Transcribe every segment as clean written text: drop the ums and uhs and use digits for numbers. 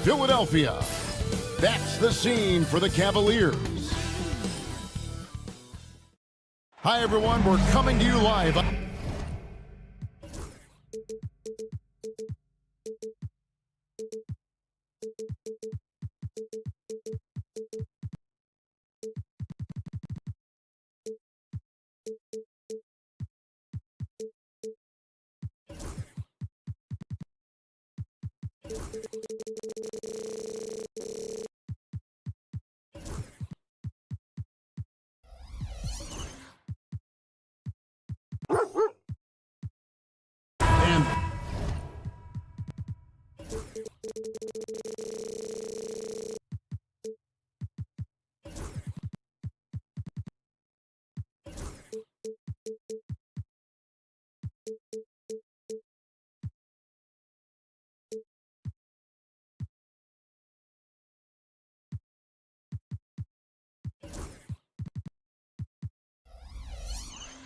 Philadelphia. That's the scene for the Cavaliers. Hi, everyone. We're coming to you live.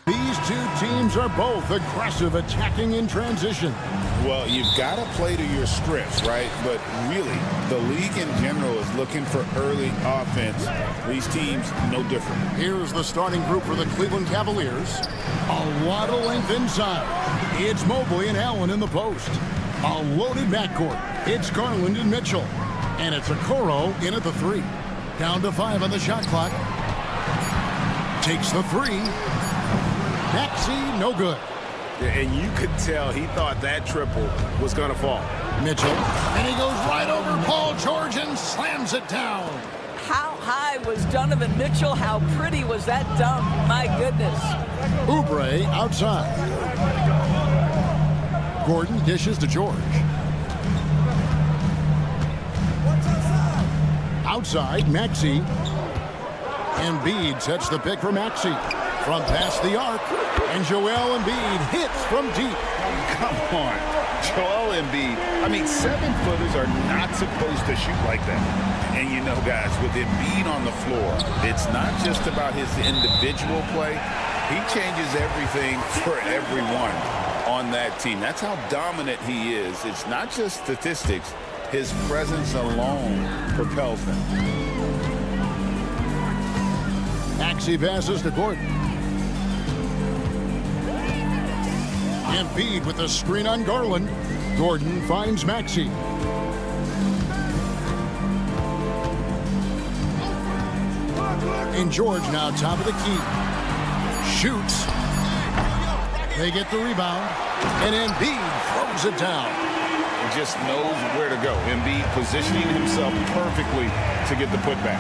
These two teams are both aggressive, attacking in transition. Well, you've got to play to your strengths, right? But really, the league in general is looking for early offense. These teams, no different. Here's the starting group for the Cleveland Cavaliers. A lot of length inside. It's Mobley and Allen in the post. A loaded backcourt. It's Garland and Mitchell. And it's Okoro in at the 3. Down to 5 on the shot clock. Takes the 3. Maxey, no good. And you could tell he thought that triple was going to fall. Mitchell, and he goes right over Paul George and slams it down. How high was Donovan Mitchell? How pretty was that dunk? My goodness. Oubre outside. Gordon dishes to George. Outside, Maxey. Embiid sets the pick for Maxey. From past the arc, and Joel Embiid hits from deep. Come on, Joel Embiid. I mean, 7-footers are not supposed to shoot like that. And you know, guys, with Embiid on the floor, it's not just about his individual play. He changes everything for everyone on that team. That's how dominant he is. It's not just statistics. His presence alone propels them. Maxey passes to Gordon. Embiid with the screen on Garland. Gordon finds Maxey. And George now top of the key. Shoots. They get the rebound. And Embiid throws it down. He just knows where to go. Embiid positioning himself perfectly to get the putback.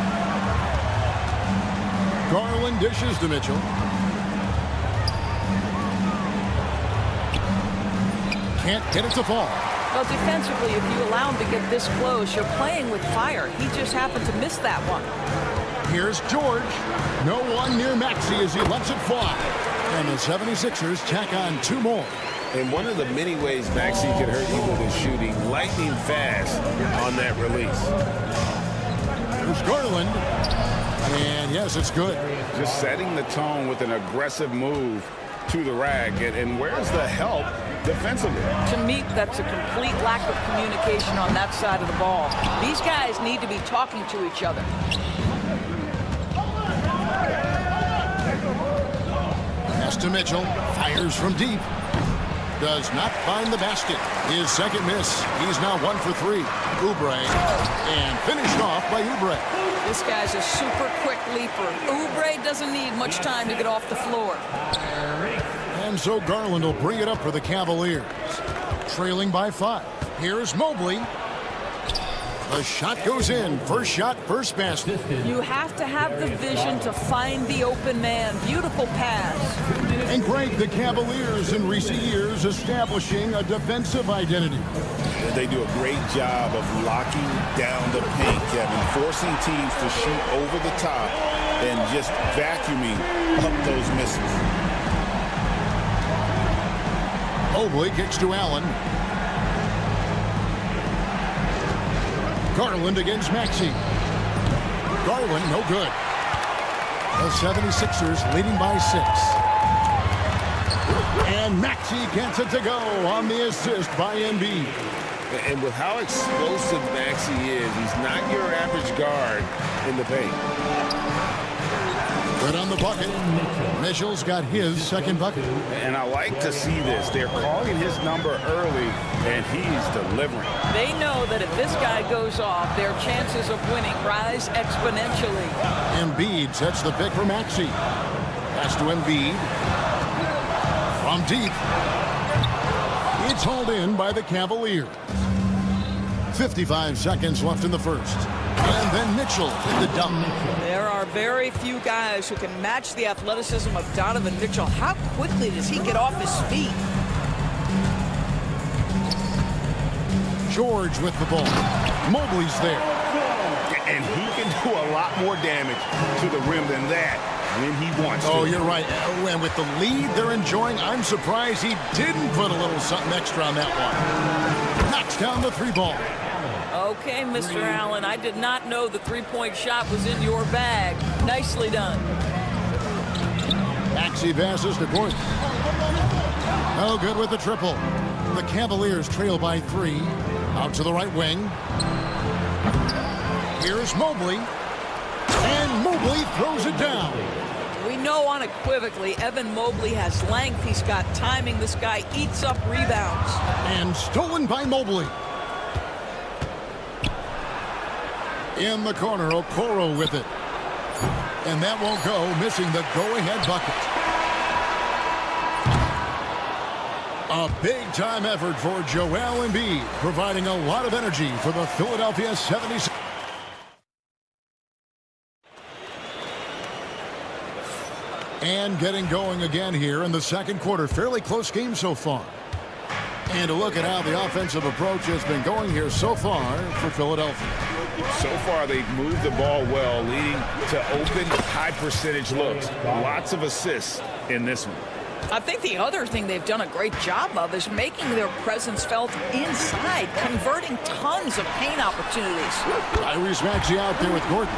Garland dishes to Mitchell. Can't get it to fall. Well, defensively, if you allow him to get this close, you're playing with fire. He just happened to miss that one. Here's George. No one near Maxey as he lets it fly. And the 76ers tack on 2 more. And one of the many ways Maxey could hurt you with his shooting, lightning fast on that release. Here's Garland. And yes, it's good. Just setting the tone with an aggressive move to the rack. And where's the help defensively? To me, that's a complete lack of communication on that side of the ball. These guys need to be talking to each other. Pass to Mitchell. Fires from deep. Does not find the basket. His second miss. He's now 1 for 3. Oubre. And finished off by Oubre. This guy's a super quick leaper. Oubre doesn't need much time to get off the floor. And so Garland will bring it up for the Cavaliers. Trailing by 5. Here's Mobley. The shot goes in. First shot, first basket. You have to have the vision to find the open man. Beautiful pass. And Greg, the Cavaliers in recent years establishing a defensive identity. They do a great job of locking down the paint, Kevin, forcing teams to shoot over the top and just vacuuming up those misses. Mobley kicks to Allen. Garland against Maxey. Garland, no good. The 76ers leading by 6. And Maxey gets it to go on the assist by Embiid. And with how explosive Maxey is, he's not your average guard in the paint. Good on the bucket. Mitchell's got his second bucket. And I like to see this. They're calling his number early, and he's delivering. They know that if this guy goes off, their chances of winning rise exponentially. Embiid sets the pick for Maxey. Pass to Embiid. From deep. It's hauled in by the Cavaliers. 55 seconds left in the first. And then Mitchell in the dunk. There are very few guys who can match the athleticism of Donovan Mitchell. How quickly does he get off his feet? George with the ball. Mobley's there. And he can do a lot more damage to the rim than that when he wants to. Oh, you're right. And with the lead they're enjoying, I'm surprised he didn't put a little something extra on that one. Knocks down the three ball. Okay, Mr. Allen, I did not know the three-point shot was in your bag. Nicely done. Maxey passes to Gordon. No good with the triple. The Cavaliers trail by 3. Out to the right wing. Here's Mobley. And Mobley throws it down. We know unequivocally Evan Mobley has length. He's got timing. This guy eats up rebounds. And stolen by Mobley. In the corner, Okoro with it. And that won't go, missing the go-ahead bucket. A big-time effort for Joel Embiid, providing a lot of energy for the Philadelphia 76ers. And getting going again here in the second quarter. Fairly close game so far. And to look at how the offensive approach has been going here so far for Philadelphia. So far, they've moved the ball well, leading to open, high-percentage looks. Lots of assists in this one. I think the other thing they've done a great job of is making their presence felt inside, converting tons of paint opportunities. Tyrese Maxey out there with Gordon.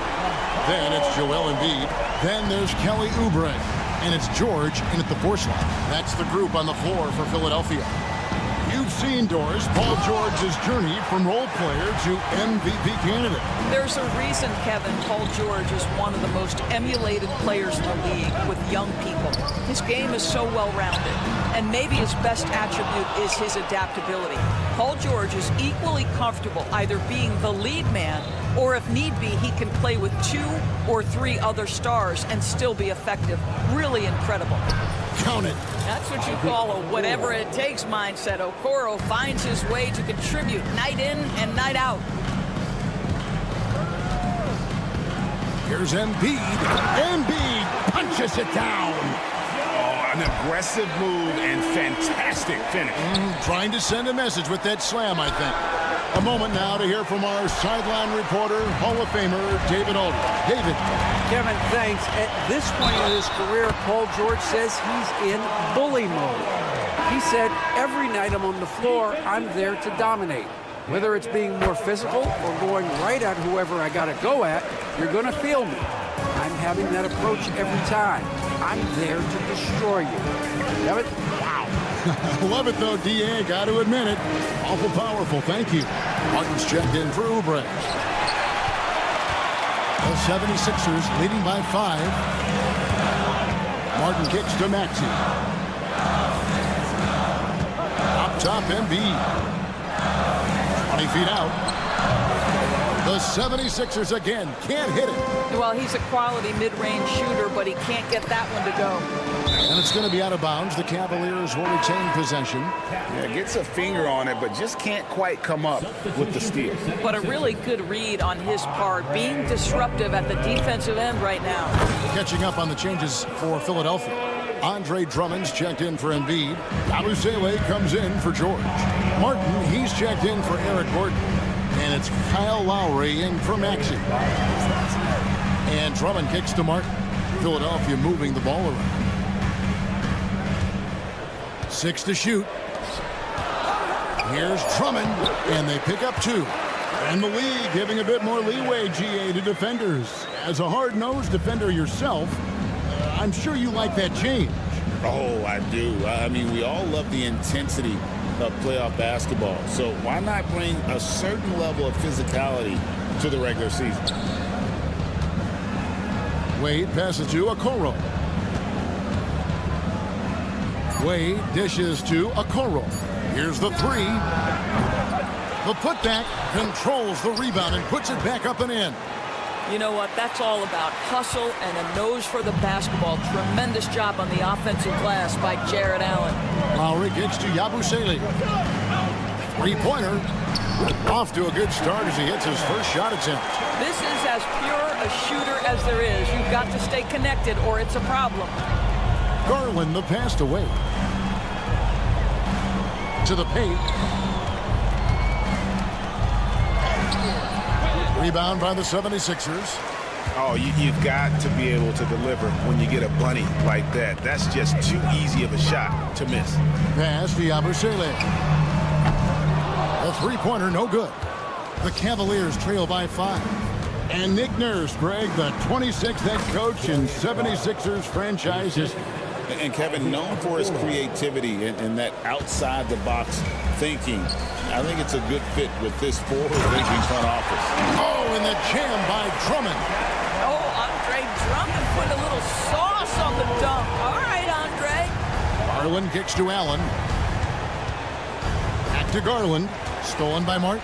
Then it's Joel Embiid. Then there's Kelly Oubre. And it's George in at the force line. That's the group on the floor for Philadelphia. You've seen, Doris, Paul George's journey from role player to MVP candidate. There's a reason, Kevin, Paul George is one of the most emulated players in the league with young people. His game is so well-rounded, and maybe his best attribute is his adaptability. Paul George is equally comfortable either being the lead man or, if need be, he can play with 2 or 3 other stars and still be effective. Really incredible. Count it. That's what you call a whatever-it-takes mindset. Okoro finds his way to contribute night in and night out. Here's Embiid. Embiid punches it down. Oh, an aggressive move and fantastic finish. Trying to send a message with that slam, I think. A moment now to hear from our sideline reporter, Hall of Famer David Aldridge. David. Kevin, thanks. At this point in his career, Paul George says he's in bully mode. He said, every night I'm on the floor, I'm there to dominate. Whether it's being more physical or going right at whoever I got to go at, you're going to feel me. I'm having that approach every time. I'm there to destroy you. Kevin? Wow. I love it, though, D.A. Got to admit it. Awful powerful. Thank you. Martin's checked in for Oubre. The 76ers leading by 5. Martin kicks to Maxey. Up top, Embiid. 20 feet out. The 76ers again can't hit it. Well, he's a quality mid-range shooter, but he can't get that one to go. And it's going to be out of bounds. The Cavaliers will retain possession. Yeah, gets a finger on it, but just can't quite come up with the steal. But a really good read on his part, being disruptive at the defensive end right now. Catching up on the changes for Philadelphia. Andre Drummond's checked in for Embiid. Alusele comes in for George. Martin, he's checked in for Eric Gordon. And it's Kyle Lowry in for Maxey. And Drummond kicks to Martin. Philadelphia moving the ball around. 6 to shoot. Here's Drummond, and they pick up 2. And the league giving a bit more leeway, GA, to defenders. As a hard-nosed defender yourself, I'm sure you like that change. Oh, I do. I mean, we all love the intensity of playoff basketball. So why not bring a certain level of physicality to the regular season? Wade passes to Okoro. Wade dishes to Okoro. Here's the three. The putback controls the rebound and puts it back up and in. You know what? That's all about hustle and a nose for the basketball. Tremendous job on the offensive glass by Jared Allen. Lowry gets to Yabusele. Three-pointer. Off to a good start as he hits his first shot attempt. This is as pure a shooter as there is. You've got to stay connected or it's a problem. Garland the pass to Wade. To the paint. Rebound by the 76ers. Oh, you've got to be able to deliver when you get a bunny like that. That's just too easy of a shot to miss. Pass to Yabusele. A three-pointer, no good. The Cavaliers trail by 5. And Nick Nurse, Greg, the 26th head coach in 76ers franchise. And Kevin, known for his creativity and that outside-the-box thinking, I think it's a good fit with this forward-thinking front office. Oh, and the jam by Drummond. Oh, Andre Drummond put a little sauce on the dunk. All right, Andre. Garland kicks to Allen. Back to Garland. Stolen by Martin.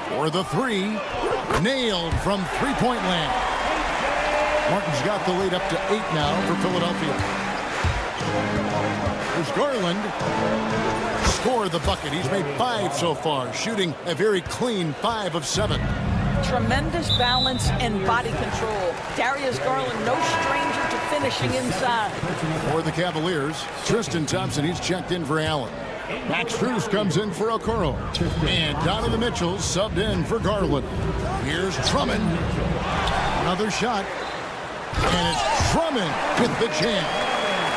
For the three. Nailed from three-point land. Martin's got the lead up to 8 now for Philadelphia. There's Garland. Scored the bucket. He's made 5 so far, shooting a very clean 5 of 7. Tremendous balance and body control. Darius Garland, no stranger to finishing inside. For the Cavaliers, Tristan Thompson, he's checked in for Allen. Max Strus comes in for Okoro. And Donovan Mitchell subbed in for Garland. Here's Drummond. Another shot. And it's Drummond with the jam.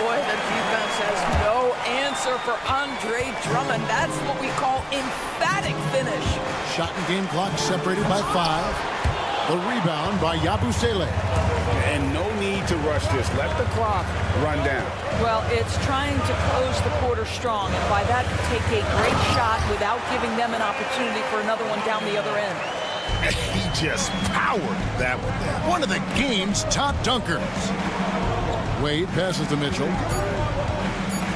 Boy, the defense has no answer for Andre Drummond. That's what we call emphatic finish. Shot and game clock separated by 5. The rebound by Yabusele. And no need to rush this. Let the clock run down. Well, it's trying to close the quarter strong, and by that, take a great shot without giving them an opportunity for another one down the other end. He just powered that one down. One of the game's top dunkers. Wade passes to Mitchell.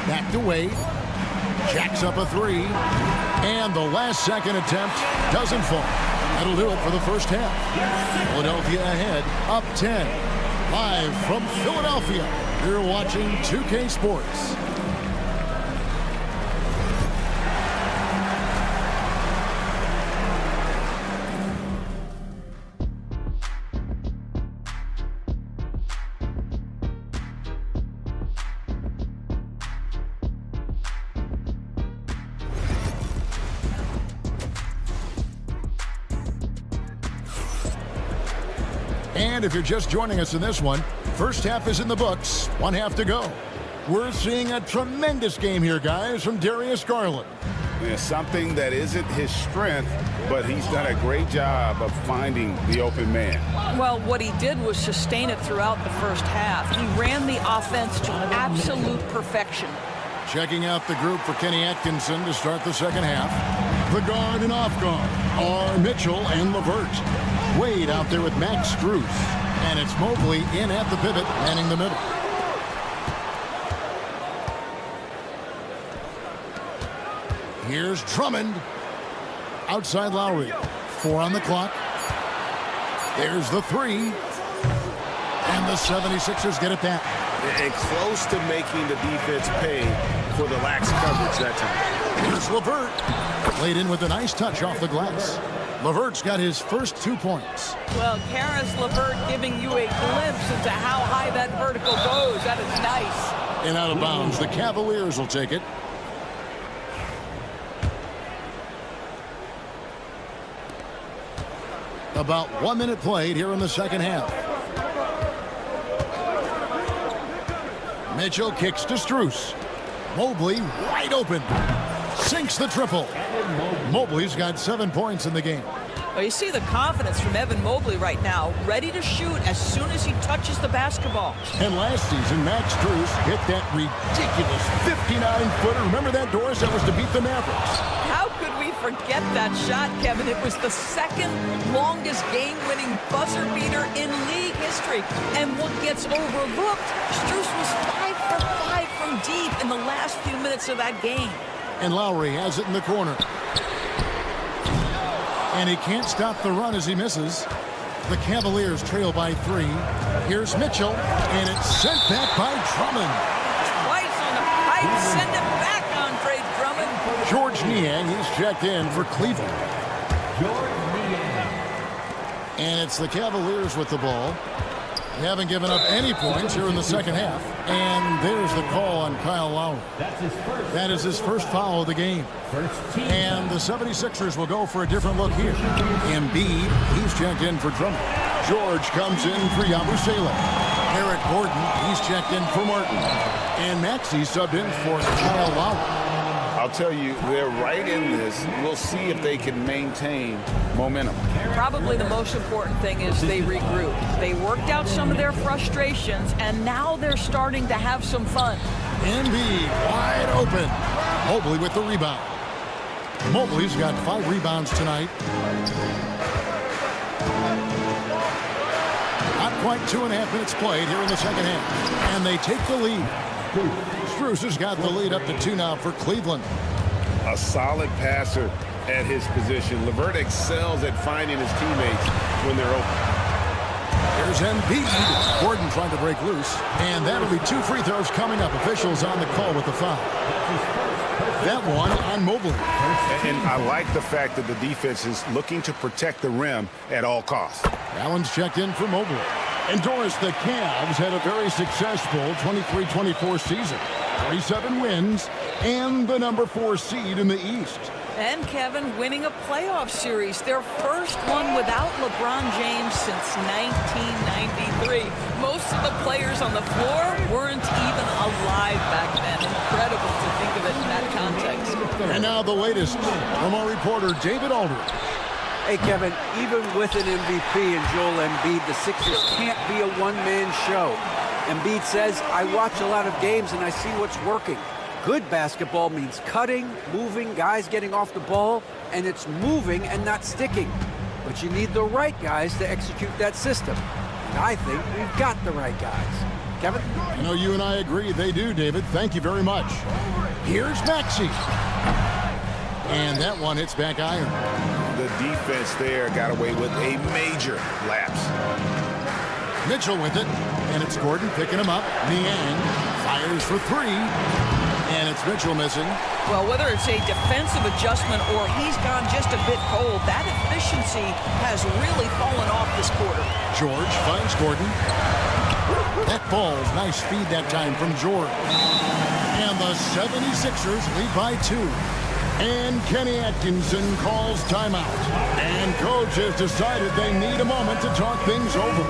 Back to Wade. Jacks up a three. And the last second attempt doesn't fall. That'll do it for the first half. Philadelphia ahead, up 10. Live from Philadelphia, you're watching 2K Sports. And if you're just joining us in this one, first half is in the books, 1 half to go. We're seeing a tremendous game here, guys, from Darius Garland. Yeah, something that isn't his strength, but he's done a great job of finding the open man. Well, what he did was sustain it throughout the first half. He ran the offense to absolute perfection. Checking out the group for Kenny Atkinson to start the second half. The guard and off guard are Mitchell and LeVert. Wade out there with Max Strus. And it's Mobley in at the pivot, manning the middle. Here's Drummond. Outside Lowry. 4 on the clock. There's the three. And the 76ers get it back. And close to making the defense pay for the lax coverage that time. Here's LeVert. Laid in with a nice touch off the glass. LeVert's got his first 2 points. Well, Karis LeVert giving you a glimpse into how high that vertical goes. That is nice. And out of bounds. The Cavaliers will take it. About 1 minute played here in the second half. Mitchell kicks to Strus. Mobley wide open. Sinks the triple. Mobley's got 7 points in the game. Well, you see the confidence from Evan Mobley right now, ready to shoot as soon as he touches the basketball. And last season, Max Strus hit that ridiculous 59-footer. Remember that, Doris? That was to beat the Mavericks. How could we forget that shot, Kevin? It was the second longest game-winning buzzer beater in league history. And what gets overlooked, Strus was 5 for 5 from deep in the last few minutes of that game. And Lowry has it in the corner. And he can't stop the run as he misses. The Cavaliers trail by 3. Here's Mitchell, and it's sent back by Drummond. Twice on the pipe, send it back, Andre Drummond. George Niang, he's checked in for Cleveland. And it's the Cavaliers with the ball. They haven't given up any points here in the second half. And there's the call on Kyle Lowry. That is his first foul of the game. And the 76ers will go for a different look here. Embiid, he's checked in for Drummond. George comes in for Yabusele. Eric Gordon, he's checked in for Martin. And Maxey subbed in for Kyle Lowry. I'll tell you, they're right in this. We'll see if they can maintain momentum. Probably the most important thing is they regroup. They worked out some of their frustrations, and now they're starting to have some fun. Embiid wide open. Mobley with the rebound. Mobley's got 5 rebounds tonight. Not quite 2.5 minutes played here in the second half. And they take the lead. Strus has got the lead up to 2 now for Cleveland. A solid passer at his position. LeVert excels at finding his teammates when they're open. There's Embiid. Gordon trying to break loose. And that'll be 2 free throws coming up. Officials on the call with the foul. That one on Mobley. And I like the fact that the defense is looking to protect the rim at all costs. Allen's checked in for Mobley. And Doris, the Cavs had a very successful 23-24 season. 37 wins and the number 4 seed in the East. And Kevin winning a playoff series, their first one without LeBron James since 1993. Most of the players on the floor weren't even alive back then. Incredible to think of it in that context. And now the latest from our reporter, David Aldridge. Hey, Kevin, even with an MVP and Joel Embiid, the Sixers can't be a one-man show. Embiid says, I watch a lot of games and I see what's working. Good basketball means cutting, moving, guys getting off the ball, and it's moving and not sticking. But you need the right guys to execute that system. And I think we've got the right guys. Kevin? I know you and I agree they do, David. Thank you very much. Here's Maxey. And that one hits back iron. The defense there got away with a major lapse. Mitchell with it, and it's Gordon picking him up. Niang fires for 3, and it's Mitchell missing. Well, whether it's a defensive adjustment or he's gone just a bit cold, that efficiency has really fallen off this quarter. George finds Gordon. That ball's nice speed that time from George. And the 76ers lead by 2. And Kenny Atkinson calls timeout. And coach has decided they need a moment to talk things over.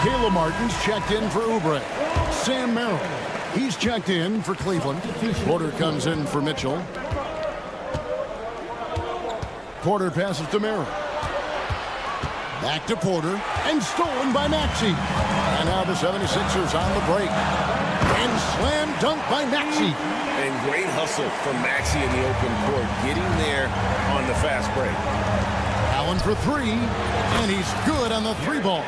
Caleb Martin's checked in for Oubre. Sam Merrill, he's checked in for Cleveland. Porter comes in for Mitchell. Porter passes to Merrill. Back to Porter, and stolen by Maxey. And now the 76ers on the break. And slam dunk by Maxey. And great hustle from Maxey in the open court, getting there on the fast break. Allen for 3, and he's good on the 3-ball.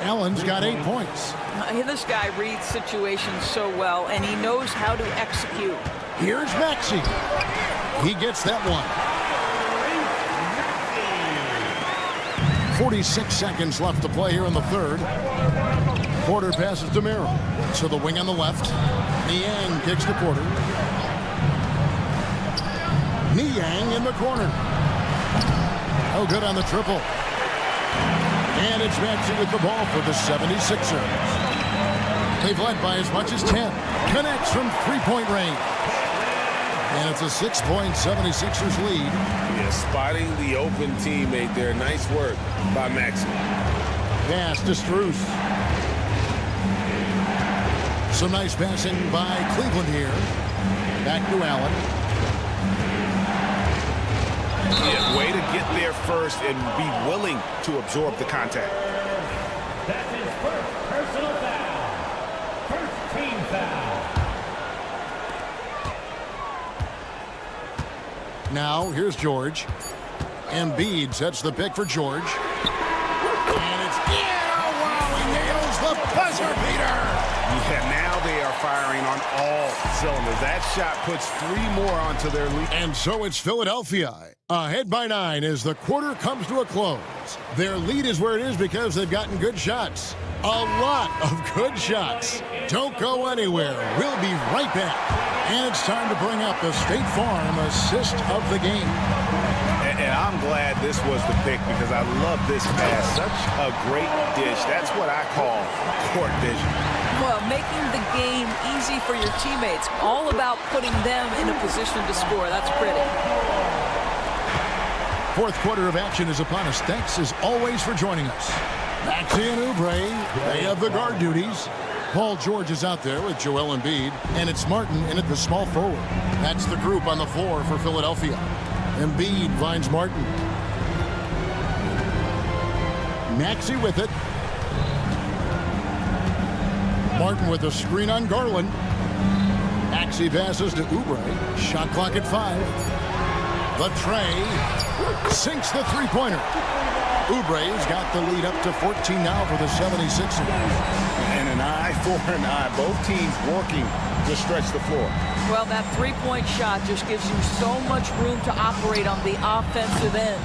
Allen's got 8 points. This guy reads situations so well, and he knows how to execute. Here's Maxey. He gets that one. 46 seconds left to play here in the third. Porter passes to Merrill. To the wing on the left. Niang kicks to Porter. Niang in the corner. Oh, good on the triple. And it's Maxey with the ball for the 76ers. They've led by as much as 10. Connects from 3-point range. And it's a 6-point 76ers lead. Yeah, spotting the open teammate there. Nice work by Maxey. Pass to Strus. Some nice passing by Cleveland here. Back to Allen. Yeah, way to get there first and be willing to absorb the contact. That's his first personal foul. First team foul. Now, here's George. Embiid sets the pick for George. And it's wow, he nails the buzzer beater. Yeah, now they are firing on all cylinders. That shot puts 3 more onto their lead. And so it's Philadelphia ahead by 9 as the quarter comes to a close. Their lead is where it is because they've gotten good shots. A lot of good shots. Don't go anywhere. We'll be right back. And it's time to bring up the State Farm assist of the game. And I'm glad this was the pick because I love this pass. Such a great dish. That's what I call court vision. Well, making the game easy for your teammates. All about putting them in a position to score. That's pretty. Fourth quarter of action is upon us. Thanks as always for joining us. Maxey and Oubre, they have the guard duties. Paul George is out there with Joel Embiid, and it's Martin in at the small forward. That's the group on the floor for Philadelphia. Embiid finds Martin. Maxey with it. Martin with a screen on Garland. Maxey passes to Oubre. Shot clock at 5. The tray sinks the three-pointer. Oubre's got the lead up to 14 now for the 76ers. And an eye for an eye. Both teams working to stretch the floor. Well, that three-point shot just gives you so much room to operate on the offensive end.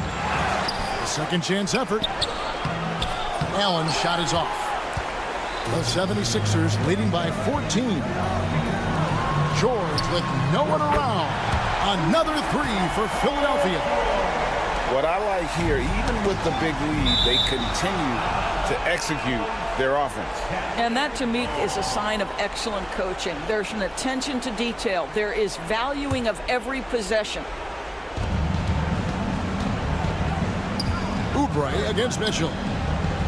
Second chance effort. Allen's shot is off. The 76ers leading by 14. George with no one around. Another 3 for Philadelphia. What I like here, even with the big lead, they continue to execute their offense. And that, to me, is a sign of excellent coaching. There's an attention to detail. There is valuing of every possession. Oubre against Mitchell.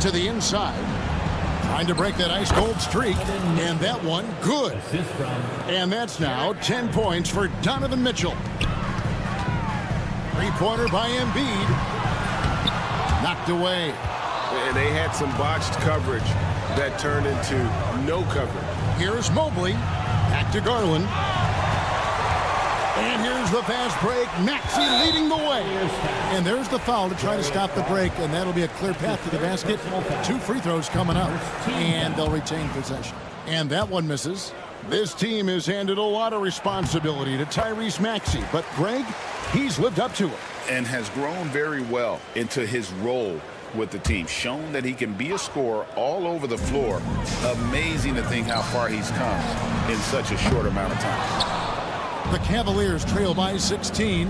To the inside. Trying to break that ice-cold streak. And that one, good. And that's now 10 points for Donovan Mitchell. Three-pointer by Embiid. Knocked away. And they had some botched coverage that turned into no coverage. Here's Mobley. Back to Garland. And here's the fast break. Maxey leading the way. And there's the foul to try to stop the break, and that'll be a clear path to the basket. 2 free throws coming up, and they'll retain possession. And that one misses. This team has handed a lot of responsibility to Tyrese Maxey, but Greg, he's lived up to it. And has grown very well into his role with the team. Shown that he can be a scorer all over the floor. Amazing to think how far he's come in such a short amount of time. The Cavaliers trail by 16.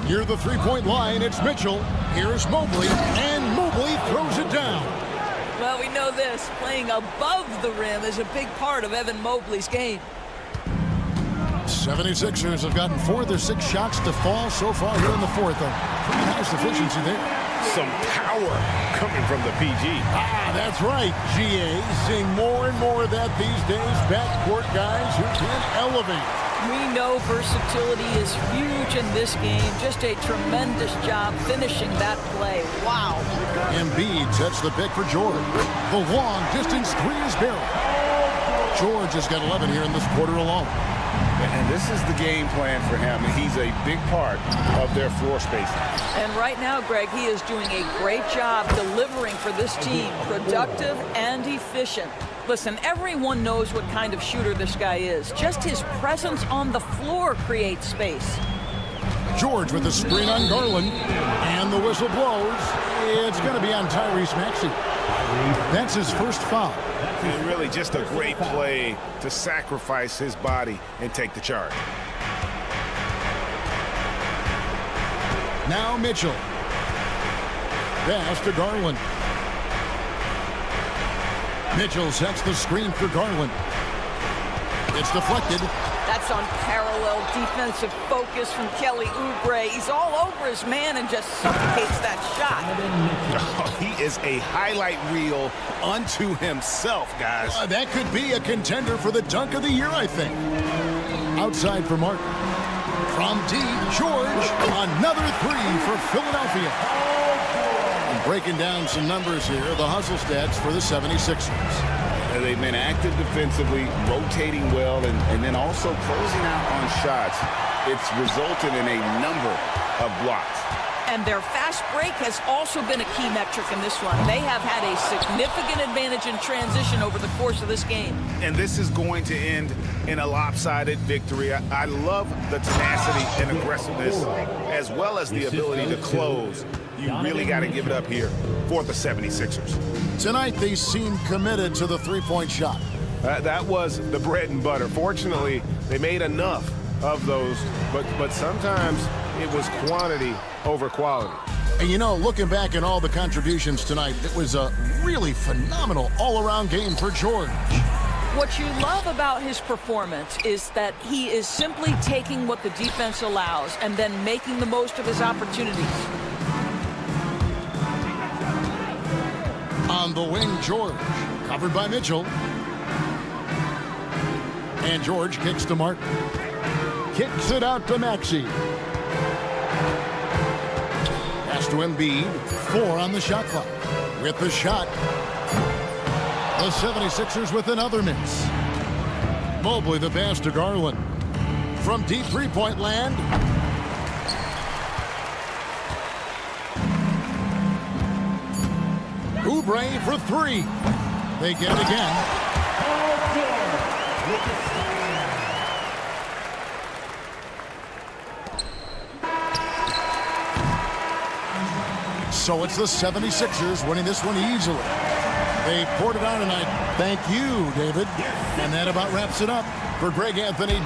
Near the three-point line, it's Mitchell. Here's Mobley, and Mobley throws it down. Well, we know this. Playing above the rim is a big part of Evan Mobley's game. 76ers have gotten 4 of their 6 shots to fall so far here in the fourth. Pretty nice efficiency there. Some power coming from the PG. That's right, GA. Seeing more and more of that these days. Backcourt guys who can elevate. We know versatility is huge in this game. Just a tremendous job finishing that play. Wow. Embiid sets the pick for George. The long distance 3 is buried. George has got 11 here in this quarter alone. And this is the game plan for him. He's a big part of their floor spacing. And right now, Greg, he is doing a great job delivering for this team. Productive and efficient. Listen, everyone knows what kind of shooter this guy is. Just his presence on the floor creates space. George with the screen on Garland. And the whistle blows. It's going to be on Tyrese Maxey. That's his first foul. And really just a great play to sacrifice his body and take the charge. Now Mitchell. Pass to Garland. Mitchell sets the screen for Garland. It's deflected. That's unparalleled defensive focus from Kelly Oubre. He's all over his man and just suffocates that shot. Oh, he is a highlight reel unto himself, guys. That could be a contender for the dunk of the year, I think. Outside for Martin. From deep, George, another three for Philadelphia. And breaking down some numbers here, the hustle stats for the 76ers. They've been active defensively, rotating well, and then also closing out on shots. It's resulted in a number of blocks. And their fast break has also been a key metric in this one. They have had a significant advantage in transition over the course of this game. And this is going to end in a lopsided victory. I love the tenacity and aggressiveness, as well as the ability to close. You really got to give it up here for the 76ers. Tonight, they seem committed to the three-point shot. That was the bread and butter. Fortunately, they made enough of those, but sometimes it was quantity over quality. And you know, looking back at all the contributions tonight, it was a really phenomenal all-around game for George. What you love about his performance is that he is simply taking what the defense allows and then making the most of his opportunities. On the wing, George, covered by Mitchell. And George kicks to Martin. Kicks it out to Maxey. Pass to Embiid. 4 on the shot clock. With the shot. The 76ers with another miss. Mobley the pass to Garland. From deep three-point land. Oubre for 3. They get it again. So it's the 76ers winning this one easily. They poured it on tonight. Thank you, David. And that about wraps it up for Greg Anthony.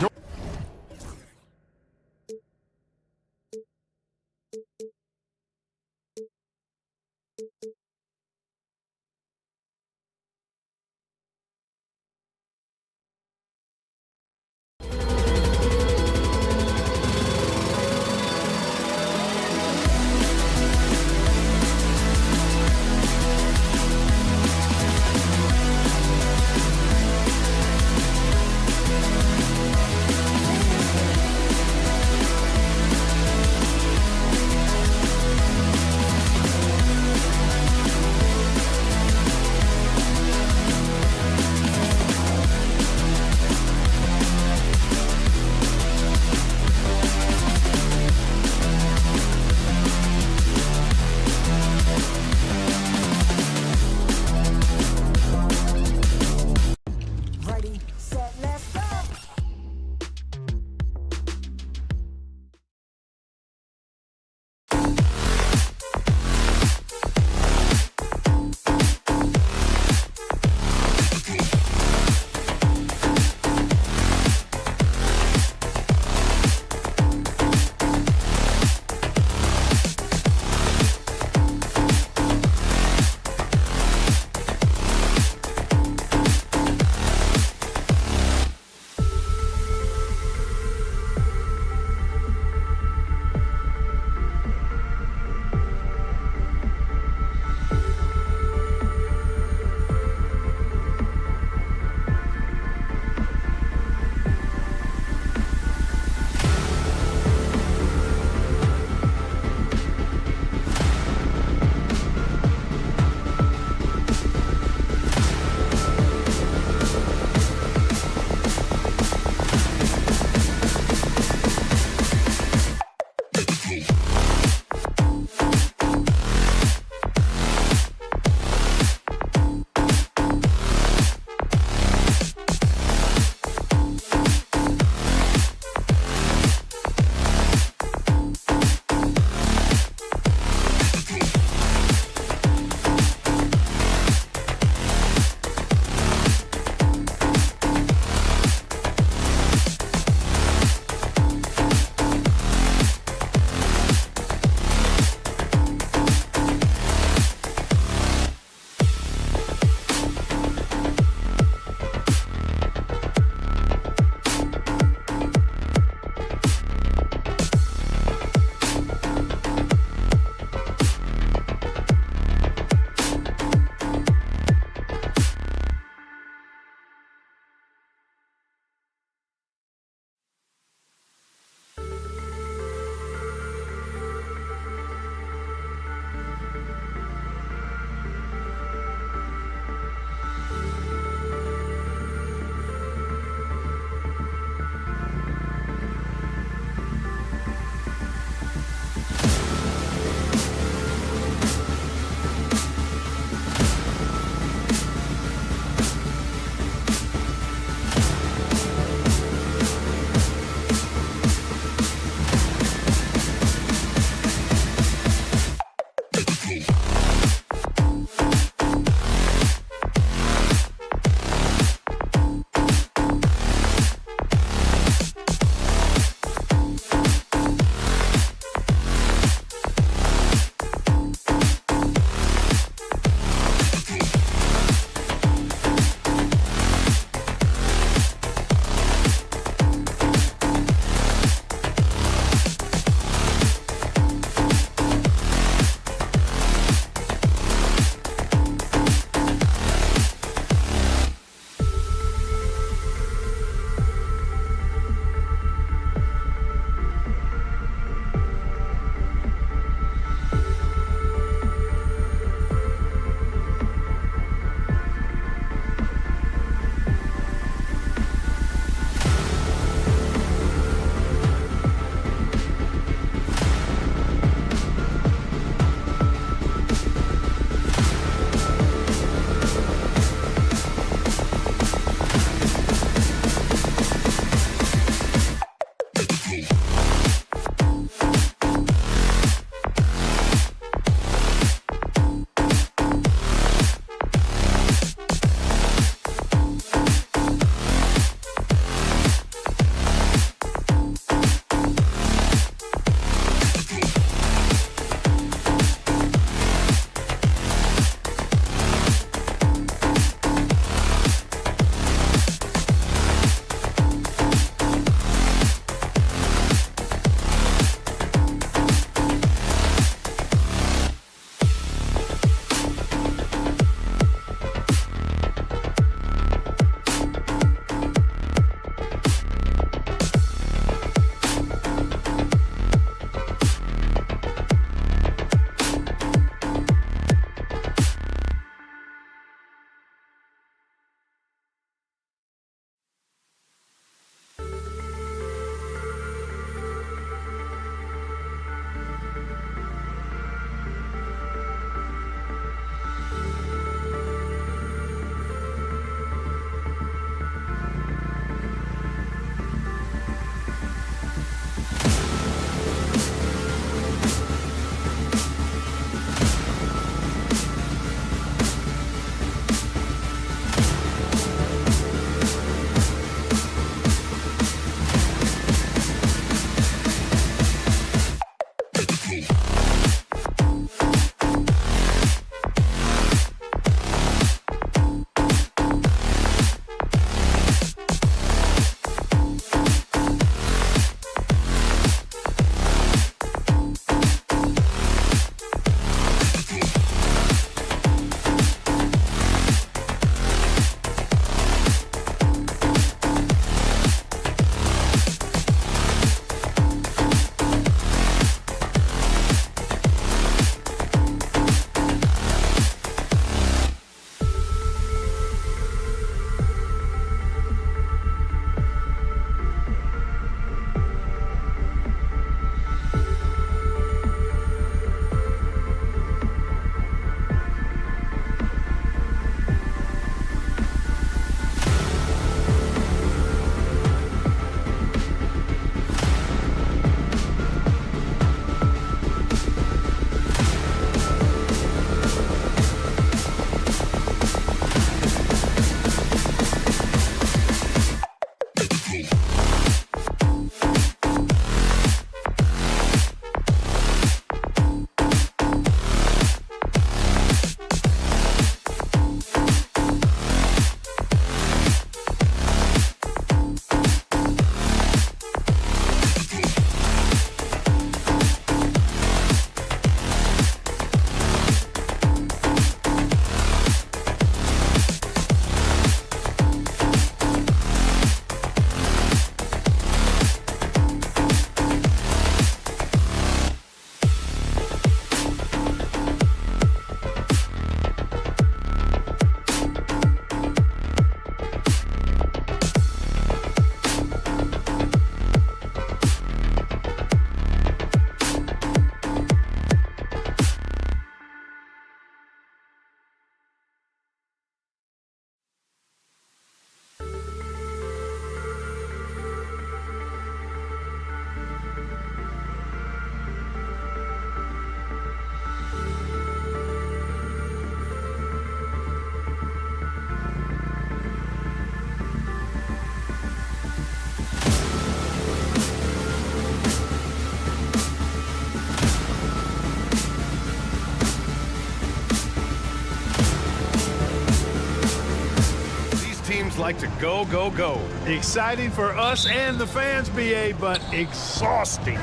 like to go, go, go. Exciting for us and the fans, BA, but exhausting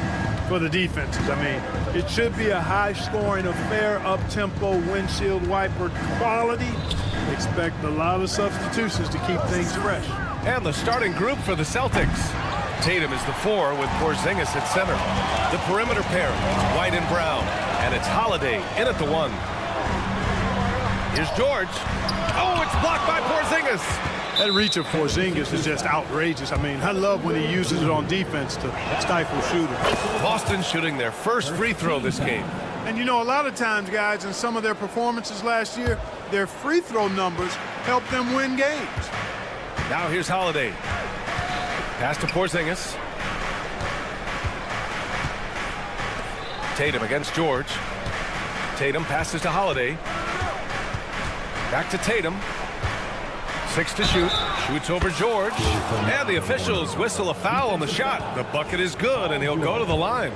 for the defenses. I mean, it should be a high-scoring affair, up-tempo, windshield wiper quality. Expect a lot of substitutions to keep things fresh. And the starting group for the Celtics. Tatum is the 4 with Porzingis at center. The perimeter pair, it's White and Brown. And it's Holiday in at the 1. Here's George. Oh, it's blocked by Porzingis. That reach of Porzingis is just outrageous. I mean, I love when he uses it on defense to stifle shooters. Boston shooting their first free throw this game. And you know, a lot of times, guys, in some of their performances last year, their free throw numbers helped them win games. Now here's Holiday. Pass to Porzingis. Tatum against George. Tatum passes to Holiday. Back to Tatum. 6 to shoot. Shoots over George. And the officials whistle a foul on the shot. The bucket is good, and he'll go to the line.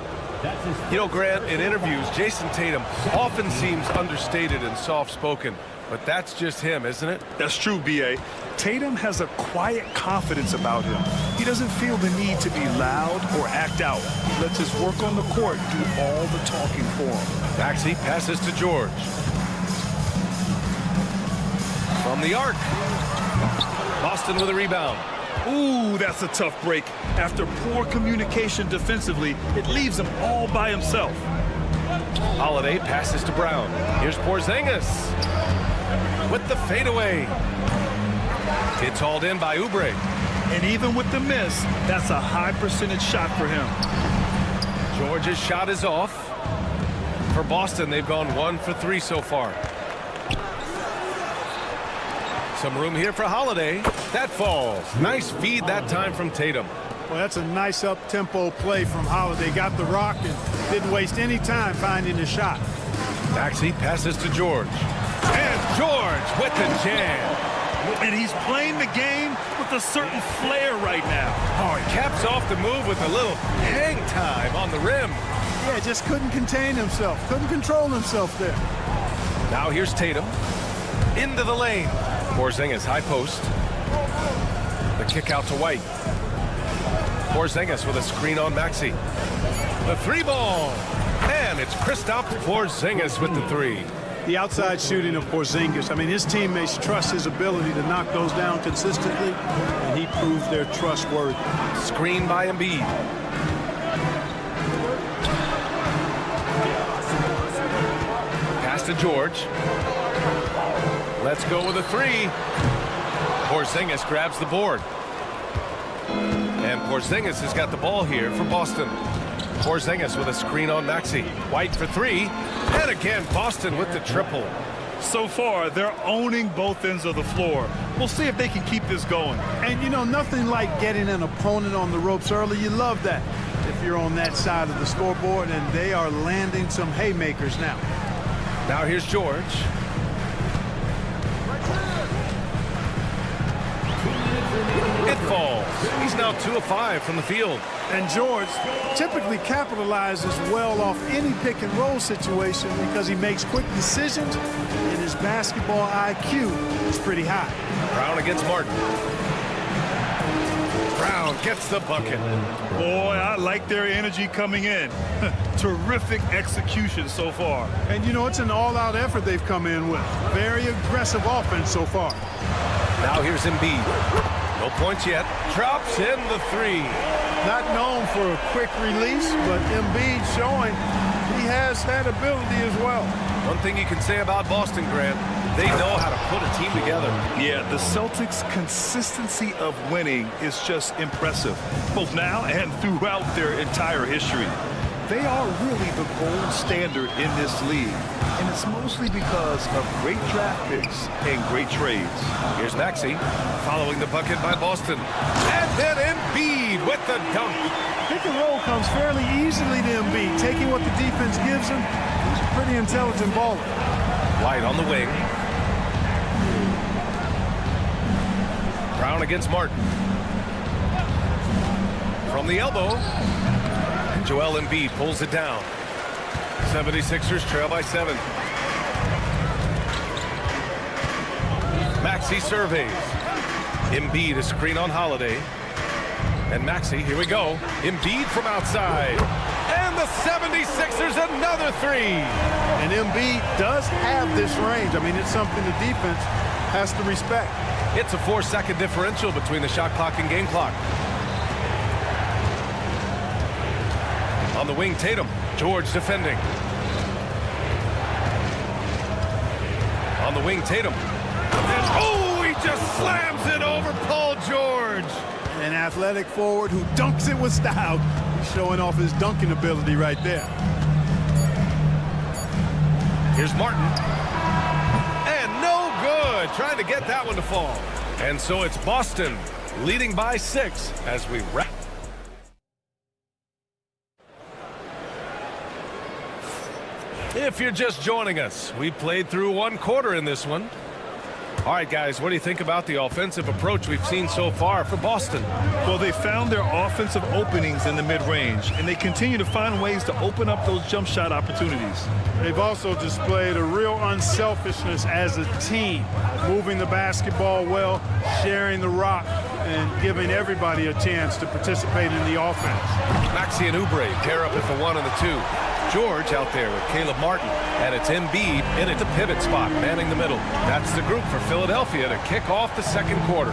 You know, Grant, in interviews, Jason Tatum often seems understated and soft-spoken. But that's just him, isn't it? That's true, B.A. Tatum has a quiet confidence about him. He doesn't feel the need to be loud or act out. He lets his work on the court do all the talking for him. Maxey passes to George. From the arc. Boston with a rebound. Ooh, that's a tough break. After poor communication defensively, it leaves him all by himself. Holiday passes to Brown. Here's Porzingis with the fadeaway. It's hauled in by Oubre. And even with the miss, that's a high percentage shot for him. George's shot is off. For Boston, they've gone 1 for 3 so far. Some room here for Holiday. That falls. Nice feed that time from Tatum. Well, that's a nice up-tempo play from Holiday. Got the rock and didn't waste any time finding a shot. Maxey passes to George. And George with the jam. And he's playing the game with a certain flair right now. Oh, he caps off the move with a little hang time on the rim. Yeah, just couldn't contain himself. Couldn't control himself there. Now here's Tatum. Into the lane. Porzingis high post. The kick out to White. Porzingis with a screen on Maxey. The 3-ball. And it's Kristaps Porzingis with the 3. The outside shooting of Porzingis, I mean, his teammates trust his ability to knock those down consistently, and he proves they're trustworthy. Screen by Embiid. Pass to George. Let's go with a 3. Porzingis grabs the board. And Porzingis has got the ball here for Boston. Porzingis with a screen on Maxey. White for 3. And again, Boston with the triple. So far, they're owning both ends of the floor. We'll see if they can keep this going. And, you know, nothing like getting an opponent on the ropes early. You love that if you're on that side of the scoreboard, and they are landing some haymakers now. Now here's George. It falls. He's now 2 of 5 from the field. And George typically capitalizes well off any pick and roll situation because he makes quick decisions and his basketball IQ is pretty high. Brown against Martin. Brown gets the bucket. Boy, I like their energy coming in. Terrific execution so far. And you know, it's an all-out effort they've come in with. Very aggressive offense so far. Now here's Embiid. No points yet. Drops in the 3. Not known for a quick release, but Embiid showing he has that ability as well. One thing you can say about Boston, Grant, they know how to put a team together. Yeah, the Celtics' consistency of winning is just impressive, both now and throughout their entire history. They are really the gold standard in this league, and it's mostly because of great draft picks and great trades. Here's Maxey following the bucket by Boston. And then Embiid with the dunk. Pick and roll comes fairly easily to Embiid, taking what the defense gives him. He's a pretty intelligent baller. White on the wing. Brown against Martin. From the elbow. And Joel Embiid pulls it down. 76ers trail by 7. Maxey surveys. Embiid a screen on Holiday. And Maxey, here we go. Embiid from outside. And the 76ers another three. And Embiid does have this range. I mean, it's something the defense has to respect. It's a 4-second differential between the shot clock and game clock. On the wing, Tatum. George defending. On the wing, Tatum. And, oh, he just slams it over Paul George. An athletic forward who dunks it with style. He's showing off his dunking ability right there. Here's Martin. And no good. Trying to get that one to fall. And so it's Boston leading by 6 as we wrap. If you're just joining us, we played through 1 quarter in this one. All right, guys, what do you think about the offensive approach we've seen so far for Boston? Well, they found their offensive openings in the mid-range, and they continue to find ways to open up those jump shot opportunities. They've also displayed a real unselfishness as a team, moving the basketball well, sharing the rock, and giving everybody a chance to participate in the offense. Maxey and Oubre pair up at the 1 and the 2. George out there with Caleb Martin, and it's Embiid in at the pivot spot, manning the middle. That's the group for Philadelphia to kick off the second quarter.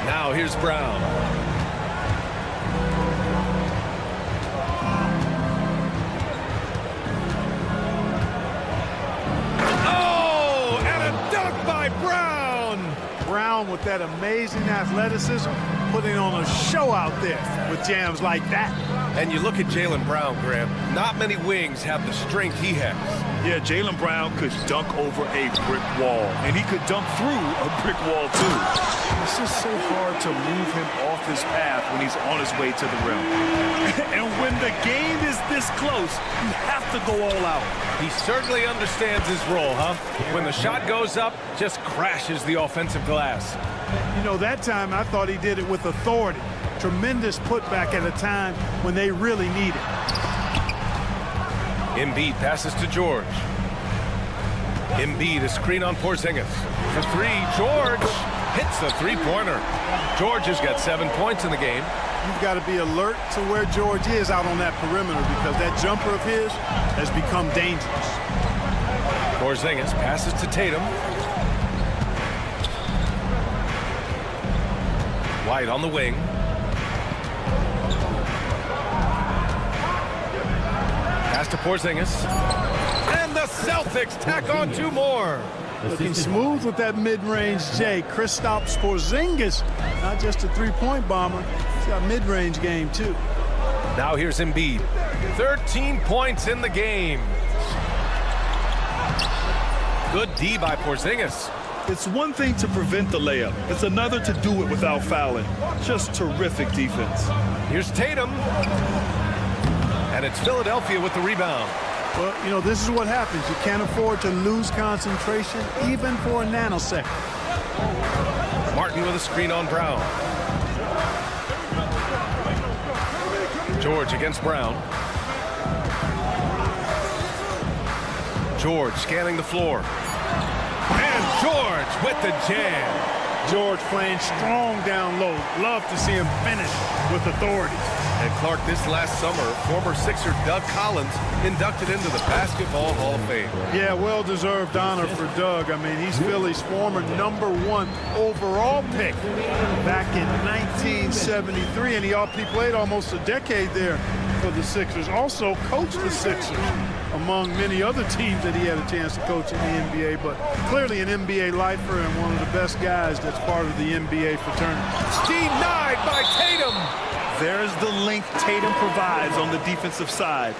Now here's Brown. Oh, and a dunk by Brown! Brown with that amazing athleticism, putting on a show out there with jams like that. And you look at Jaylen Brown, Graham. Not many wings have the strength he has. Yeah, Jaylen Brown could dunk over a brick wall, and he could dunk through a brick wall, too. It's just so hard to move him off his path when he's on his way to the rim. And when the game is this close, you have to go all out. He certainly understands his role, huh? When the shot goes up, just crashes the offensive glass. You know, that time I thought he did it with authority. Tremendous putback at a time when they really need it. Embiid passes to George. Embiid a screen on Porzingis. For 3, George hits the three-pointer. George has got 7 points in the game. You've got to be alert to where George is out on that perimeter because that jumper of his has become dangerous. Porzingis passes to Tatum. White on the wing. Pass to Porzingis. And the Celtics tack on 2 more. Looking smooth with that mid-range J. Kristaps Porzingis, not just a three-point bomber. He's got mid-range game, too. Now here's Embiid. 13 points in the game. Good D by Porzingis. It's one thing to prevent the layup. It's another to do it without fouling. Just terrific defense. Here's Tatum. And it's Philadelphia with the rebound. Well, you know, this is what happens. You can't afford to lose concentration even for a nanosecond. Martin with a screen on Brown. George against Brown. George scanning the floor. And George with the jam. George playing strong down low. Love to see him finish with authority. And Clark, this last summer, former Sixer Doug Collins inducted into the Basketball Hall of Fame. Yeah, well-deserved honor for Doug. I mean, he's Philly's former #1 overall pick back in 1973, and he played almost a decade there for the Sixers. Also coached the Sixers, among many other teams that he had a chance to coach in the NBA, but clearly an NBA lifer and one of the best guys that's part of the NBA fraternity. Denied by Tatum. There's the length Tatum provides on the defensive side.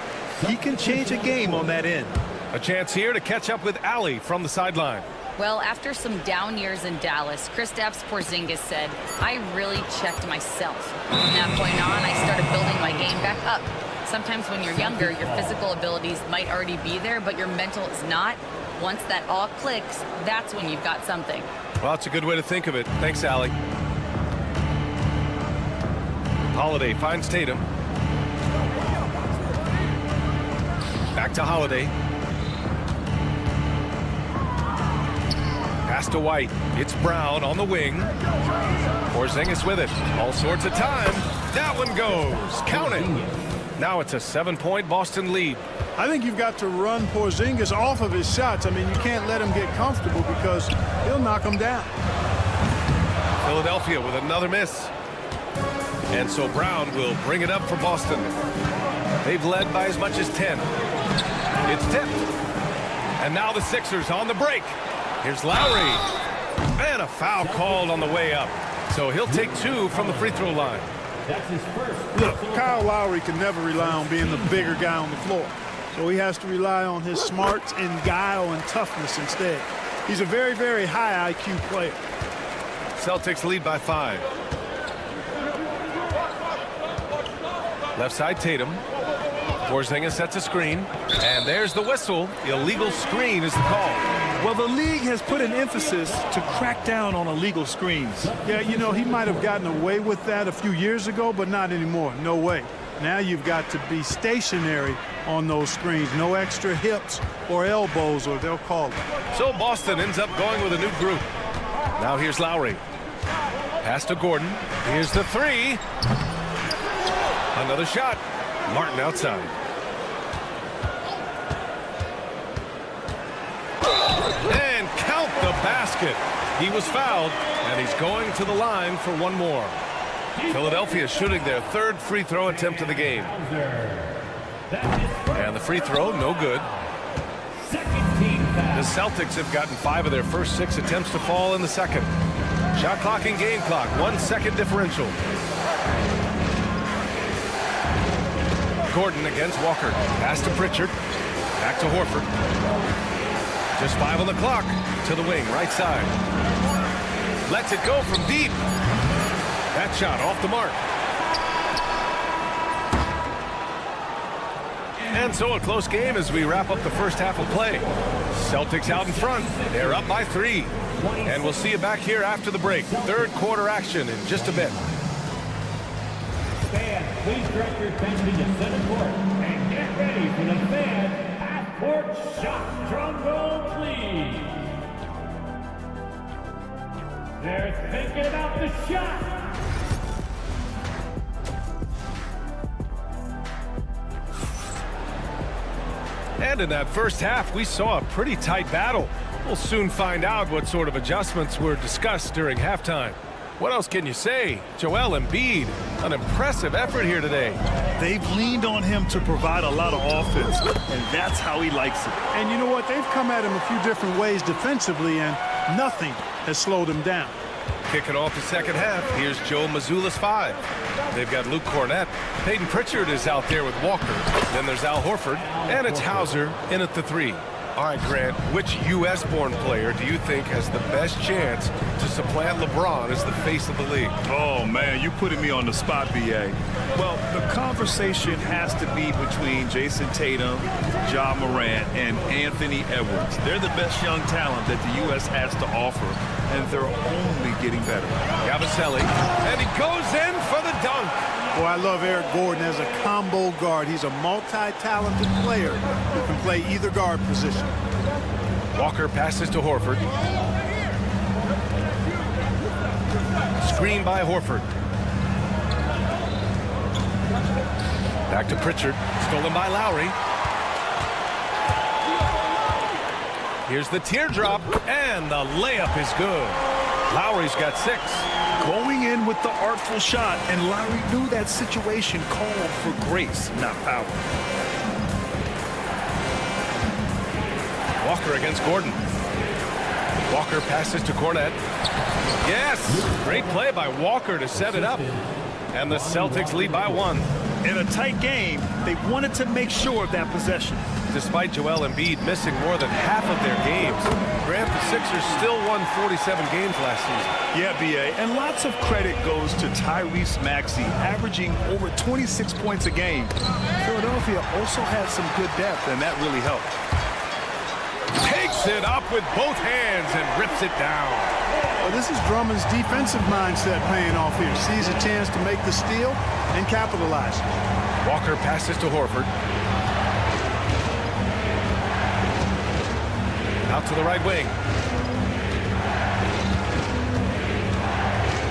He can change a game on that end. A chance here to catch up with Allie from the sideline. Well, after some down years in Dallas, Kristaps Porzingis said, I really checked myself. From that point on, I started building my game back up. Sometimes when you're younger, your physical abilities might already be there, but your mental is not. Once that all clicks, that's when you've got something. Well, that's a good way to think of it. Thanks, Allie. Holiday finds Tatum. Back to Holiday. Pass to White. It's Brown on the wing. Porzingis with it. All sorts of time. That one goes. Count it. Now it's a 7-point Boston lead. I think you've got to run Porzingis off of his shots. I mean, you can't let him get comfortable because he'll knock him down. Philadelphia with another miss. And so Brown will bring it up for Boston. They've led by as much as 10. It's tipped. And now the Sixers on the break. Here's Lowry. And a foul called on the way up. So he'll take 2 from the free throw line. That's his first. Look, Kyle Lowry can never rely on being the bigger guy on the floor. So he has to rely on his smarts and guile and toughness instead. He's a very, very high IQ player. Celtics lead by 5. Left side Tatum. Porzingis sets a screen. And there's the whistle. Illegal screen is the call. Well, the league has put an emphasis to crack down on illegal screens. Yeah, you know, he might have gotten away with that a few years ago, but not anymore. No way. Now you've got to be stationary on those screens. No extra hips or elbows, or they'll call it. So Boston ends up going with a new group. Now here's Lowry. Pass to Gordon. Here's the 3. Another shot. Martin outside. And count the basket. He was fouled, and he's going to the line for one more. Philadelphia shooting their 3rd free throw attempt of the game. And the free throw, no good. The Celtics have gotten 5 of their first 6 attempts to fall in the second. Shot clock and game clock, 1 second differential. Gordon against Walker. Pass to Pritchard. Back to Horford. Just 5 on the clock. To the wing, right side. Lets it go from deep. That shot off the mark. And so a close game as we wrap up the first half of play. Celtics out in front. They're up by 3. And we'll see you back here after the break. 3rd quarter action in just a bit. Fans, please direct your attention to center court and get ready for the fan half-court shot. Drum roll, please. They're thinking about the shot. And in that first half, we saw a pretty tight battle. We'll soon find out what sort of adjustments were discussed during halftime. What else can you say? Joel Embiid, an impressive effort here today. They've leaned on him to provide a lot of offense, and that's how he likes it. And you know what? They've come at him a few different ways defensively, and nothing has slowed him down. Kicking off the second half, here's Joe Mazzulla's 5. They've got Luke Cornett. Peyton Pritchard is out there with Walker. Then there's Al Horford, and it's Hauser in at the 3. All right, Grant, which U.S.-born player do you think has the best chance to supplant LeBron as the face of the league? Oh, man, you're putting me on the spot, B.A. Well, the conversation has to be between Jason Tatum, Ja Morant, and Anthony Edwards. They're the best young talent that the U.S. has to offer, and they're only getting better. Yabusele, and he goes in for the dunk. Boy, I love Eric Gordon as a combo guard. He's a multi-talented player who can play either guard position. Walker passes to Horford. Screen by Horford. Back to Pritchard. Stolen by Lowry. Here's the teardrop, and the layup is good. Lowry's got 6. Going in with the artful shot, and Lowry knew that situation called for grace, not power. Walker against Gordon. Walker passes to Cornett. Yes! Great play by Walker to set it up. And the Celtics lead by 1. In a tight game, they wanted to make sure of that possession. Despite Joel Embiid missing more than half of their games, Grant, the Sixers still won 47 games last season. Yeah, B.A., and lots of credit goes to Tyrese Maxey, averaging over 26 points a game. Philadelphia also had some good depth, and that really helped. Takes it up with both hands and rips it down. Well, this is Drummond's defensive mindset paying off here. Sees a chance to make the steal and capitalize. Walker passes to Horford. Out to the right wing.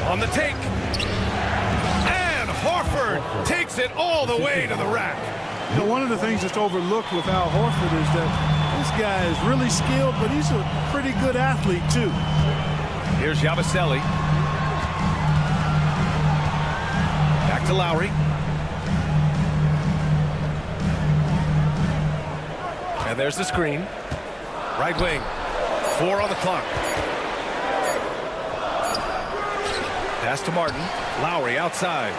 On the take. And Horford takes it all the way to the rack. You know, one of the things that's overlooked with Al Horford is that this guy is really skilled, but he's a pretty good athlete, too. Here's Yabusele. Back to Lowry. And there's the screen. Right wing. 4 on the clock. Pass to Martin. Lowry outside.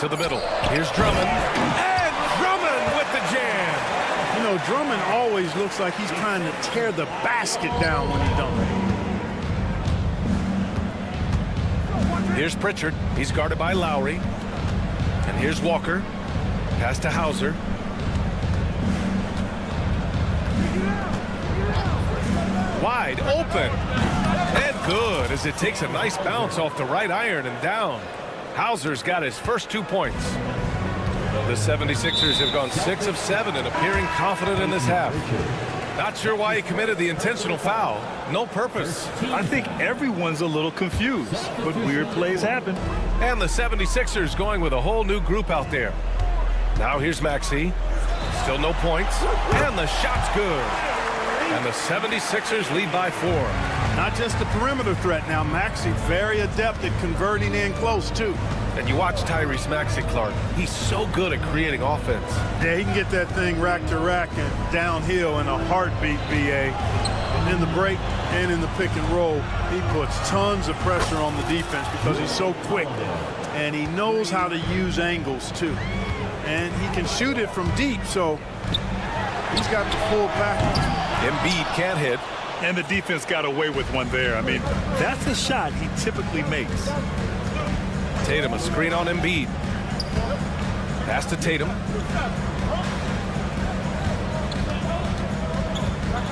To the middle. Here's Drummond. And Drummond with the jam. You know, Drummond always looks like he's trying to tear the basket down when he dunks. Here's Pritchard. He's guarded by Lowry. And here's Walker. Pass to Hauser. Wide open. And good as it takes a nice bounce off the right iron and down. Hauser's got his first 2 points. The 76ers have gone 6 of 7 and appearing confident in this half. Not sure why he committed the intentional foul. No purpose. I think everyone's a little confused, but weird plays happen. And the 76ers going with a whole new group out there. Now here's Maxey. Still no points. And the shot's good. And the 76ers lead by 4. Not just the perimeter threat now. Maxey very adept at converting in close, too. And you watch Tyrese Maxey, Clark. He's so good at creating offense. Yeah, he can get that thing rack to rack and downhill in a heartbeat, BA. And in the break and in the pick and roll, he puts tons of pressure on the defense because he's so quick. And he knows how to use angles, too. And he can shoot it from deep, so he's got the full package. Embiid can't hit. And the defense got away with one there. I mean, that's a shot he typically makes. Tatum, a screen on Embiid. Pass to Tatum.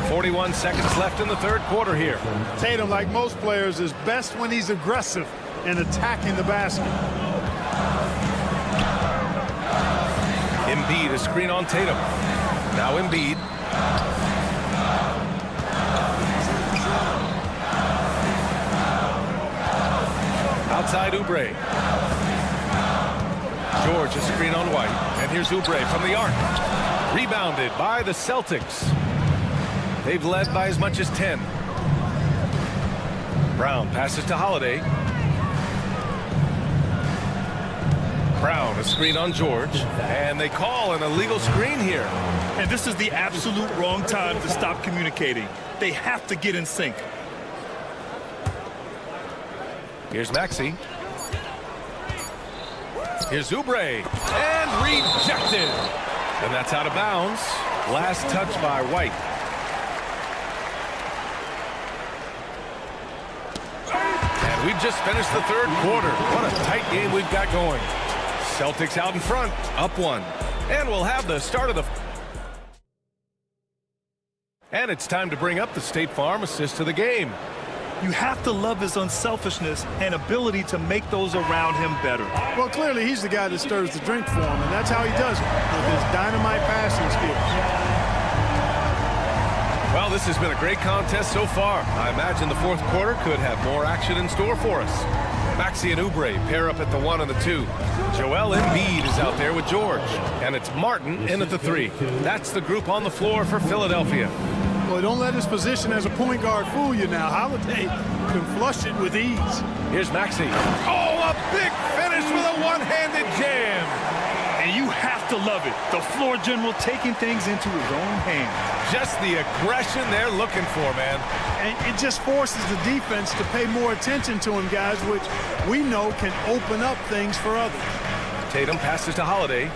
41 seconds left in the third quarter here. Tatum, like most players, is best when he's aggressive and attacking the basket. Embiid, a screen on Tatum. Now Embiid. Outside Oubre. George, a screen on White. And here's Oubre from the arc. Rebounded by the Celtics. They've led by as much as 10. Brown passes to Holiday. Brown, a screen on George. And they call an illegal screen here. And this is the absolute wrong time to stop communicating. They have to get in sync. Here's Maxey. Here's Oubre. And rejected. And that's out of bounds. Last touch by White. And we've just finished the third quarter. What a tight game we've got going. Celtics out in front, up 1. And we'll have the start of the... And it's time to bring up the State Farm assist to the game. You have to love his unselfishness and ability to make those around him better. Well, clearly he's the guy that stirs the drink for him, and that's how he does it, with his dynamite passing skills. Well, this has been a great contest so far. I imagine the fourth quarter could have more action in store for us. Maxey and Oubre pair up at the 1 and the 2. Joel Embiid is out there with George. And it's Martin in at the 3. That's the group on the floor for Philadelphia. Boy, don't let his position as a point guard fool you now. Holiday can flush it with ease. Here's Maxey. Oh, a big finish with a one-handed jam. And you have to love it. The floor general taking things into his own hands. Just the aggression they're looking for, man. And it just forces the defense to pay more attention to him, guys, which we know can open up things for others. Tatum passes to Holiday.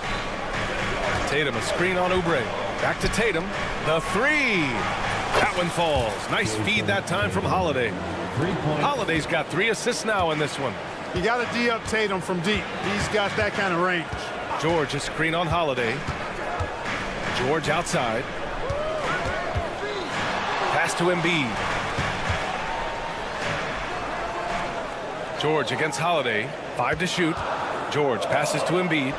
Tatum, a screen on Oubre. Back to Tatum. The 3. That one falls. Nice feed that time from Holiday. Holiday's got 3 assists now in this one. You got to D up Tatum from deep. He's got that kind of range. George, a screen on Holiday. George outside. Pass to Embiid. George against Holiday. 5 to shoot. George passes to Embiid.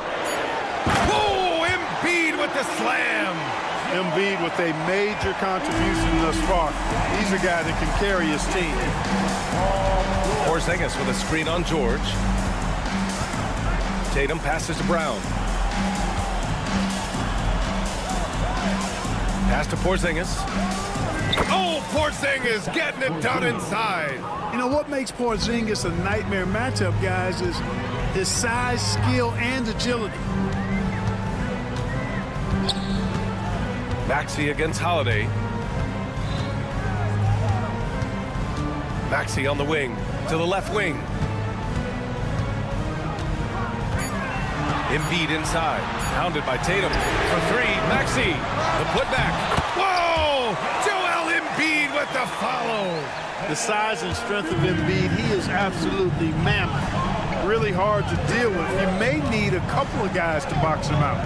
Oh, Embiid with the slam. Embiid with a major contribution thus far. He's a guy that can carry his team. Porzingis with a screen on George. Tatum passes to Brown. Pass to Porzingis. Oh, Porzingis getting it done inside. You know what makes Porzingis a nightmare matchup, guys, is his size, skill, and agility. Maxey against Holiday. Maxey on the wing to the left wing. Embiid inside, pounded by Tatum for three. Maxey, the putback. Whoa! Joel Embiid with the follow. The size and strength of Embiid, he is absolutely mammoth. Really hard to deal with. You may need a couple of guys to box him out.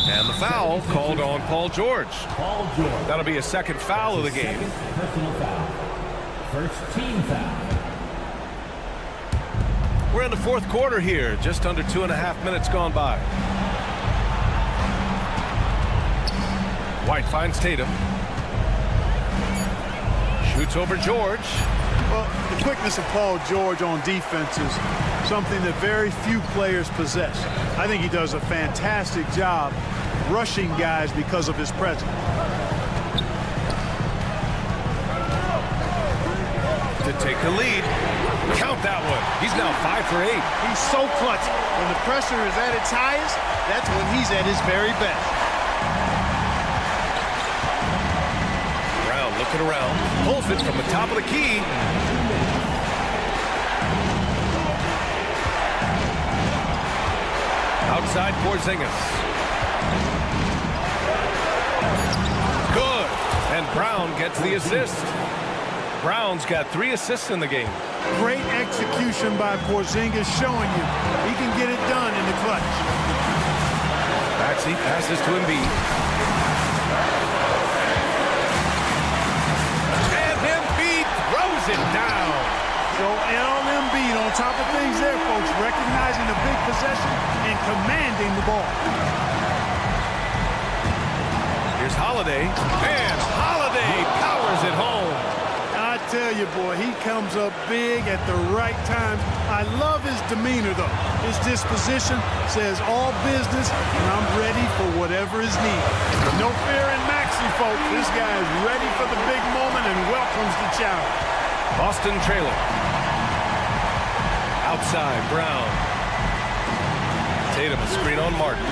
And the foul called on Paul George. That'll be a second foul of the game. Personal foul. First team foul. We're in the fourth quarter here, just under 2.5 minutes gone by. White finds Tatum. Shoots over George. Well, the quickness of Paul George on defense is something that very few players possess. I think he does a fantastic job rushing guys because of his presence. To take the lead. Count that one. He's now 5 for 8. He's so clutch. When the pressure is at its highest, that's when he's at his very best. Brown looking around. Pulls it from the top of the key. Outside Porzingis. Good. And Brown gets the assist. Brown's got 3 assists in the game. Great execution by Porzingis, showing you he can get it done in the clutch. Maxey passes to Embiid. And Embiid throws it down. Joel Embiid on top of things there, folks, recognizing the big possession and commanding the ball. Here's Holiday. And Holiday powers it home. I tell you, boy, he comes up big at the right time. I love his demeanor, though. His disposition says all business, and I'm ready for whatever is needed. No fear in Maxey, folks. This guy is ready for the big moment and welcomes the challenge. Boston trailing. Outside, Brown. Tatum, a screen on Martin.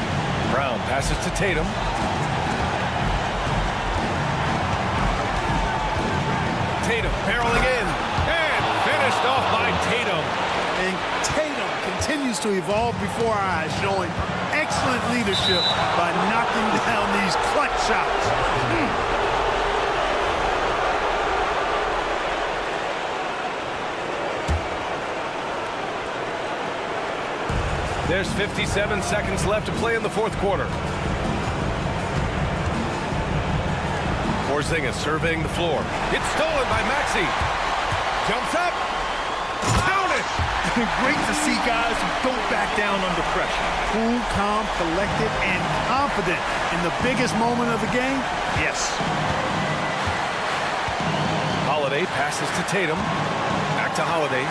Brown passes to Tatum. Tatum barreling in and finished off by Tatum. And Tatum continues to evolve before our eyes, showing excellent leadership by knocking down these clutch shots. There's 57 seconds left to play in the fourth quarter. Porzingis surveying the floor. It's stolen by Maxey. Jumps up. Down it. Great to see guys who don't back down under pressure. Cool, calm, collected, and confident in the biggest moment of the game. Yes. Holiday passes to Tatum. Back to Holiday.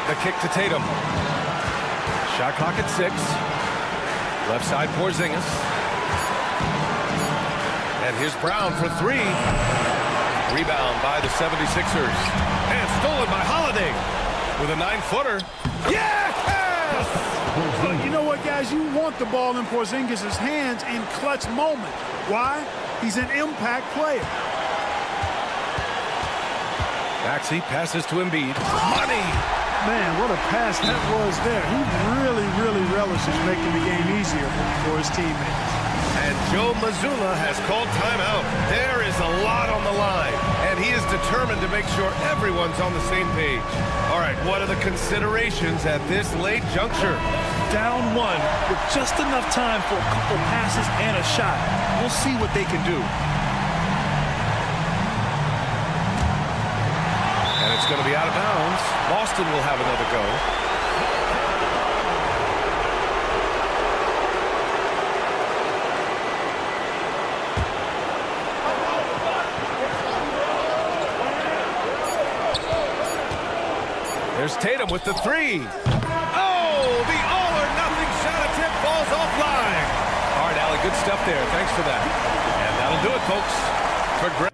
The kick to Tatum. Shot clock at 6. Left side Porzingis. And here's Brown for 3. Rebound by the 76ers. And stolen by Holiday with a 9-footer. Yes! Well, you know what, guys? You want the ball in Porzingis' hands in clutch moments. Why? He's an impact player. Maxey passes to Embiid. Money! Man, what a pass that was there. He really relishes making the game easier for his teammates. And Joe Mazzulla has called timeout. There is a lot on the line, and he is determined to make sure everyone's on the same page. All right, what are the considerations at this late juncture? Down 1 with just enough time for a couple passes and a shot. We'll see what they can do. And it's going to be out of bounds. Boston will have another go. There's Tatum with the three. Oh, the all-or-nothing shot attempt falls offline. All right, Allie, good stuff there. Thanks for that. And that'll do it, folks. For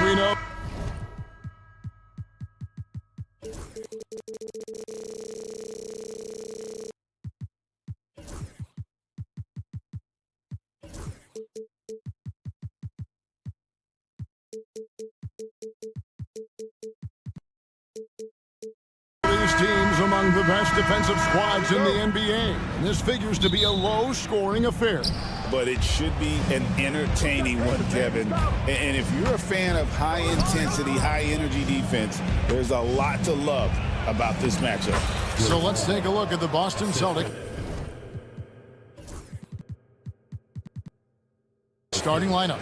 Reno. These teams among the best defensive squads in the NBA. And this figures to be a low-scoring affair. But it should be an entertaining one, Kevin. And if you're a fan of high-intensity, high-energy defense, there's a lot to love about this matchup. So let's take a look at the Boston Celtics. Starting lineup.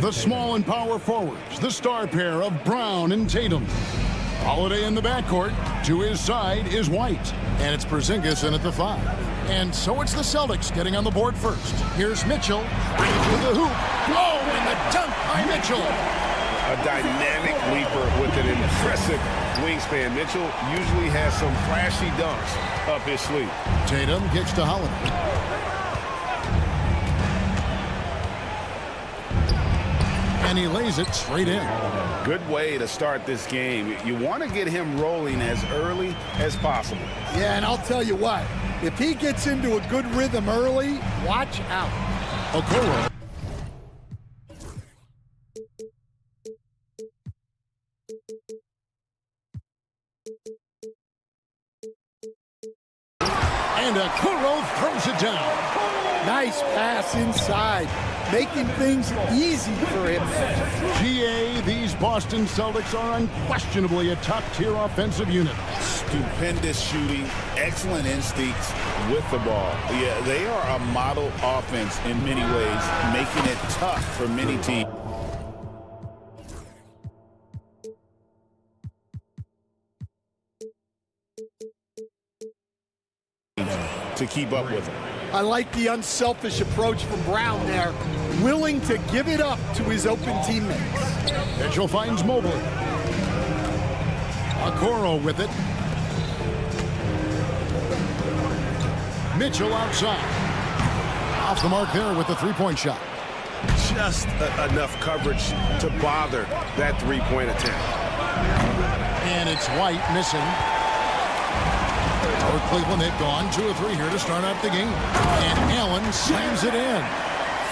The small and power forwards, the star pair of Brown and Tatum. Holiday in the backcourt. To his side is White. And it's Porzingis in at the 5. And so it's the Celtics getting on the board first. Here's Mitchell. With the hoop. Oh, and the dunk by Mitchell. A dynamic leaper with an impressive wingspan. Mitchell usually has some flashy dunks up his sleeve. Tatum kicks to Holiday. And he lays it straight in. Good way to start this game. You want to get him rolling as early as possible. Yeah, and I'll tell you what. If he gets into a good rhythm early, watch out. Okoro. And Okoro throws it down. Nice pass inside, making things easy for him. GA, these Boston Celtics are unquestionably a top-tier offensive unit. Stupendous shooting, excellent instincts with the ball. Yeah, they are a model offense in many ways, making it tough for many teams to keep up with them. I like the unselfish approach from Brown there, willing to give it up to his open teammates. Mitchell finds Mobley. Okoro with it. Mitchell outside. Off the mark there with the three-point shot. Just enough coverage to bother that three-point attempt. And it's White missing. Or Cleveland had gone 2 or 3 here to start out the game. And Allen slams it in.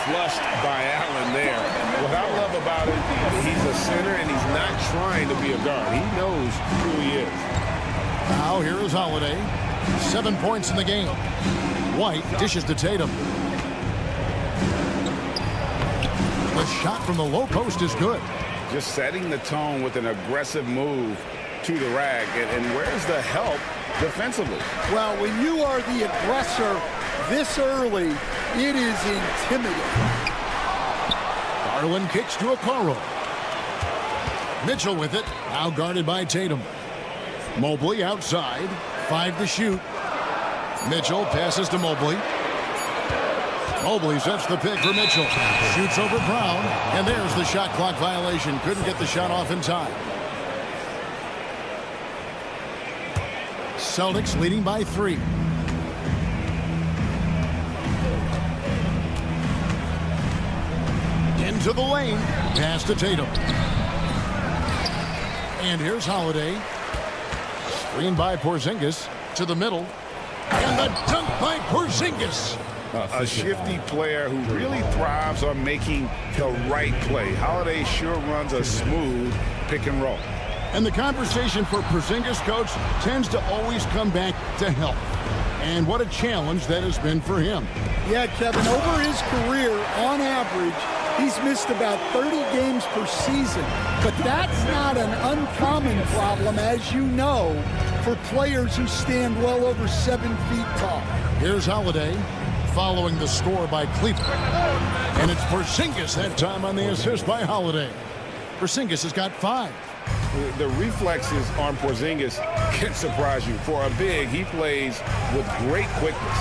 Flushed by Allen there. What I love about it, he's a center and he's not trying to be a guard. He knows who he is. Now here is Holiday. 7 points in the game. White dishes to Tatum. The shot from the low post is good. Just setting the tone with an aggressive move to the rack. And where's the help defensively? Well, when you are the aggressor this early, it is intimidating. Garland kicks to Okoro. Mitchell with it. Now guarded by Tatum. Mobley outside. 5 to shoot. Mitchell passes to Mobley. Mobley sets the pick for Mitchell. Shoots over Brown. And there's the shot clock violation. Couldn't get the shot off in time. Celtics leading by 3. Into the lane. Pass to Tatum. And here's Holiday. Screen by Porzingis to the middle. And the dunk by Porzingis. A shifty player who really thrives on making the right play. Holiday sure runs a smooth pick and roll. And the conversation for Porzingis, coach, tends to always come back to health. And what a challenge that has been for him. Yeah, Kevin, over his career, on average, he's missed about 30 games per season. But that's not an uncommon problem, as you know, for players who stand well over 7 feet tall. Here's Holiday following the score by Cleveland. And it's Porzingis that time on the assist by Holiday. Porzingis has got 5. The reflexes on Porzingis can surprise you. For a big, he plays with great quickness.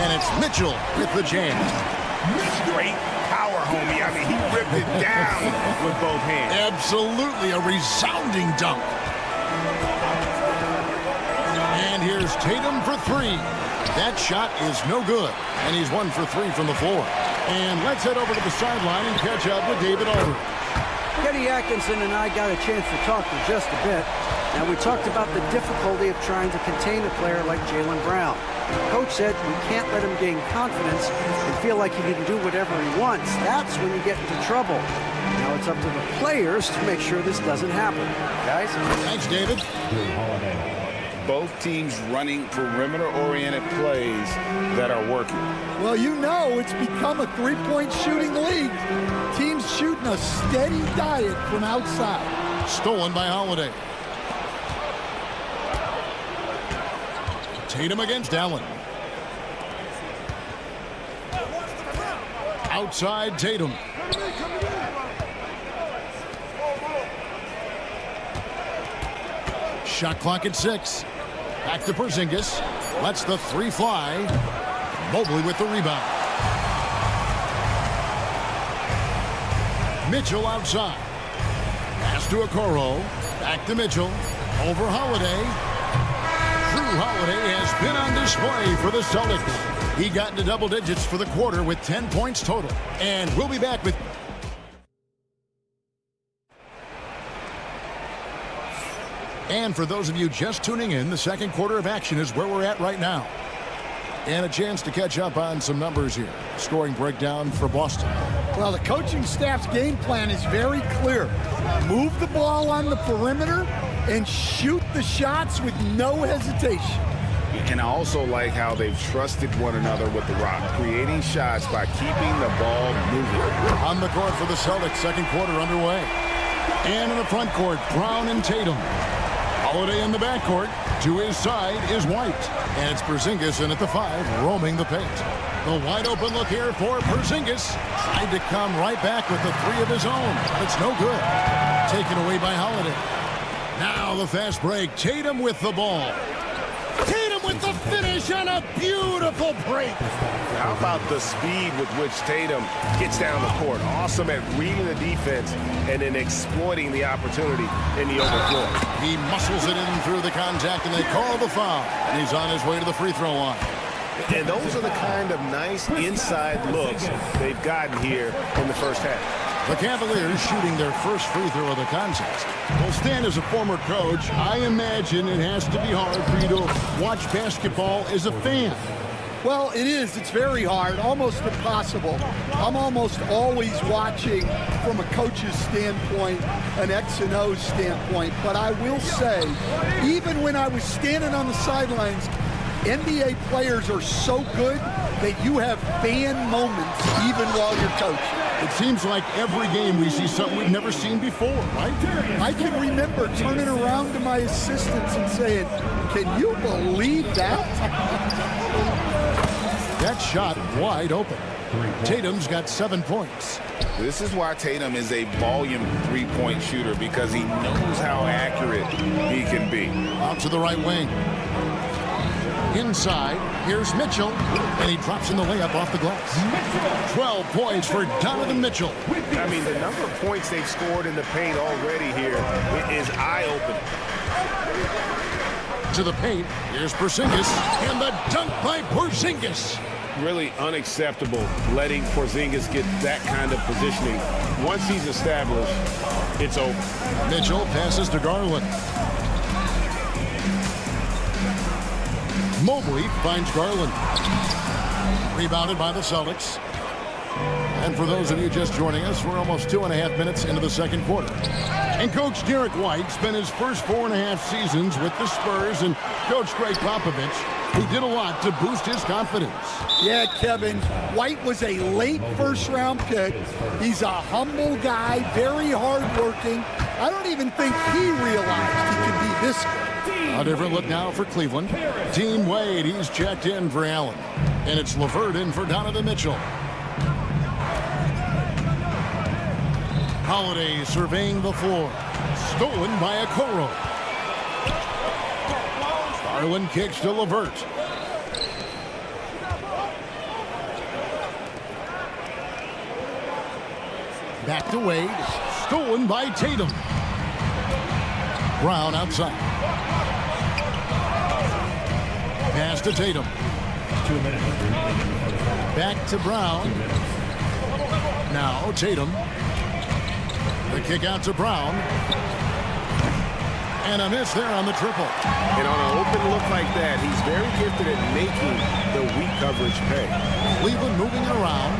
And it's Mitchell with the jam. Straight power, homie. I mean, he ripped it down with both hands. Absolutely a resounding dunk. And here's Tatum for three. That shot is no good. And he's 1 for 3 from the floor. And let's head over to the sideline and catch up with David Aldridge. Kenny Atkinson and I got a chance to talk for just a bit. Now, we talked about the difficulty of trying to contain a player like Jaylen Brown. Coach said we can't let him gain confidence and feel like he can do whatever he wants. That's when you get into trouble. Now it's up to the players to make sure this doesn't happen. Guys? Thanks, David. Both teams running perimeter-oriented plays that are working. Well, you know it's become a three-point shooting league. Teams shooting a steady diet from outside. Stolen by Holiday. Tatum against Allen. Outside Tatum. Shot clock at 6. Back to Porzingis. Lets the three fly. Mobley with the rebound. Mitchell outside. Pass to Okoro. Back to Mitchell. Over Holiday. Drew Holiday has been on display for the Celtics. He got into double digits for the quarter with 10 points total. And we'll be back with... And for those of you just tuning in, the second quarter of action is where we're at right now. And a chance to catch up on some numbers here. Scoring breakdown for Boston. Well, the coaching staff's game plan is very clear. Move the ball on the perimeter and shoot the shots with no hesitation. And I also like how they've trusted one another with the rock, creating shots by keeping the ball moving. On the court for the Celtics, second quarter underway. And in the front court, Brown and Tatum. Holiday in the backcourt. To his side is White. And it's Porzingis in at the 5, roaming the paint. The wide open look here for Porzingis. Tried to come right back with the 3 of his own. It's no good. Taken away by Holiday. Now the fast break. Tatum with the ball. Tatum with the finish and a beautiful break. How about the speed with which Tatum gets down the court? Awesome at reading the defense and then exploiting the opportunity in the open floor. He muscles it in through the contact, and they call the foul. And he's on his way to the free throw line. And those are the kind of nice inside looks they've gotten here in the first half. The Cavaliers shooting their first free throw of the contest. Well, Stan, as a former coach, I imagine it has to be hard for you to watch basketball as a fan. Well, it is. It's very hard, almost impossible. I'm almost always watching from a coach's standpoint, an X and O standpoint. But I will say, even when I was standing on the sidelines, NBA players are so good that you have fan moments even while you're coaching. It seems like every game we see something we've never seen before, right? I can remember turning around to my assistants and saying, can you believe that? That shot wide open. Tatum's got 7 points. This is why Tatum is a volume three-point shooter, because he knows how accurate he can be. Out to the right wing. Inside, here's Mitchell, and he drops in the layup off the glass. 12 points for Donovan Mitchell. I mean, the number of points they've scored in the paint already here is eye-opening. To the paint, here's Porzingis, and the dunk by Porzingis. Really unacceptable letting Porzingis get that kind of positioning. Once he's established, it's over. Mitchell passes to Garland. Mobley finds Garland. Rebounded by the Celtics. And for those of you just joining us, we're almost 2.5 minutes into the second quarter. And Coach Derek White spent his first 4.5 seasons with the Spurs and Coach Greg Popovich, who did a lot to boost his confidence. Yeah, Kevin, White was a late first-round pick. He's a humble guy, very hardworking. I don't even think he realized he could be this good. A different look now for Cleveland. Team Wade, he's checked in for Allen. And it's LeVert in for Donovan Mitchell. Holiday surveying the floor. stolen by Okoro. Garland kicks to LeVert. Back to Wade. Stolen by Tatum. Brown outside. Pass to Tatum. 2 minutes. Back to Brown. Now Tatum. The kick out to Brown. And a miss there on the triple. And on an open look like that, he's very gifted at making the weak coverage pay. Cleveland moving it around.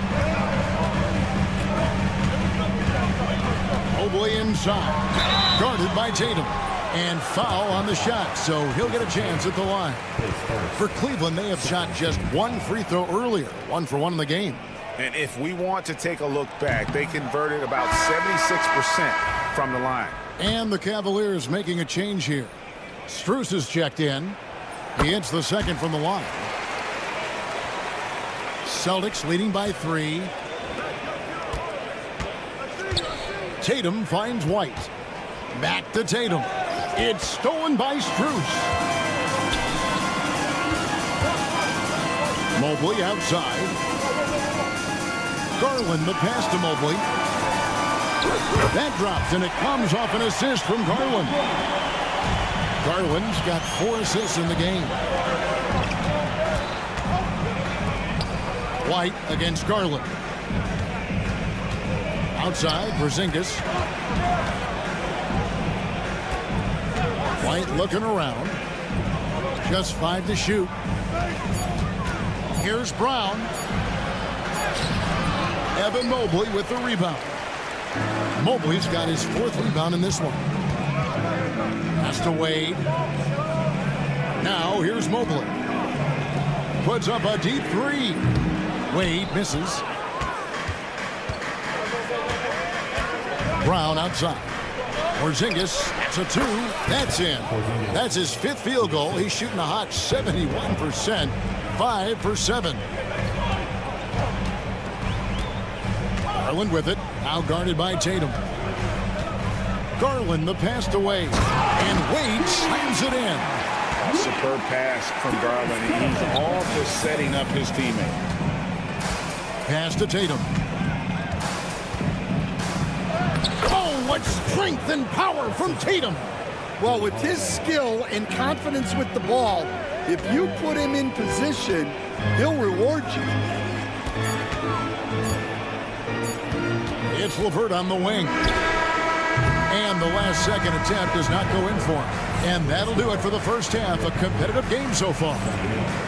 Mobley inside. Guarded by Tatum. And foul on the shot, so he'll get a chance at the line. For Cleveland, they have shot just one free throw earlier. 1 for 1 in the game. And if we want to take a look back, they converted about 76% from the line. And the Cavaliers making a change here. Strus is checked in. He hits the second from the line. Celtics leading by 3. Tatum finds White. Back to Tatum. It's stolen by Strus. Mobley outside. Garland the pass to Mobley. That drops, and it comes off an assist from Garland. Garland's got 4 assists in the game. White against Garland. Outside, Porzingis. White looking around. Just 5 to shoot. Here's Brown. Evan Mobley with the rebound. Mobley's got his 4th rebound in this one. Pass to Wade. Now here's Mobley. Puts up a deep 3. Wade misses. Brown outside. Porzingis, that's a 2. That's in. That's his 5th field goal. He's shooting a hot 71%. 5 for 7. Garland with it. Now guarded by Tatum. Garland the pass to Wade. And Wade slams it in. A superb pass from Garland. He's all just setting up his teammate. Pass to Tatum. Oh, what strength and power from Tatum. Well, with his skill and confidence with the ball, if you put him in position, he'll reward you. It's LeVert on the wing. And the last second attempt does not go in for him. And that'll do it for the first half. A competitive game so far.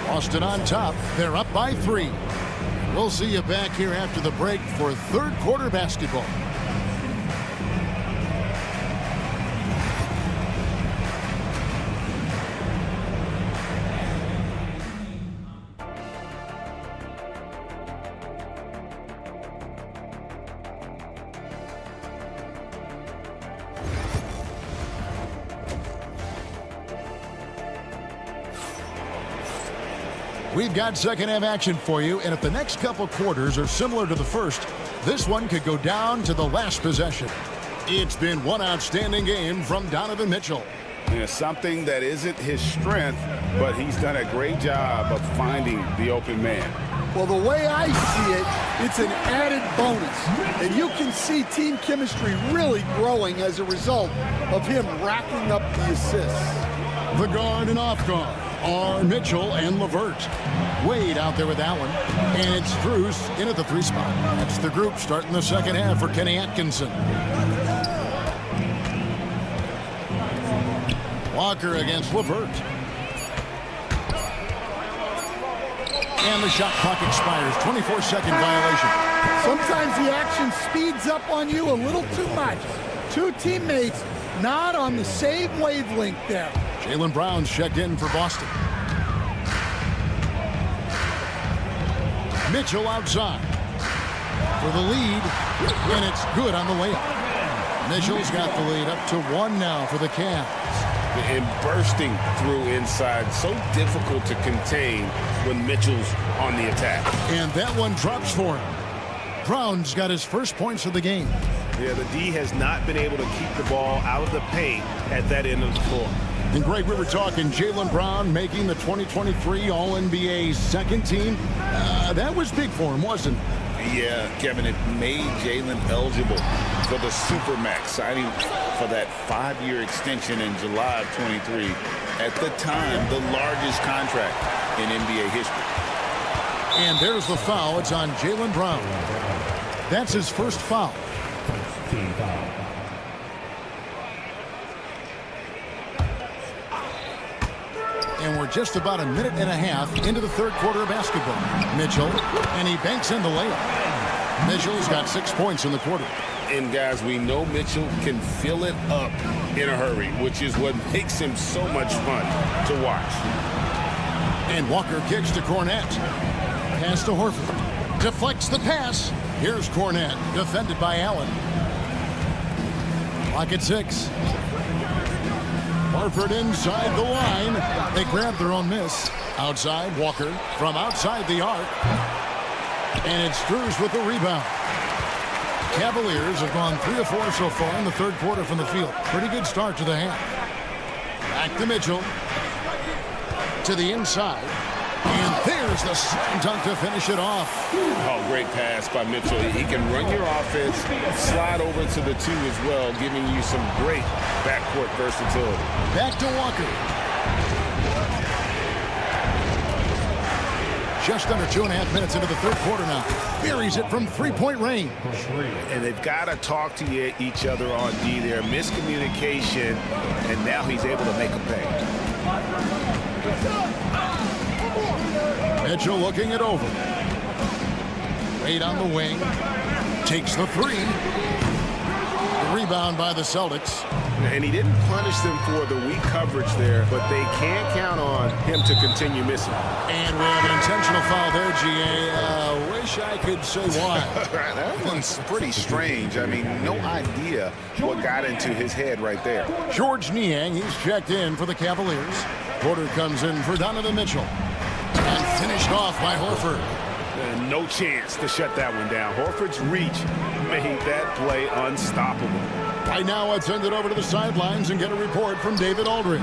Austin on top. They're up by 3. We'll see you back here after the break for 3rd quarter basketball. We've got second half action for you, and if the next couple quarters are similar to the first, this one could go down to the last possession. It's been one outstanding game from Donovan Mitchell. Yeah, something that isn't his strength, but he's done a great job of finding the open man. Well, the way I see it, it's an added bonus. And you can see team chemistry really growing as a result of him racking up the assists. The guard and off guard are Mitchell and LeVert. Wade out there with Allen. And it's Strus in at the 3 spot. That's the group starting the second half for Kenny Atkinson. Walker against LeVert. And the shot clock expires. 24-second violation. Sometimes the action speeds up on you a little too much. 2 teammates not on the same wavelength there. Jaylen Brown's checked in for Boston. Mitchell outside for the lead, and it's good on the layup. Mitchell's got the lead up to 1 now for the Cavs. And bursting through inside, so difficult to contain when Mitchell's on the attack. And that one drops for him. Brown's got his first points of the game. Yeah, the D has not been able to keep the ball out of the paint at that end of the floor. And Greg, we were talking Jaylen Brown making the 2023 All-NBA second team. That was big for him, wasn't it? Yeah, Kevin, it made Jaylen eligible for the Supermax, signing for that 5-year extension in July of 23. At the time, the largest contract in NBA history. And there's the foul. It's on Jaylen Brown. That's his first foul. And we're just about a minute and a half into the third quarter of basketball. Mitchell, and he banks in the layup. Mitchell's got 6 points in the quarter. And guys, we know Mitchell can fill it up in a hurry, which is what makes him so much fun to watch. And Walker kicks to Cornette. Pass to Horford. Deflects the pass. Here's Cornette, defended by Allen. Clock at 6. Horford inside the line. They grab their own miss. Outside, Walker from outside the arc. And it's Strus with the rebound. Cavaliers have gone 3 of 4 so far in the third quarter from the field. Pretty good start to the half. Back to Mitchell. To the inside. And there's the slam dunk to finish it off. Oh, great pass by Mitchell. He can run your offense, slide over to the 2 as well, giving you some great backcourt versatility. Back to Walker. Just under 2.5 minutes into the third quarter now. Buries it from three-point range. And they've got to talk to each other on D there. Miscommunication, and now he's able to make a pay. Mitchell looking it over. Wade on the wing. Takes the 3. The rebound by the Celtics. And he didn't punish them for the weak coverage there, but they can't count on him to continue missing. And we have an intentional foul there, GA. Wish I could say why. That one's pretty strange. I mean, no idea what got into his head right there. George Niang, he's checked in for the Cavaliers. Porter comes in for Donovan Mitchell. And finished off by Horford. No chance to shut that one down. Horford's reach made that play unstoppable. Right now, let's send it over to the sidelines and get a report from David Aldridge.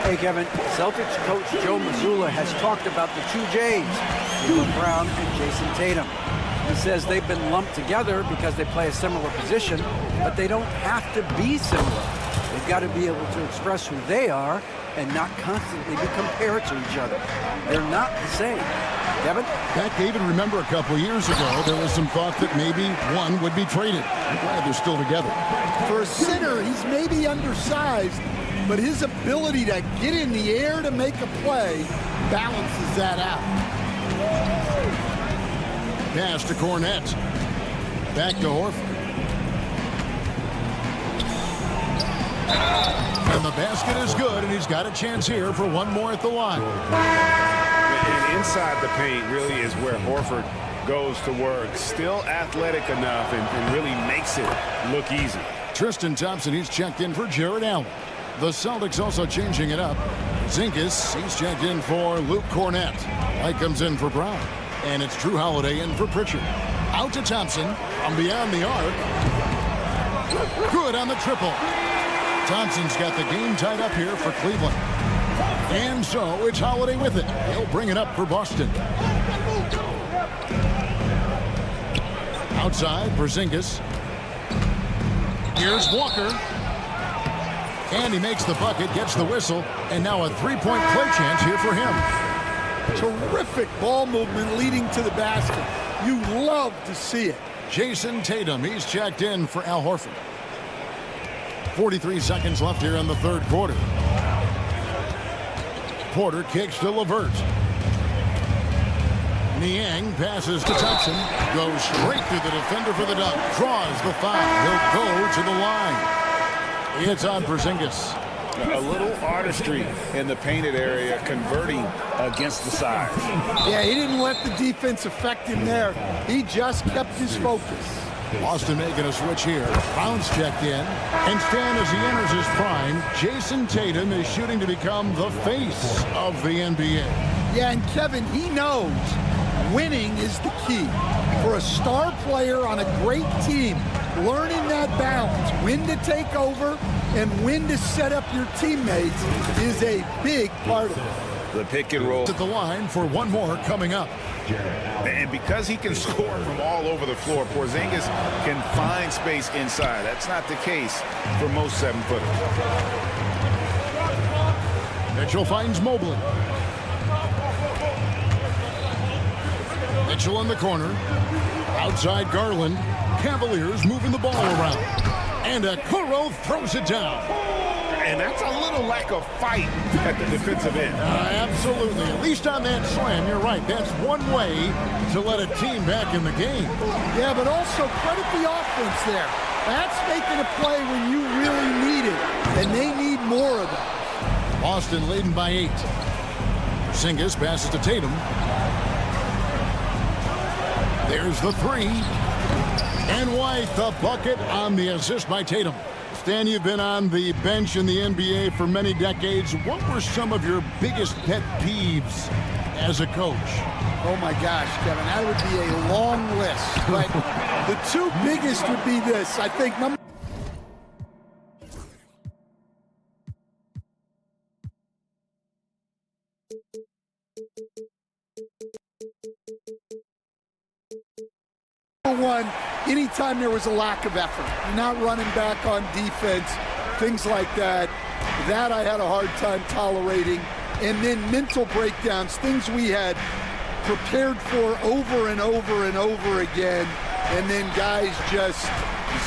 Hey, Kevin, Celtics coach Joe Mazzulla has talked about the 2 J's, Jaylen Brown and Jason Tatum. He says they've been lumped together because they play a similar position, but they don't have to be similar. They've got to be able to express who they are and not constantly be compared to each other. They're not the same. Kevin? Back, David, remember a couple years ago, there was some thought that maybe one would be traded. I'm glad they're still together. For a center, he's maybe undersized, but his ability to get in the air to make a play balances that out. Pass to Cornette. Back to Horford. And the basket is good, and he's got a chance here for one more at the line. And inside the paint really is where Horford goes to work. Still athletic enough and really makes it look easy. Tristan Thompson, he's checked in for Jared Allen. The Celtics also changing it up. Zinkis, he's checked in for Luke Cornette. White comes in for Brown. And it's Drew Holiday in for Pritchard. Out to Thompson from beyond the arc. Good on the triple. Thompson's got the game tied up here for Cleveland. And so it's Holiday with it. He'll bring it up for Boston. Outside for Zinkis. Here's Walker. And he makes the bucket, gets the whistle, and now a three-point play chance here for him. Terrific ball movement leading to the basket. You love to see it. Jason Tatum, he's checked in for Al Horford. 43 seconds left here in the third quarter. Porter kicks to LeVert. Niang passes to Thompson. Goes straight through the defender for the dunk. Draws the foul. He'll go to the line. It's on Porzingis. A little artistry in the painted area, converting against the size. Yeah, he didn't let the defense affect him there. He just kept his focus. Boston making a switch here. Brown's checked in. And Stan, as he enters his prime, Jason Tatum is shooting to become the face of the NBA. Yeah, and Kevin, he knows winning is the key. For a star player on a great team, learning that balance, when to take over and when to set up your teammates is a big part of it. The pick and roll. At the line for one more coming up. And because he can score from all over the floor, Porzingis can find space inside. That's not the case for most 7-footers. Mitchell finds Mobley. Mitchell in the corner. Outside Garland. Cavaliers moving the ball around. And Okoro throws it down. And that's a little lack of fight at the defensive end. Absolutely. At least on that slam, you're right. That's one way to let a team back in the game. Yeah, but also credit the offense there. That's making a play when you really need it, and they need more of it. Boston leading by 8. Porzingis passes to Tatum. There's the 3. And White, the bucket on the assist by Tatum. Stan, you've been on the bench in the NBA for many decades. What were some of your biggest pet peeves as a coach? Oh, my gosh, Kevin, that would be a long list. But the 2 biggest would be this. I think number one, anytime there was a lack of effort, you're not running back on defense, things like that, that I had a hard time tolerating. And then mental breakdowns, things we had prepared for over and over and over again, and then guys just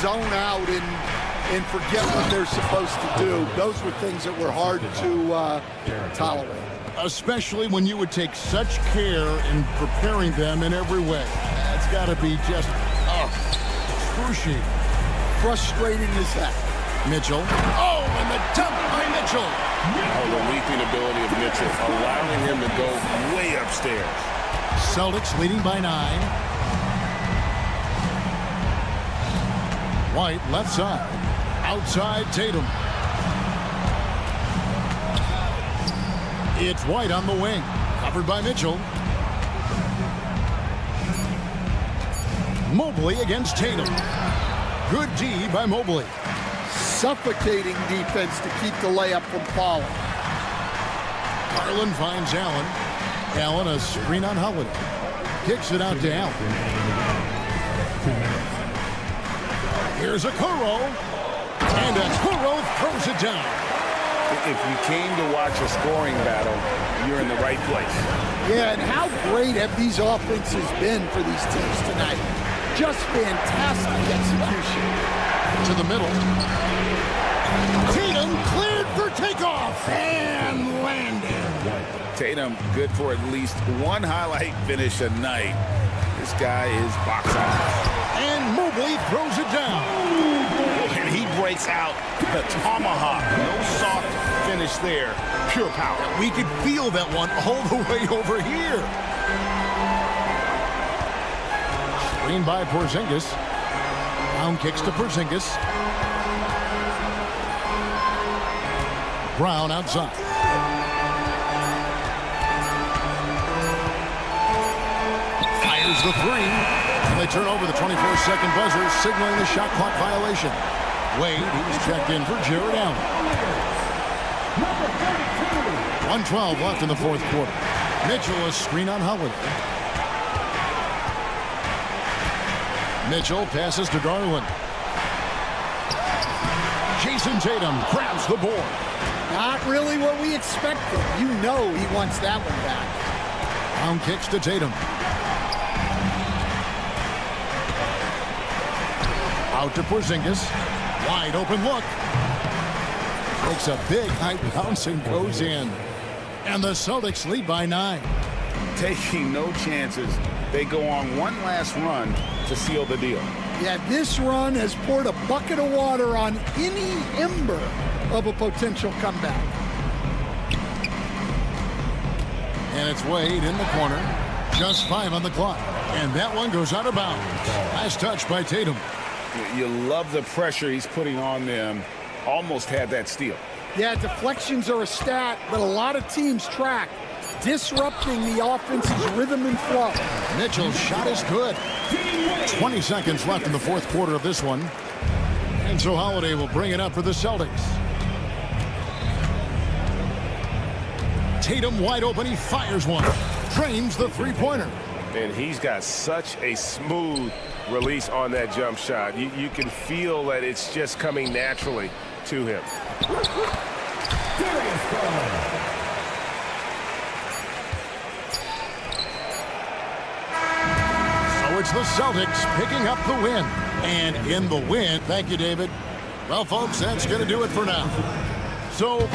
zone out and forget what they're supposed to do. Those were things that were hard to tolerate. Especially when you would take such care in preparing them in every way. That's got to be just excruciating. Frustrating as heck. Mitchell. Oh, and the dunk by Mitchell. Oh, the leaping ability of Mitchell, allowing him to go way upstairs. Celtics leading by 9. White left side. Outside Tatum. It's White on the wing. Covered by Mitchell. Mobley against Tatum. Good D by Mobley. Suffocating defense to keep the layup from falling. Garland finds Allen. Allen a screen on Holiday. Kicks it out to Allen. Here's Okoro. And Okoro throws it down. If you came to watch a scoring battle, you're in the right place. Yeah, and how great have these offenses been for these teams tonight? Just fantastic execution. To the middle. Tatum cleared for takeoff and landed. Tatum good for at least one highlight finish a night. This guy is box office. And Mobley throws it down. And he breaks out the tomahawk. No soft finish there. Pure power. We could feel that one all the way over here. Screen by Porzingis. Brown kicks to Porzingis. Brown outside. Fires the 3. And they turn over the 24-second buzzer, signaling the shot clock violation. Wade, he's checked in for Jared Allen. 1:12 left in the fourth quarter. Mitchell a screen on Howard. Mitchell passes to Garland. Jason Tatum grabs the board. Not really what we expected. You know he wants that one back. Brown kicks to Tatum. Out to Porzingis. Wide open look. Takes a big high bounce and goes in. And the Celtics lead by 9. Taking no chances. They go on one last run to seal the deal. Yeah, this run has poured a bucket of water on any ember of a potential comeback. And it's Wade in the corner. Just 5 on the clock. And that one goes out of bounds. Last touch by Tatum. You love the pressure he's putting on them. Almost had that steal. Yeah, deflections are a stat that a lot of teams track. disrupting the offense's rhythm and flow. Mitchell's shot is good. 20 seconds left in the fourth quarter of this one. And so Holiday will bring it up for the Celtics. Tatum wide open. He fires one. Drains the three-pointer. And he's got such a smooth release on that jump shot. You can feel that it's just coming naturally to him. So it's the Celtics picking up the win. And in the win, thank you, David. Well, folks, that's going to do it for now. So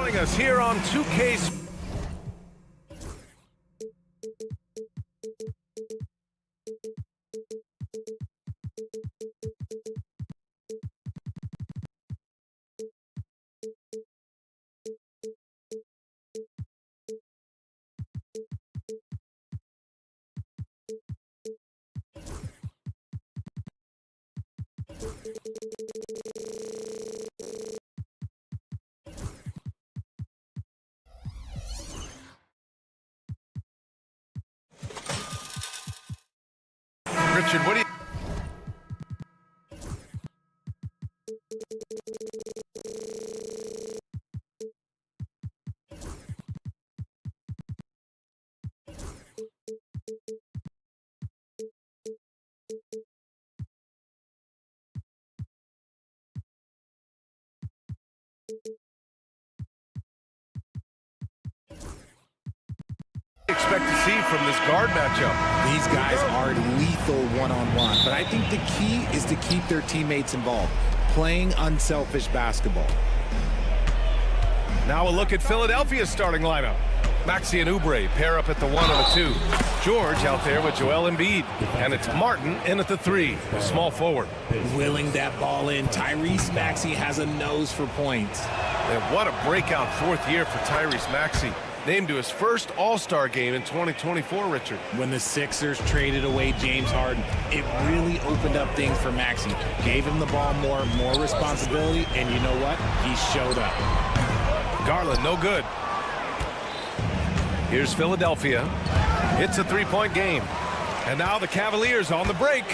Joining us here on 2K. Richard, what do you... expect to see from this guard matchup? These guys are lethal one-on-one, but I think the key is to keep their teammates involved, playing unselfish basketball. Now a look at Philadelphia's starting lineup. Maxey and Oubre pair up at the 1 and the 2. George out there with Joel Embiid. And it's Martin in at the 3, a small forward. Willing that ball in. Tyrese Maxey has a nose for points. And what a breakout 4th year for Tyrese Maxey. Named to his first All-Star game in 2024, Richard. When the Sixers traded away James Harden, it really opened up things for Maxey. Gave him the ball more responsibility, and you know what? He showed up. Garland, no good. Here's Philadelphia. It's a 3-point game. And now the Cavaliers on the break.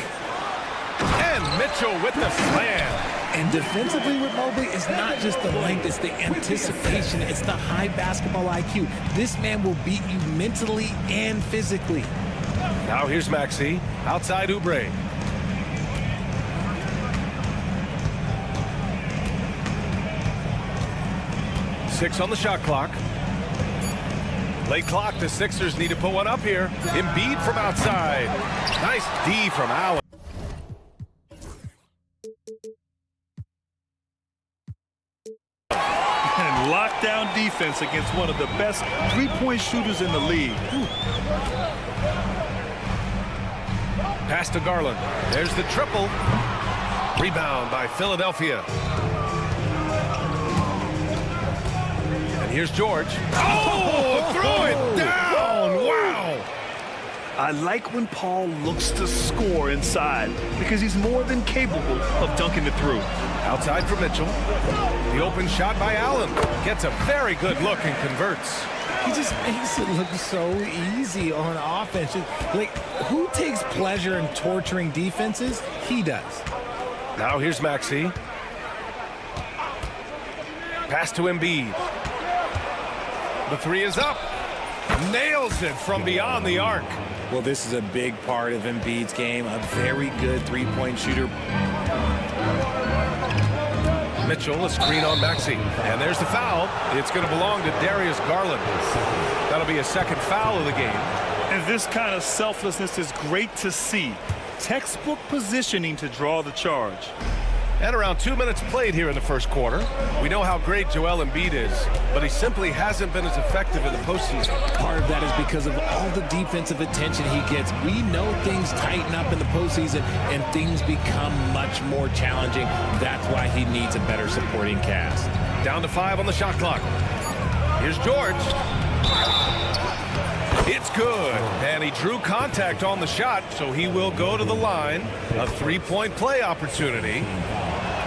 And Mitchell with the slam. And defensively with Mobley, it's not just the length, it's the anticipation, it's the high basketball IQ. This man will beat you mentally and physically. Now here's Maxey, outside Oubre. Six on the shot clock. Late clock, the Sixers need to put one up here. Embiid from outside. Nice D from Allen. And lockdown defense against one of the best three-point shooters in the league. Pass to Garland. There's the triple. Rebound by Philadelphia. And here's George. Oh, throw it down. Wow. I like when Paul looks to score inside because he's more than capable of dunking it through. Outside for Mitchell. The open shot by Allen. Gets a very good look and converts. He just makes it look so easy on offense. Like, who takes pleasure in torturing defenses? He does. Now here's Maxey. Pass to Embiid. The 3 is up. Nails it from beyond the arc. Well, this is a big part of Embiid's game. A very good three-point shooter. Mitchell, a screen on Maxey. And there's the foul. It's going to belong to Darius Garland. That'll be a second foul of the game. And this kind of selflessness is great to see. Textbook positioning to draw the charge. And around 2 minutes played here in the first quarter. We know how great Joel Embiid is, but he simply hasn't been as effective in the postseason. Part of that is because of all the defensive attention he gets. We know things tighten up in the postseason and things become much more challenging. That's why he needs a better supporting cast. Down to 5 on the shot clock. Here's George. It's good. And he drew contact on the shot, so he will go to the line. A three-point play opportunity.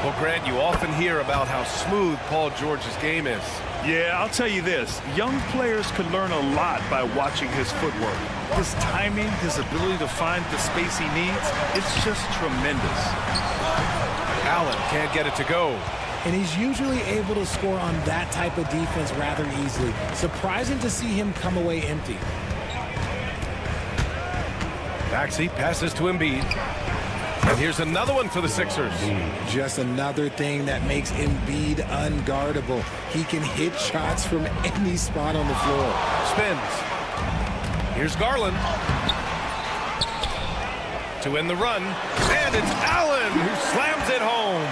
Well, Grant, you often hear about how smooth Paul George's game is. Yeah, I'll tell you this. Young players can learn a lot by watching his footwork. His timing, his ability to find the space he needs, it's just tremendous. Allen can't get it to go. And he's usually able to score on that type of defense rather easily. Surprising to see him come away empty. Maxey passes to Embiid. And here's another one for the Sixers. Just another thing that makes Embiid unguardable. He can hit shots from any spot on the floor. Spins. Here's Garland. To end the run. And it's Allen who slams it home.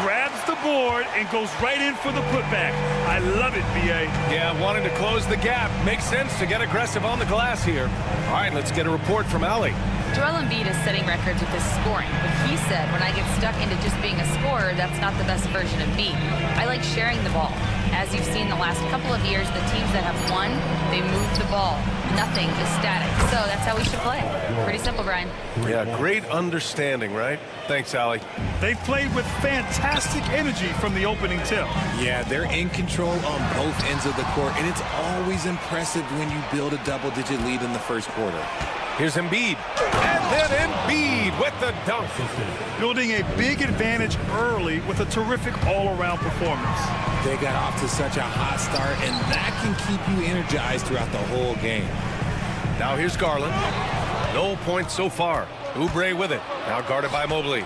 Grabs the board and goes right in for the putback. I love it, B.A. Yeah, wanting to close the gap. Makes sense to get aggressive on the glass here. All right, let's get a report from Allie. Joel Embiid is setting records with his scoring, but he said, when I get stuck into just being a scorer, that's not the best version of me. I like sharing the ball. As you've seen the last couple of years, the teams that have won, they move the ball. Nothing is static. So that's how we should play. Pretty simple, Brian. Yeah, great understanding, right? Thanks, Allie. They've played with fantastic energy from the opening tip. Yeah, they're in control on both ends of the court, and it's always impressive when you build a double-digit lead in the first quarter. Here's Embiid. And then Embiid with the dunk. Building a big advantage early with a terrific all-around performance. They got off to such a hot start, and that can keep you energized throughout the whole game. Now here's Garland. No points so far. Oubre with it. Now guarded by Mobley.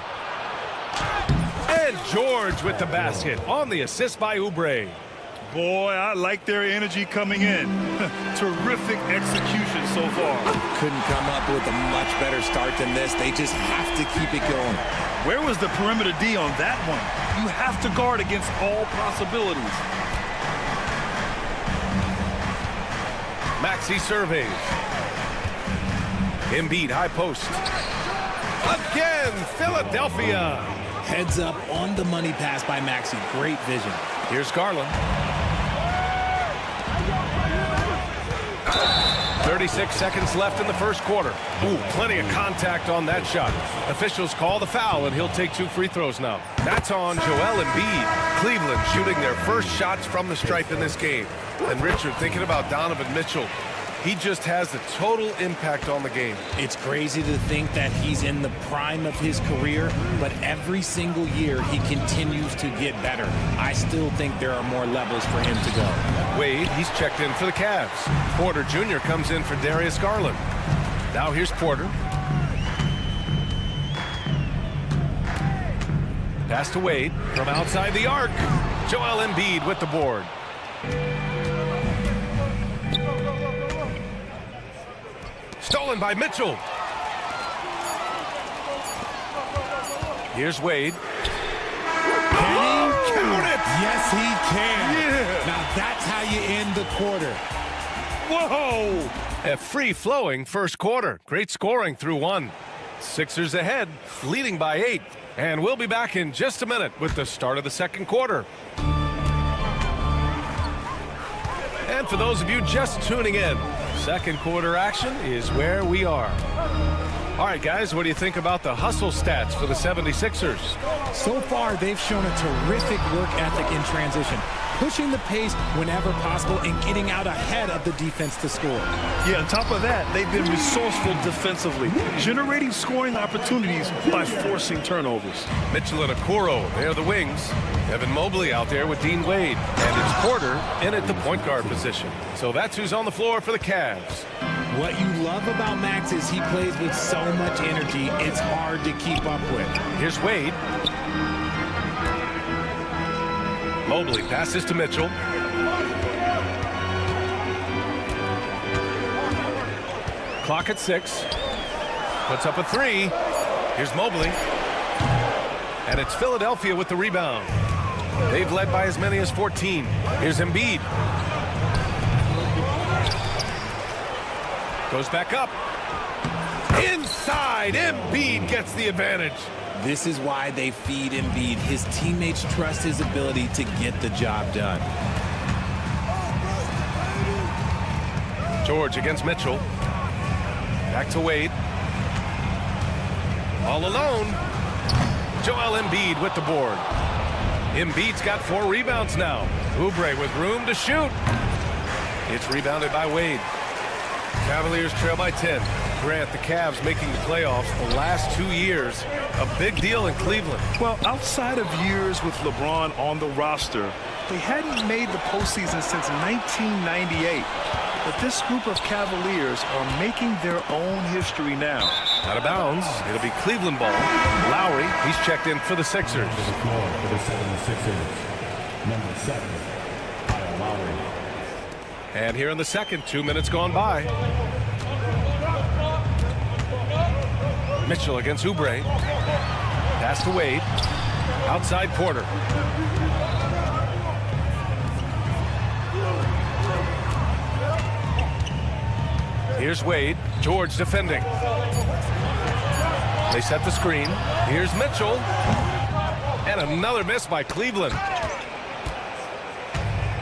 And George with the basket on the assist by Oubre. Boy, I like their energy coming in. Terrific execution so far. Couldn't come up with a much better start than this. They just have to keep it going. Where was the perimeter D on that one? You have to guard against all possibilities. Maxey surveys. Embiid high post. Again, Philadelphia. Heads up on the money pass by Maxey. Great vision. Here's Garland. 36 seconds left in the first quarter. Ooh, plenty of contact on that shot. Officials call the foul, and he'll take 2 free throws now. That's on Joel Embiid. Cleveland shooting their first shots from the stripe in this game. And Richard, thinking about Donovan Mitchell, he just has a total impact on the game. It's crazy to think that he's in the prime of his career, but every single year he continues to get better. I still think there are more levels for him to go. Wade, he's checked in for the Cavs. Porter Jr. comes in for Darius Garland. Now here's Porter. Pass to Wade from outside the arc. Joel Embiid with the board. Stolen by Mitchell. Here's Wade. Can he count it? Yes, he can. Yeah. Now that's how you end the quarter. Whoa! A free-flowing first quarter. Great scoring through 1. Sixers ahead, leading by 8. And we'll be back in just a minute with the start of the second quarter. And for those of you just tuning in, second quarter action is where we are. All right, guys, what do you think about the hustle stats for the 76ers? So far, they've shown a terrific work ethic in transition, pushing the pace whenever possible and getting out ahead of the defense to score. Yeah, on top of that, they've been resourceful defensively, generating scoring opportunities by forcing turnovers. Mitchell and Okoro, they're the wings. Evan Mobley out there with Dean Wade. And it's Porter in at the point guard position. So that's who's on the floor for the Cavs. What you love about Max is he plays with so much energy, it's hard to keep up with. Here's Wade. Mobley passes to Mitchell. Clock at 6. Puts up a 3. Here's Mobley. And it's Philadelphia with the rebound. They've led by as many as 14. Here's Embiid. Goes back up. Inside, Embiid gets the advantage. This is why they feed Embiid. His teammates trust his ability to get the job done. George against Mitchell. Back to Wade. All alone. Joel Embiid with the board. Embiid's got 4 rebounds now. Oubre with room to shoot. It's rebounded by Wade. Cavaliers trail by 10. Grant, the Cavs making the playoffs the last 2 years. A big deal in Cleveland. Well, outside of years with LeBron on the roster, they hadn't made the postseason since 1998. But this group of Cavaliers are making their own history now. Out of bounds. It'll be Cleveland ball. Lowry, he's checked in for the Sixers. For the 76ers, number 7, Kyle Lowry. And here in the second, 2 minutes gone by. Mitchell against Oubre. Pass to Wade. Outside Porter. Here's Wade. George defending. They set the screen. Here's Mitchell. And another miss by Cleveland.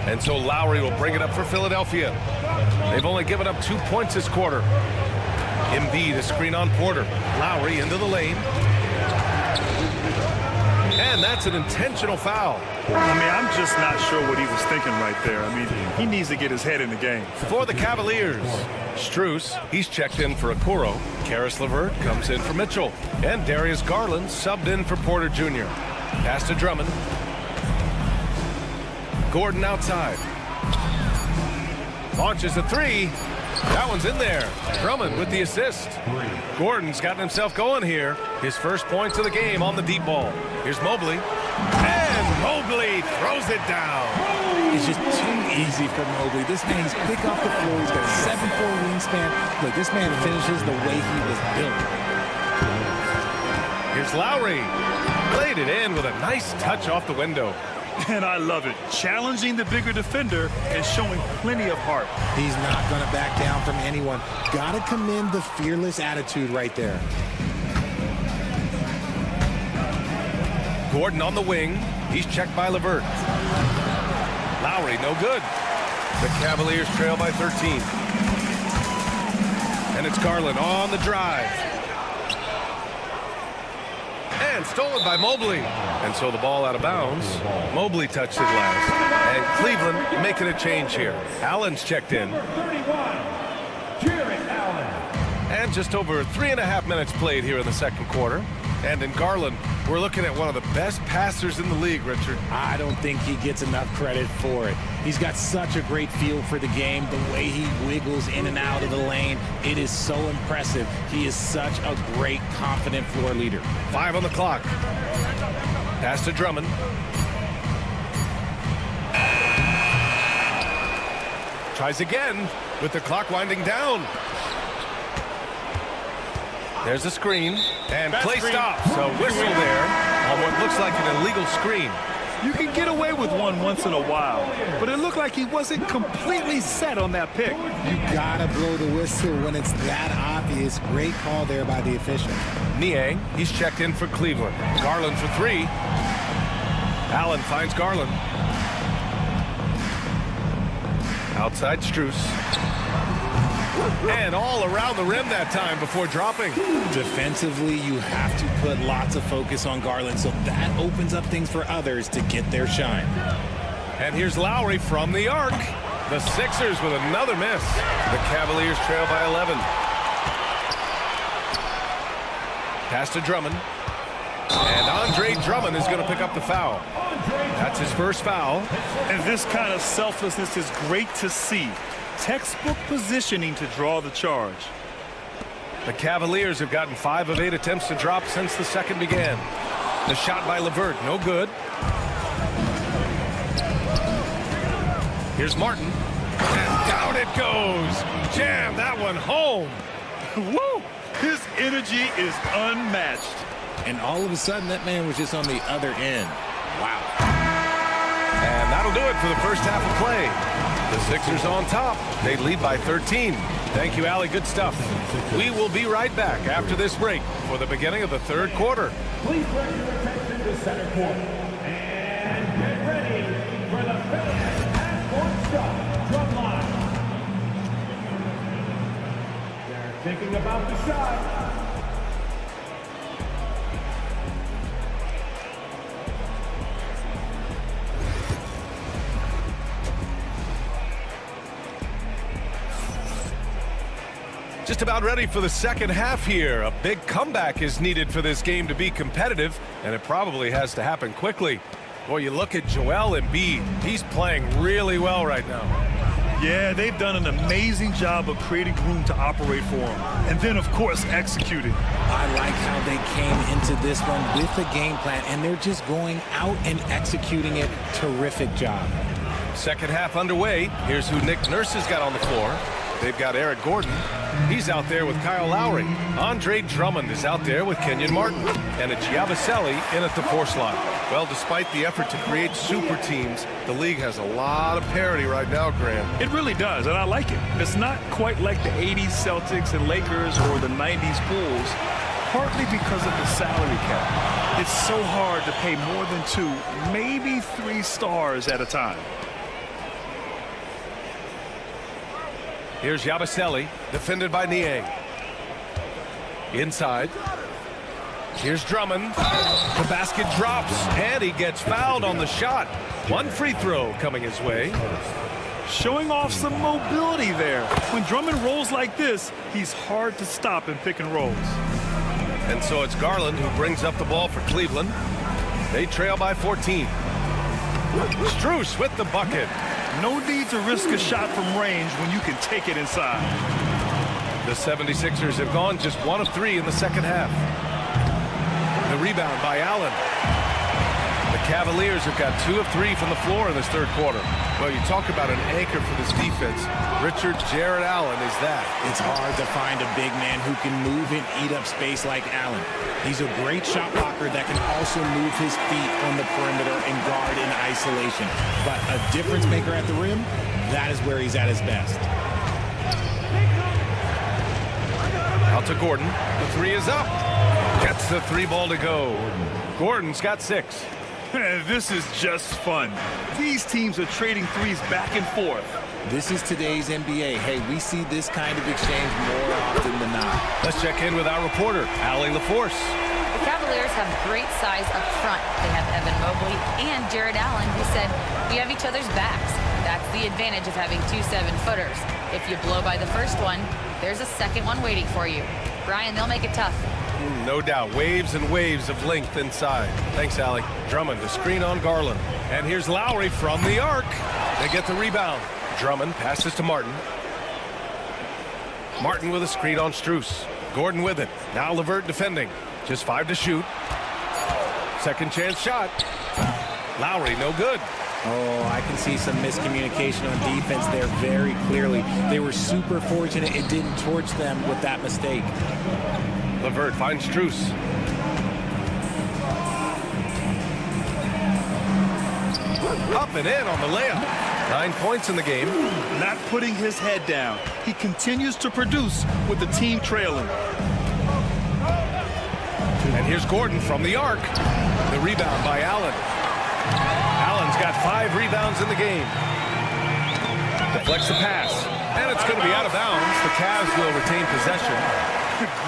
And so Lowry will bring it up for Philadelphia. They've only given up 2 points this quarter. Embiid, a screen on Porter. Lowry into the lane. And that's an intentional foul. I mean, I'm just not sure what he was thinking right there. I mean, he needs to get his head in the game. For the Cavaliers, Strus, he's checked in for Okoro. Karis LeVert comes in for Mitchell. And Darius Garland subbed in for Porter Jr. Pass to Drummond. Gordon outside. Launches a three. That one's in there. Drummond with the assist. Gordon's gotten himself going here. His first points of the game on the deep ball. Here's Mobley. And Mobley throws it down. It's just too easy for Mobley. This man, he's quick off the floor. He's got a 7'4" wingspan. Look, this man finishes the way he was built. Here's Lowry. Played it in with a nice touch off the window. And I love it. Challenging the bigger defender and showing plenty of heart. He's not going to back down from anyone. Got to commend the fearless attitude right there. Gordon on the wing. He's checked by LeVert. Lowry, no good. The Cavaliers trail by 13. And it's Garland on the drive. And stolen by Mobley. And so the ball out of bounds. Mobley touched it last. And Cleveland making a change here. Allen's checked in. And just over 3.5 minutes played here in the second quarter. And in Garland, we're looking at one of the best passers in the league, Richard. I don't think he gets enough credit for it. He's got such a great feel for the game, the way he wiggles in and out of the lane. It is so impressive. He is such a great, confident floor leader. 5 on the clock. Pass to Drummond. Tries again with the clock winding down. There's a screen, and play stops. A whistle there on what looks like an illegal screen. You can get away with one once in a while, but it looked like he wasn't completely set on that pick. You gotta blow the whistle when it's that obvious. Great call there by the official. Niang, he's checked in for Cleveland. Garland for three. Allen finds Garland. Outside Strus. And all around the rim that time before dropping. Defensively, you have to put lots of focus on Garland, so that opens up things for others to get their shine. And here's Lowry from the arc. The Sixers with another miss. The Cavaliers trail by 11. Pass to Drummond. And Andre Drummond is going to pick up the foul. That's his first foul. And this kind of selflessness is great to see. Textbook positioning to draw the charge. The Cavaliers have gotten 5 of 8 attempts to drop since the second began. The shot by LeVert, no good. Here's Martin. And down it goes. Jam that one home. Woo! His energy is unmatched. And all of a sudden, that man was just on the other end. Wow. And that'll do it for the first half of play. The Sixers on top. They lead by 13. Thank you, Allie. Good stuff. We will be right back after this break for the beginning of the third quarter. Please direct your attention to center court. And get ready for the Phillies half-court shot drum line. They're thinking about the shot. Just about ready for the second half here. A big comeback is needed for this game to be competitive, and it probably has to happen quickly. Boy, you look at Joel Embiid. He's playing really well right now. Yeah, they've done an amazing job of creating room to operate for him. And then, of course, executing. I like how they came into this one with a game plan, and they're just going out and executing it. Terrific job. Second half underway. Here's who Nick Nurse has got on the floor. They've got Eric Gordon. He's out there with Kyle Lowry. Andre Drummond is out there with Kenyon Martin. And it's Yabusele in at the 4 slot. Well, despite the effort to create super teams, the league has a lot of parity right now, Grant. It really does, and I like it. It's not quite like the 80s Celtics and Lakers or the 90s Bulls, partly because of the salary cap. It's so hard to pay more than 2, maybe 3 stars at a time. Here's Yabusele, defended by Niang. Inside. Here's Drummond. The basket drops, and he gets fouled on the shot. 1 free throw coming his way. Showing off some mobility there. When Drummond rolls like this, he's hard to stop in pick and rolls. And so it's Garland who brings up the ball for Cleveland. They trail by 14. Strus with the bucket. No need to risk a shot from range when you can take it inside. The 76ers have gone just 1 of 3 in the second half. The rebound by Allen. The Cavaliers have got 2 of 3 from the floor in this third quarter. Well, you talk about an anchor for this defense. Jared Allen is that. It's hard to find a big man who can move and eat up space like Allen. He's a great shot blocker that can also move his feet on the perimeter and guard in isolation. But a difference maker at the rim, that is where he's at his best. Out to Gordon. The 3 is up. Gets the 3 ball to go. Gordon's got 6. This is just fun. These teams are trading threes back and forth. This is today's NBA. Hey, we see this kind of exchange more often than not. Let's check in with our reporter, Allie LaForce. The Cavaliers have great size up front. They have Evan Mobley and Jared Allen, who said, we have each other's backs. That's the advantage of having 2 7-footers. If you blow by the first one, there's a second one waiting for you. Brian, they'll make it tough. No doubt. Waves and waves of length inside. Thanks, Allie. Drummond, the screen on Garland. And here's Lowry from the arc. They get the rebound. Drummond passes to Martin. Martin with a screen on Strus. Gordon with it. Now LeVert defending. Just 5 to shoot. Second chance shot. Lowry, no good. Oh, I can see some miscommunication on defense there very clearly. They were super fortunate it didn't torch them with that mistake. LeVert finds Strus. Up and in on the layup. 9 points in the game. Not putting his head down. He continues to produce with the team trailing. And here's Gordon from the arc. The rebound by Allen. Allen's got 5 rebounds in the game. Deflects the pass. And it's going to be out of bounds. The Cavs will retain possession.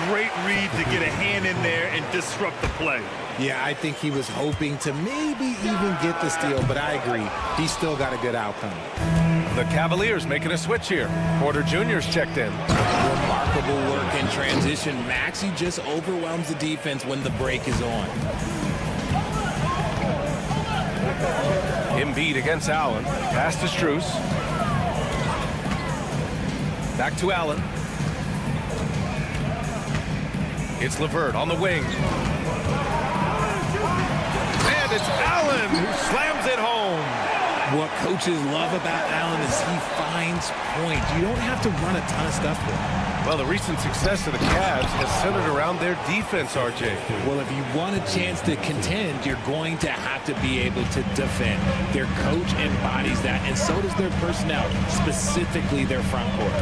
Great read to get a hand in there and disrupt the play. Yeah, I think he was hoping to maybe even get the steal, but I agree. He still got a good outcome. The Cavaliers making a switch here. Porter Jr.'s checked in. Remarkable work in transition. Maxey just overwhelms the defense when the break is on. Embiid against Allen. Pass to Strus. Back to Allen. It's LeVert on the wing. And it's Allen who slams it home. What coaches love about Allen is he finds points. You don't have to run a ton of stuff for him. Well, the recent success of the Cavs has centered around their defense, RJ. Well, if you want a chance to contend, you're going to have to be able to defend. Their coach embodies that, and so does their personnel, specifically their front court.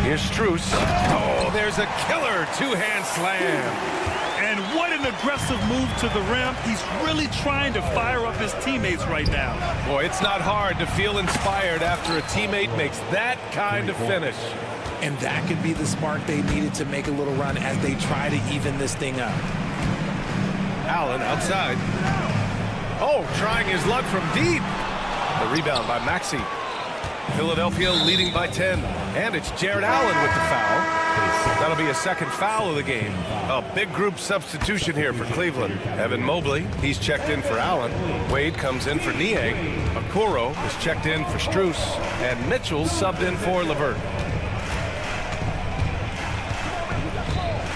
Here's Strus. Oh, there's a killer 2-hand slam. And what an aggressive move to the rim. He's really trying to fire up his teammates right now. Boy, it's not hard to feel inspired after a teammate makes that kind of finish. And that could be the spark they needed to make a little run as they try to even this thing up. Allen outside. Oh, trying his luck from deep. The rebound by Maxey. Philadelphia leading by 10. And it's Jared Allen with the foul. That'll be a second foul of the game. A big group substitution here for Cleveland. Evan Mobley, he's checked in for Allen. Wade comes in for Niang. Okoro is checked in for Strus. And Mitchell subbed in for LeVert.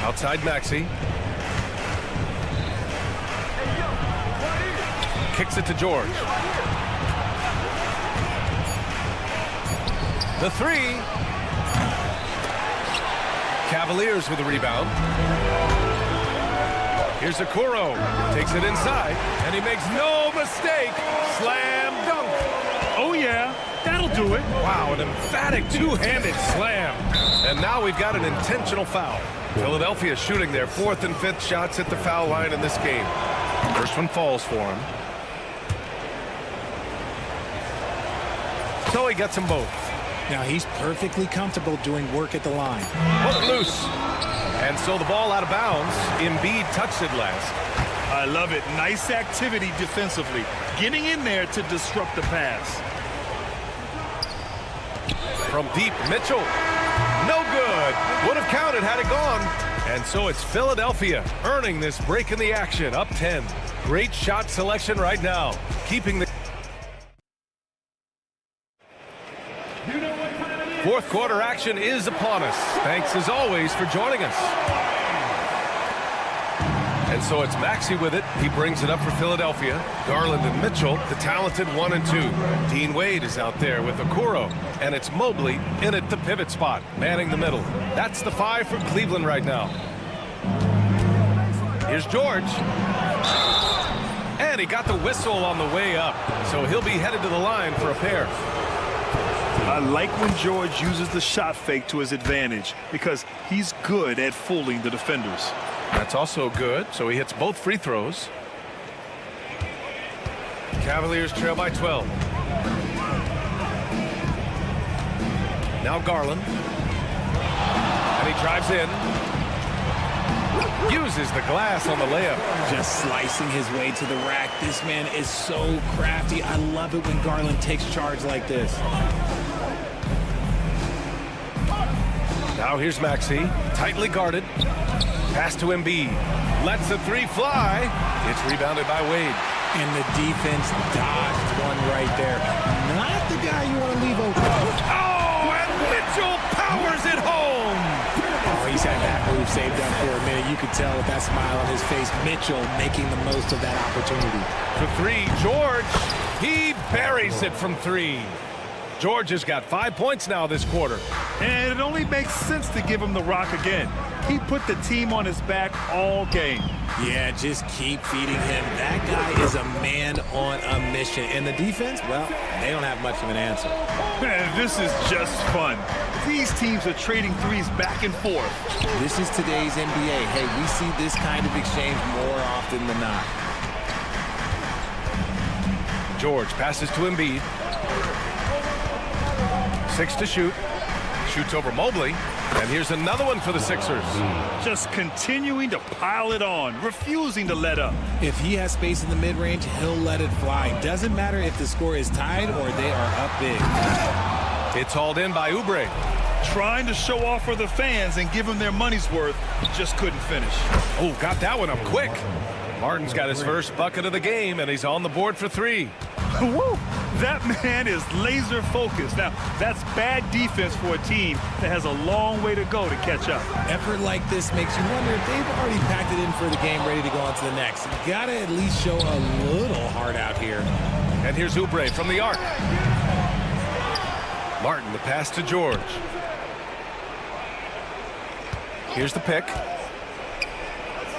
Outside Maxey. Kicks it to George. The 3 Cavaliers with a rebound. Here's Okoro. Takes it inside, and he makes no mistake. Slam dunk. Oh, yeah. That'll do it. Wow, an emphatic two-handed slam. And now we've got an intentional foul. Philadelphia shooting their 4th and 5th shots at the foul line in this game. First one falls for him. So he gets them both. Now he's perfectly comfortable doing work at the line. Put loose. And so the ball out of bounds. Embiid touched it last. I love it. Nice activity defensively. Getting in there to disrupt the pass. From deep, Mitchell. No good. Would have counted had it gone. And so it's Philadelphia earning this break in the action. Up 10. Great shot selection right now. Keeping the... Fourth quarter action is upon us. Thanks as always for joining us. And so it's Maxey with it. He brings it up for Philadelphia. Garland and Mitchell, the talented 1 and 2. Dean Wade is out there with Okoro. And it's Mobley in at the pivot spot, manning the middle. That's the 5 for Cleveland right now. Here's George. And he got the whistle on the way up. So he'll be headed to the line for a pair. I like when George uses the shot fake to his advantage because he's good at fooling the defenders. That's also good, so he hits both free throws. Cavaliers trail by 12. Now Garland. And he drives in. Uses the glass on the layup. Just slicing his way to the rack. This man is so crafty. I love it when Garland takes charge like this. Now here's Maxey, tightly guarded. Pass to Embiid. Lets the 3 fly. It's rebounded by Wade. And the defense dodged one right there. Not the guy you want to leave open. Oh, and Mitchell powers it home. Oh, he's had that move saved up for a minute. You could tell with that smile on his face. Mitchell making the most of that opportunity. For 3, George. He buries it from 3. George has got 5 points now this quarter. And it only makes sense to give him the rock again. He put the team on his back all game. Yeah, just keep feeding him. That guy is a man on a mission. And the defense, well, they don't have much of an answer. Man, this is just fun. These teams are trading threes back and forth. This is today's NBA. Hey, we see this kind of exchange more often than not. George passes to Embiid. 6 to shoot. Shoots over Mobley. And here's another one for the Sixers. Just continuing to pile it on, refusing to let up. If he has space in the mid-range, he'll let it fly. Doesn't matter if the score is tied or they are up big. It's hauled in by Oubre. Trying to show off for the fans and give them their money's worth, just couldn't finish. Oh, got that one up quick. Martin's got his first bucket of the game, and he's on the board for 3. Woo! That man is laser focused. Now, that's bad defense for a team that has a long way to go to catch up. Effort like this makes you wonder if they've already packed it in for the game, ready to go on to the next. You gotta at least show a little heart out here. And here's Oubre from the arc. Martin, the pass to George. Here's the pick.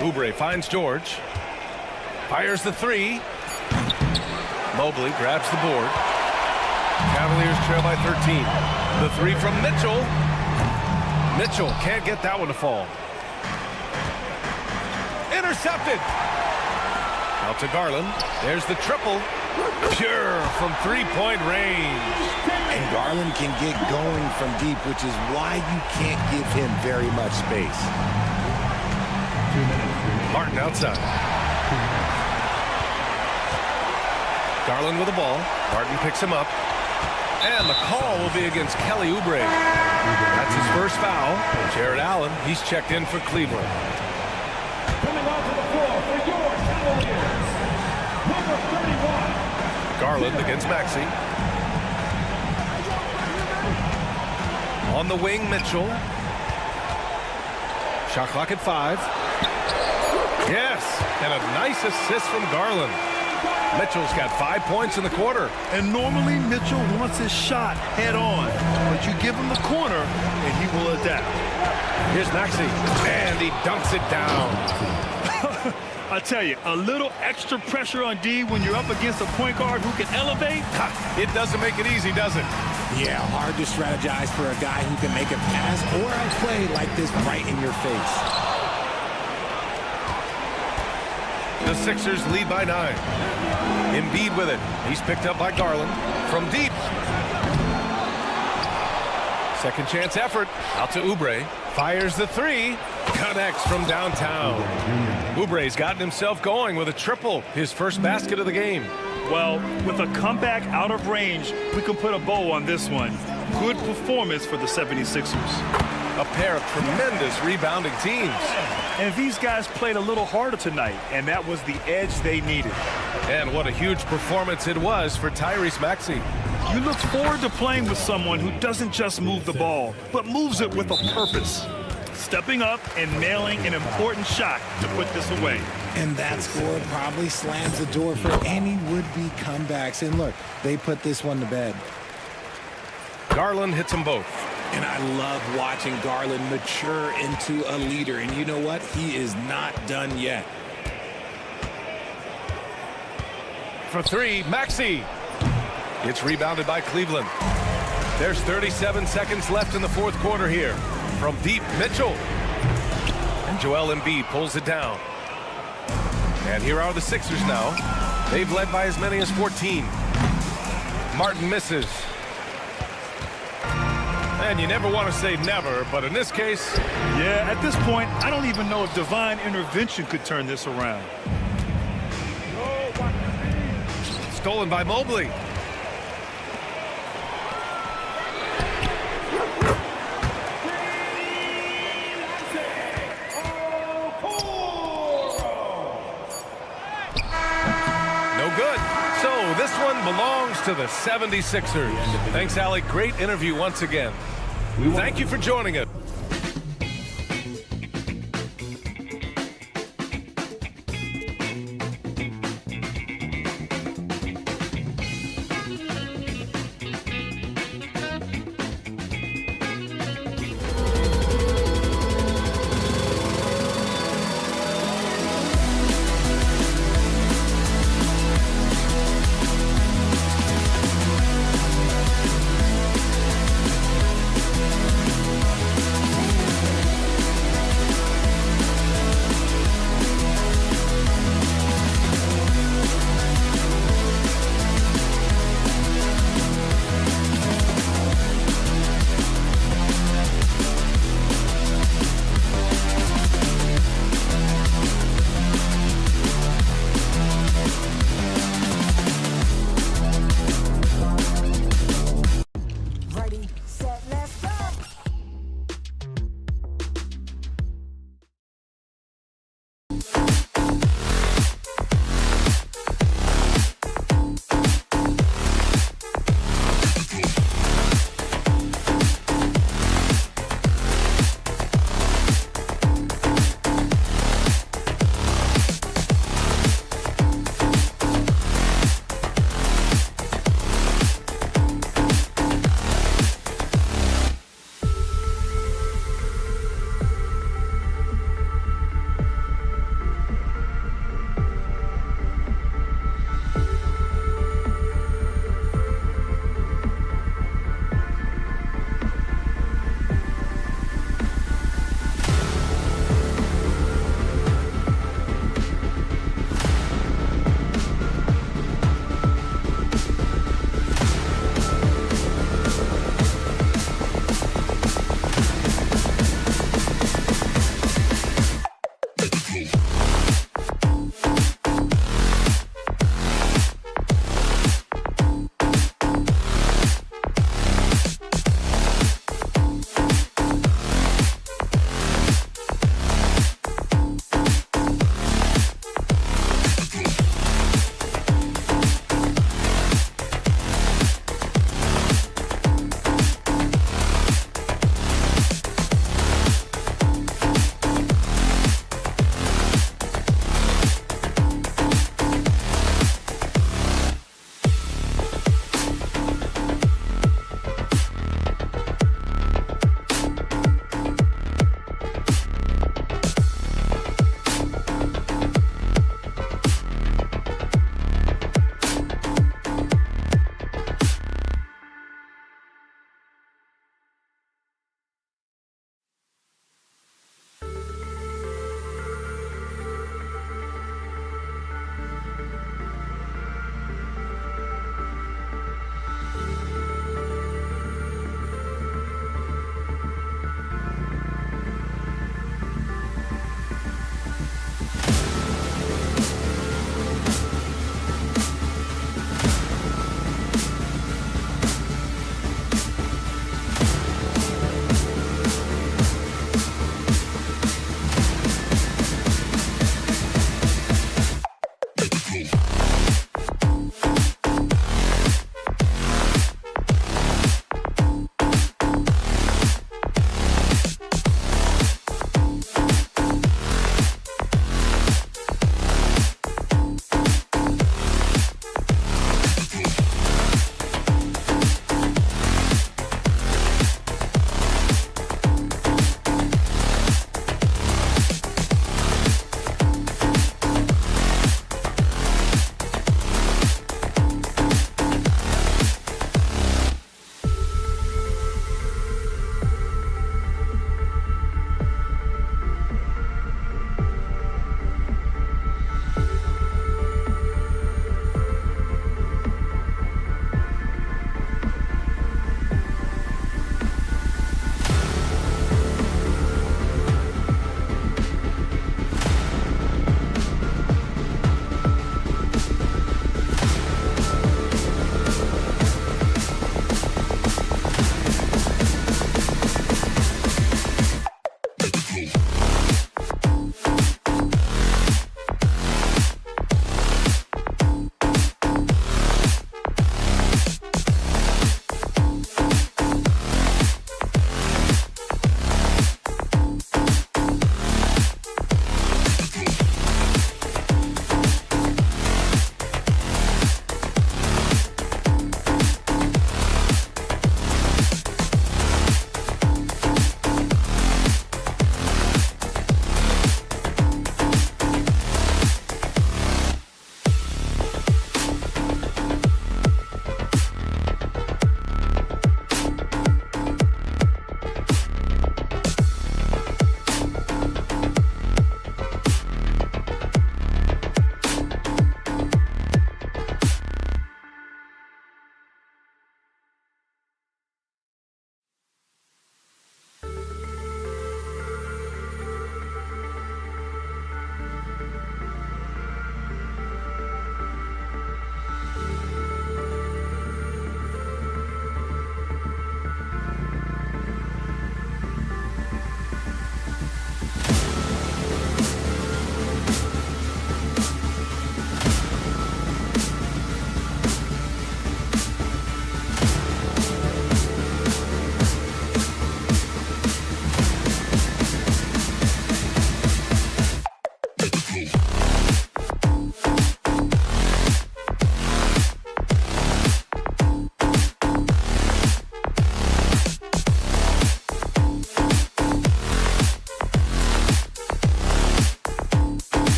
Oubre finds George. Fires the 3. Mobley grabs the board. Cavaliers trail by 13. The 3 from Mitchell. Mitchell can't get that one to fall. Intercepted. Out to Garland. There's the triple. Pure from 3-point range. And Garland can get going from deep, which is why you can't give him very much space. Martin outside. Garland with the ball. Martin picks him up. And the call will be against Kelly Oubre. That's his first foul. Jared Allen, he's checked in for Cleveland. Coming onto the floor for your Cavaliers, number 31. Garland against Maxey. On the wing, Mitchell. Shot clock at 5. Yes, and a nice assist from Garland. Mitchell's got 5 points in the quarter. And normally Mitchell wants his shot head on, but you give him the corner and he will adapt. Here's Maxey, and he dunks it down. I tell you, a little extra pressure on D when you're up against a point guard who can elevate. It doesn't make it easy, does it? Yeah, hard to strategize for a guy who can make a pass or a play like this right in your face. The Sixers lead by 9. Embiid with it. He's picked up by Garland from deep. Second chance effort. Out to Oubre. Fires the 3. Connects from downtown. Oubre's gotten himself going with a triple. His first basket of the game. Well, with a comeback out of range, we can put a bow on this one. Good performance for the 76ers. A pair of tremendous rebounding teams. And these guys played a little harder tonight, and that was the edge they needed. And what a huge performance it was for Tyrese Maxey. You look forward to playing with someone who doesn't just move the ball, but moves it with a purpose. Stepping up and nailing an important shot to put this away. And that score probably slams the door for any would-be comebacks. And look, they put this one to bed. Garland hits them both. And I love watching Garland mature into a leader. And you know what? He is not done yet. For 3, Maxey. It's rebounded by Cleveland. There's 37 seconds left in the fourth quarter here. From deep, Mitchell. And Joel Embiid pulls it down. And here are the Sixers now. They've led by as many as 14. Martin misses. And you never want to say never, but in this case... Yeah, at this point, I don't even know if divine intervention could turn this around. Stolen by Mobley. This one belongs to the 76ers. Thanks, Alec. Great interview once again. Thank you for joining us.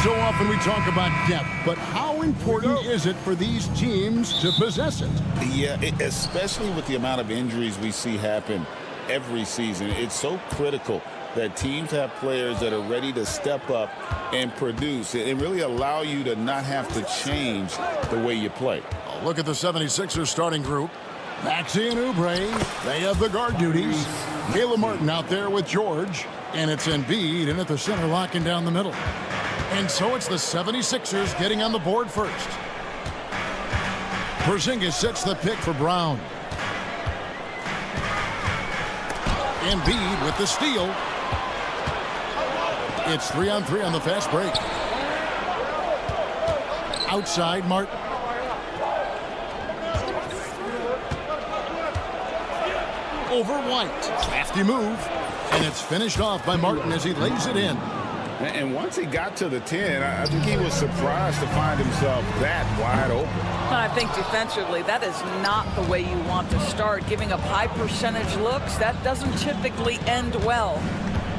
So often we talk about depth, but how important is it for these teams to possess it? Yeah, especially with the amount of injuries we see happen every season. It's so critical that teams have players that are ready to step up and produce and really allow you to not have to change the way you play. Oh, look at the 76ers starting group. Maxey and Oubre, they have the guard duties. Caleb Martin out there with George, and it's Embiid in at the center locking down the middle. And so it's the 76ers getting on the board first. Porzingis sets the pick for Brown. Embiid with the steal. It's 3-on-3 on the fast break. Outside, Martin. Over White. Crafty move. And it's finished off by Martin as he lays it in. And once he got to the 10, I think he was surprised to find himself that wide open. I think defensively, that is not the way you want to start. Giving up high percentage looks, that doesn't typically end well.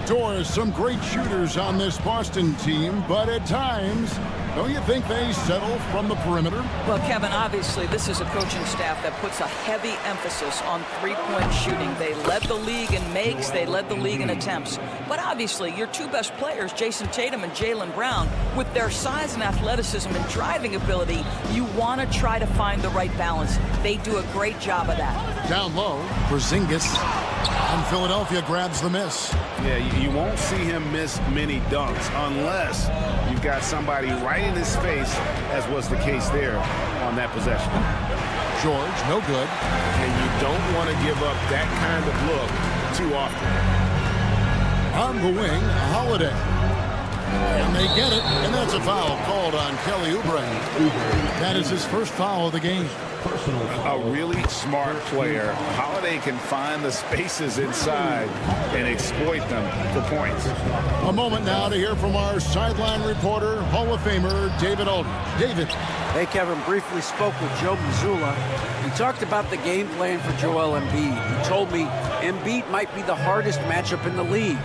Doris, some great shooters on this Boston team, but at times, don't you think they settle from the perimeter? Well, Kevin, obviously, this is a coaching staff that puts a heavy emphasis on three-point shooting. They led the league in makes. They led the league in attempts. But obviously, your two best players, Jason Tatum and Jaylen Brown, with their size and athleticism and driving ability, you want to try to find the right balance. They do a great job of that. Down low, Porzingis. And Philadelphia grabs the miss. Yeah, you won't see him miss many dunks unless you've got somebody right in his face, as was the case there on that possession. George, no good. And you don't want to give up that kind of look too often. On the wing, Holiday. And they get it, and that's a foul called on Kelly Oubre. That is his first foul of the game. A really smart player. Holiday can find the spaces inside and exploit them for points. A moment now to hear from our sideline reporter, Hall of Famer David Aldridge. David. Hey, Kevin, briefly spoke with Joe Mazzulla. He talked about the game plan for Joel Embiid. He told me Embiid might be the hardest matchup in the league.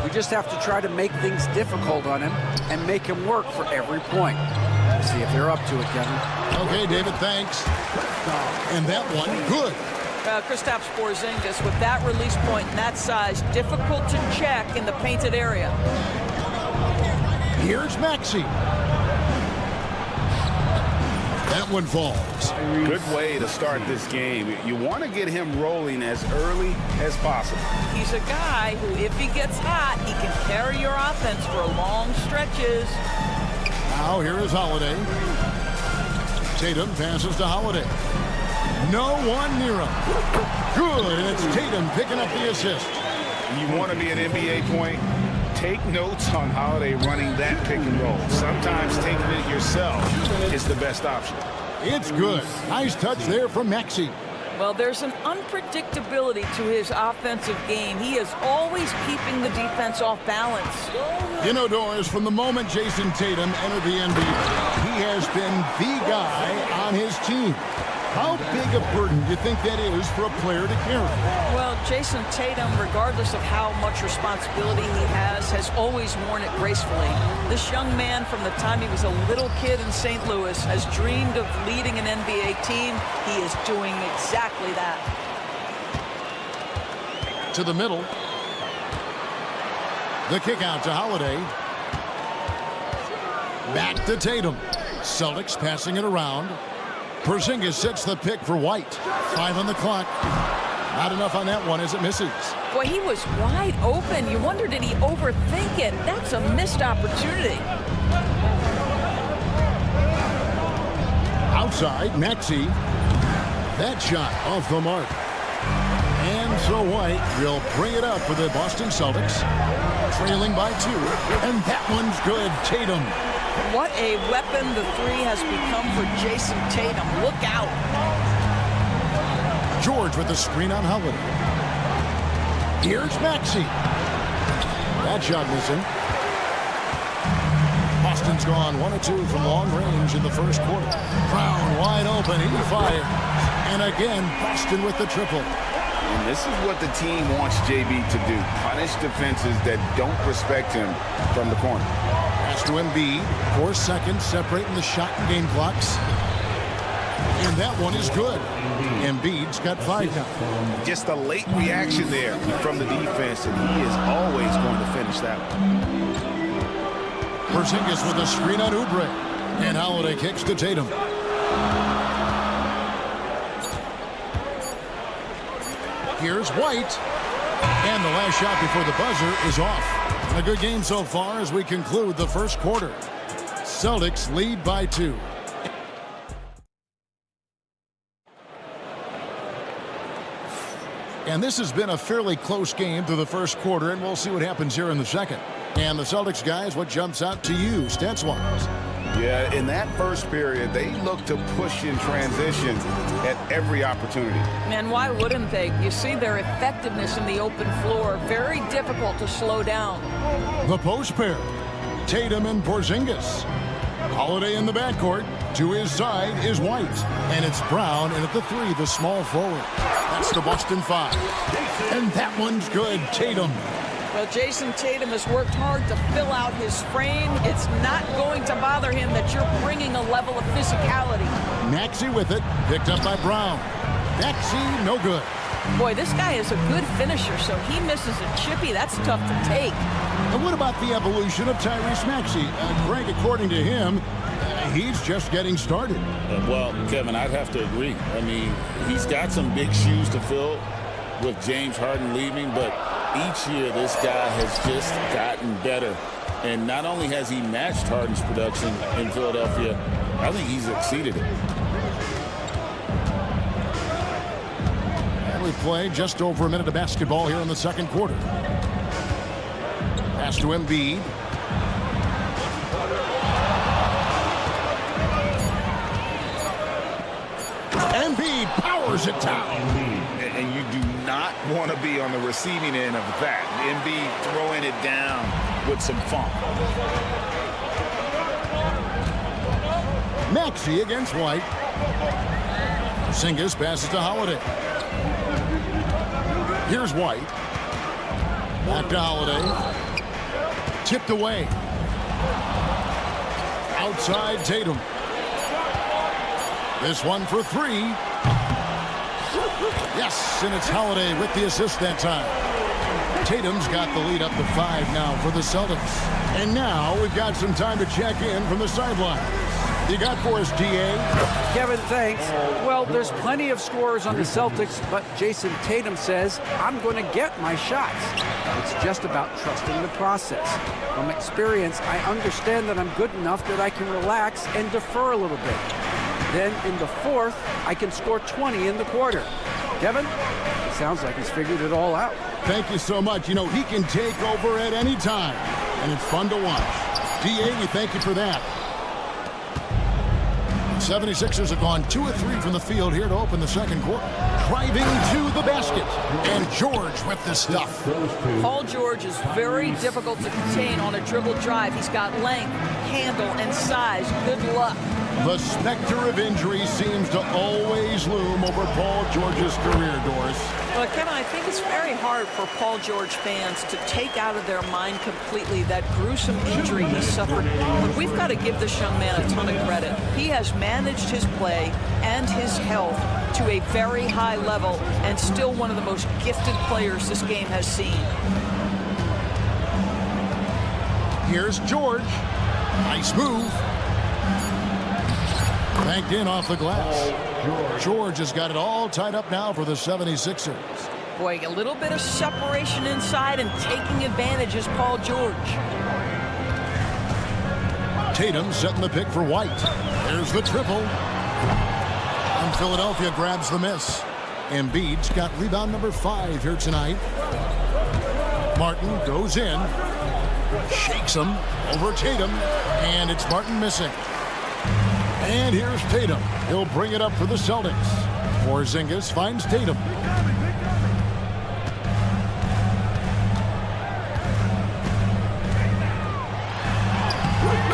We just have to try to make things difficult on him and make him work for every point. See if they're up to it, Kevin. Okay, David, thanks. And that one, good. Kristaps Porzingis with that release point and that size, difficult to check in the painted area. Here's Maxey. That one falls. Good way to start this game. You want to get him rolling as early as possible. He's a guy who, if he gets hot, he can carry your offense for long stretches. Now here is Holiday. Tatum passes to Holiday. No one near him. Good, and it's Tatum picking up the assist. You want to be an NBA point? Take notes on Holiday running that pick and roll. Sometimes taking it yourself is the best option. It's good. Nice touch there from Maxey. Well, there's an unpredictability to his offensive game. He is always keeping the defense off balance. You know, Doris, from the moment Jason Tatum entered the NBA, he has been the guy on his team. How big a burden do you think that is for a player to carry? Well, Jason Tatum, regardless of how much responsibility he has always worn it gracefully. This young man, from the time he was a little kid in St. Louis, has dreamed of leading an NBA team. He is doing exactly that. To the middle. The kick out to Holiday. Back to Tatum. Celtics passing it around. Porzingis sets the pick for White. 5 on the clock. Not enough on that one as it misses. Boy, he was wide open. You wonder, did he overthink it? That's a missed opportunity. Outside, Maxey. That shot off the mark. And so White will bring it up for the Boston Celtics. Trailing by 2. And that one's good. Tatum. What a weapon the three has become for Jason Tatum. Look out. George with the screen on Holiday. Here's Maxey. That shot missing. Boston's gone 1 of 2 from long range in the first quarter. Brown wide open. He fires. And again, Boston with the triple. And this is what the team wants JB to do. Punish defenses that don't respect him from the corner. Pass to Embiid. 4 seconds separating the shot and game clocks. And that one is good. Embiid's got 5 now. Just a late reaction there from the defense, and he is always going to finish that one. Porzingis with a screen on Oubre. And Holiday kicks to Tatum. Here's White. And the last shot before the buzzer is off. A good game so far as we conclude the first quarter. Celtics lead by 2. And this has been a fairly close game through the first quarter, and we'll see what happens here in the second. And the Celtics guys, what jumps out to you, stats-wise? Yeah, in that first period, they looked to push in transition at every opportunity. Man, why wouldn't they? You see their effectiveness in the open floor. Very difficult to slow down. The post pair, Tatum and Porzingis. Holiday in the backcourt. To his side is White. And it's Brown, and at the 3, the small forward. That's the Boston 5. And that one's good. Tatum. Well, Jason Tatum has worked hard to fill out his frame. It's not going to bother him that you're bringing a level of physicality. Maxey with it. Picked up by Brown. Maxey, no good. Boy, this guy is a good finisher, so he misses a chippy. That's tough to take. And what about the evolution of Tyrese Maxey? Greg, according to him, he's just getting started. Well, Kevin, I'd have to agree. I mean, he's got some big shoes to fill with James Harden leaving, but each year this guy has just gotten better. And not only has he matched Harden's production in Philadelphia, I think he's exceeded it. And we play just over a minute of basketball here in the second quarter. Pass to Embiid. Embiid powers it down. And you do not want to be on the receiving end of that. Embiid throwing it down with some funk. Maxey against White. Porzingis passes to Holiday. Here's White. Back to Holiday. Tipped away. Outside Tatum. This one for 3. Yes, and it's Holiday with the assist that time. Tatum's got the lead up to 5 now for the Celtics. And now we've got some time to check in from the sideline. You got for us, DA? Kevin, thanks. Well, there's plenty of scorers on the Celtics, but Jason Tatum says, I'm going to get my shots. It's just about trusting the process. From experience, I understand that I'm good enough that I can relax and defer a little bit. Then in the fourth, I can score 20 in the quarter. Kevin, it sounds like he's figured it all out. Thank you so much. You know, he can take over at any time, and it's fun to watch. DA, we thank you for that. 76ers have gone 2 of 3 from the field here to open the second quarter. Driving to the basket. And George with the stuff. Paul George is very difficult to contain on a dribble drive. He's got length, handle, and size. Good luck. The specter of injury seems to always loom over Paul George's career, Doris. Well, Kevin, I think it's very hard for Paul George fans to take out of their mind completely that gruesome injury he suffered. But we've got to give this young man a ton of credit. He has managed his play and his health to a very high level and still one of the most gifted players this game has seen. Here's George. Nice move. Banked in off the glass. George has got it all tied up now for the 76ers. Boy, a little bit of separation inside and taking advantage is Paul George. Tatum setting the pick for White. There's the triple. And Philadelphia grabs the miss. Embiid's got rebound number 5 here tonight. Martin goes in. Shakes him over Tatum. And it's Martin missing. And here's Tatum. He'll bring it up for the Celtics. Porzingis finds Tatum.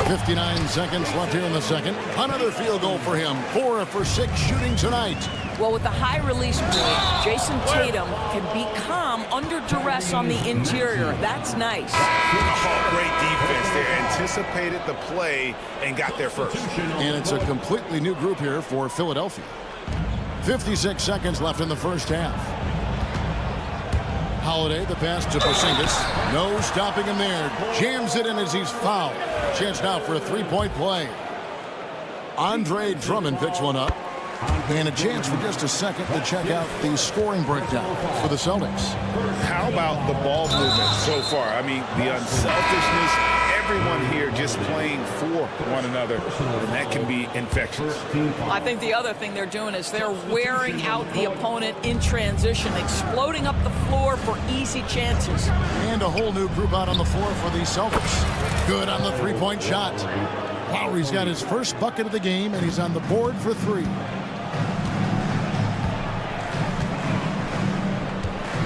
59 seconds left here in the second. Another field goal for him. 4 for 6 shooting tonight. Well, with the high release point, Jason Tatum can be calm under duress on the interior. That's nice. Oh, great defense there. Anticipated the play and got there first. And it's a completely new group here for Philadelphia. 56 seconds left in the first half. Holiday, the pass to Porzingis. No stopping him there. Jams it in as he's fouled. Chance now for a three-point play. Andre Drummond picks one up. And a chance for just a second to check out the scoring breakdown for the Celtics. How about the ball movement so far? I mean, the unselfishness, everyone here just playing for one another, and that can be infectious. I think the other thing they're doing is they're wearing out the opponent in transition, exploding up the floor for easy chances. And a whole new group out on the floor for the Celtics. Good on the three-point shot. Lowry's got his first bucket of the game, and he's on the board for 3.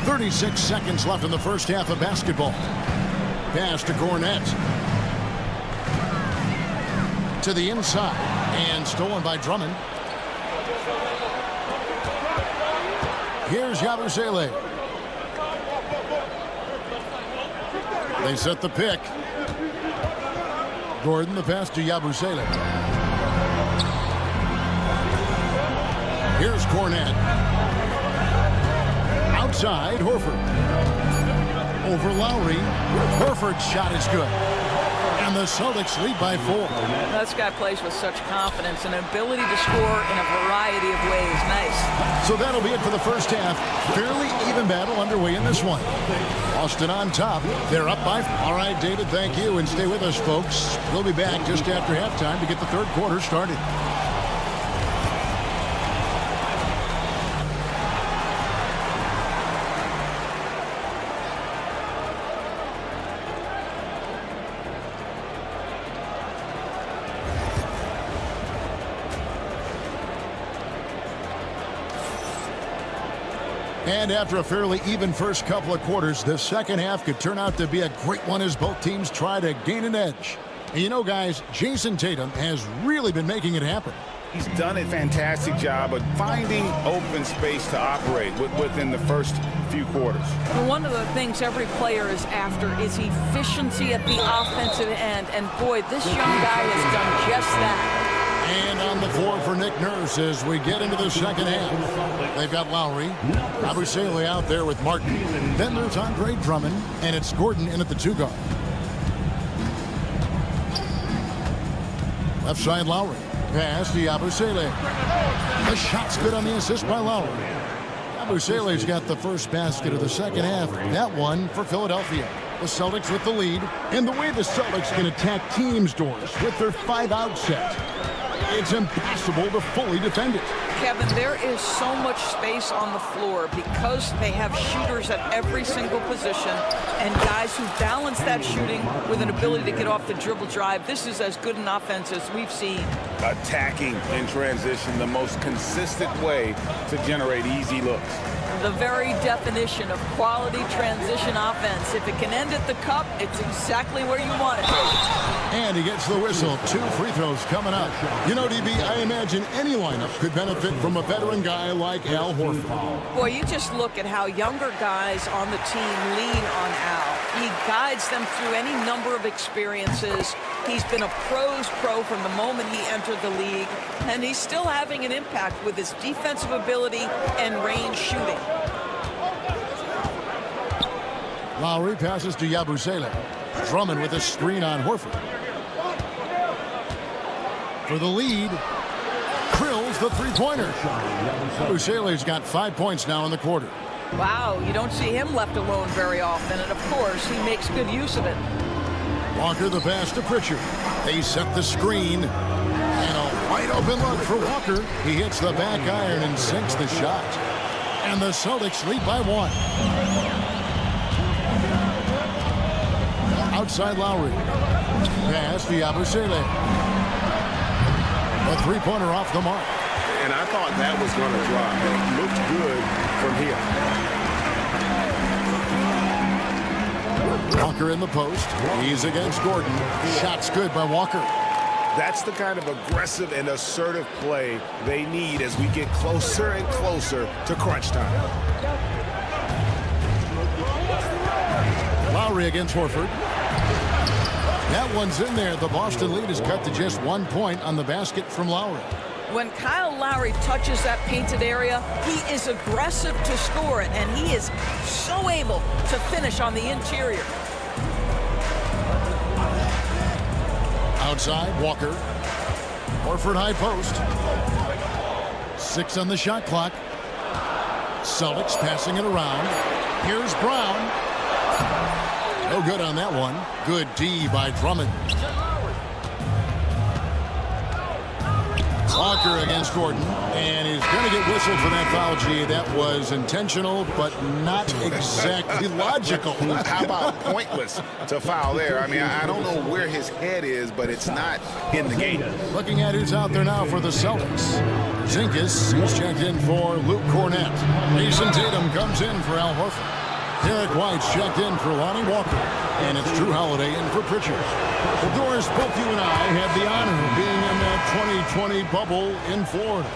36 seconds left in the first half of basketball. Pass to Cornette. To the inside. And stolen by Drummond. Here's Yabusele. They set the pick. Gordon, the pass to Yabusele. Here's Cornette. Outside, Horford. Over Lowry. Horford's shot is good. And the Celtics lead by 4. This guy plays with such confidence and ability to score in a variety of ways. Nice. So that'll be it for the first half. Fairly even battle underway in this one. Boston on top. They're up by 4. All right, David, thank you. And stay with us, folks. We'll be back just after halftime to get the third quarter started. And after a fairly even first couple of quarters, the second half could turn out to be a great one as both teams try to gain an edge. And you know, guys, Jason Tatum has really been making it happen. He's done a fantastic job of finding open space to operate within the first few quarters. Well, one of the things every player is after is efficiency at the offensive end. And boy, this young guy has done just that. And on the floor for Nick Nurse as we get into the second half. They've got Lowry, Yabusele out there with Martin. Then there's Andre Drummond, and it's Gordon in at the 2 guard. Left side Lowry. Pass to Yabusele. The shot's good on the assist by Lowry. Yabusele's got the first basket of the second half. That one for Philadelphia. The Celtics with the lead. And the way the Celtics can attack teams' doors with their 5-out set, it's impossible to fully defend it. Kevin, there is so much space on the floor because they have shooters at every single position and guys who balance that shooting with an ability to get off the dribble drive. This is as good an offense as we've seen. Attacking in transition, the most consistent way to generate easy looks. The very definition of quality transition offense. If it can end at the cup, it's exactly where you want it. And he gets the whistle. 2 free throws coming up. You know, DB, I imagine any lineup could benefit from a veteran guy like Al Horford. Boy, you just look at how younger guys on the team lean on Al. He guides them through any number of experiences. He's been a pro's pro from the moment he entered the league, and he's still having an impact with his defensive ability and range shooting. Lowry passes to Yabusele. Drummond with a screen on Horford. For the lead, drills the three-pointer. Yabusele's got 5 points now in the quarter. Wow, you don't see him left alone very often, and of course, he makes good use of it. Walker the pass to Pritchard. They set the screen. And a wide open look for Walker. He hits the back iron and sinks the shot. And the Celtics lead by 1. Outside Lowry. Pass to Yabusele. A three-pointer off the mark. And I thought that was going to drop. It looked good from here. Walker in the post. He's against Gordon. Shot's good by Walker. That's the kind of aggressive and assertive play they need as we get closer and closer to crunch time. Lowry against Horford. That one's in there. The Boston lead is cut to just 1 point on the basket from Lowry. When Kyle Lowry touches that painted area, he is aggressive to score it, and he is so able to finish on the interior. Outside, Walker. Horford high post. 6 on the shot clock. Celtics passing it around. Here's Brown. No good on that one. Good D by Drummond. Walker against Gordon, and he's going to get whistled for that foul. G. That was intentional, but not exactly logical. How about pointless to foul there? I mean, I don't know where his head is, but it's not in the game. Looking at who's out there now for the Celtics. Zinkas is checked in for Luke Cornett. Mason Tatum comes in for Al Horford. Derek White's checked in for Lonnie Walker. And it's Drew Holiday in for Pritchard. Well, Doris, both you and I had the honor of being in that 2020 bubble in Florida.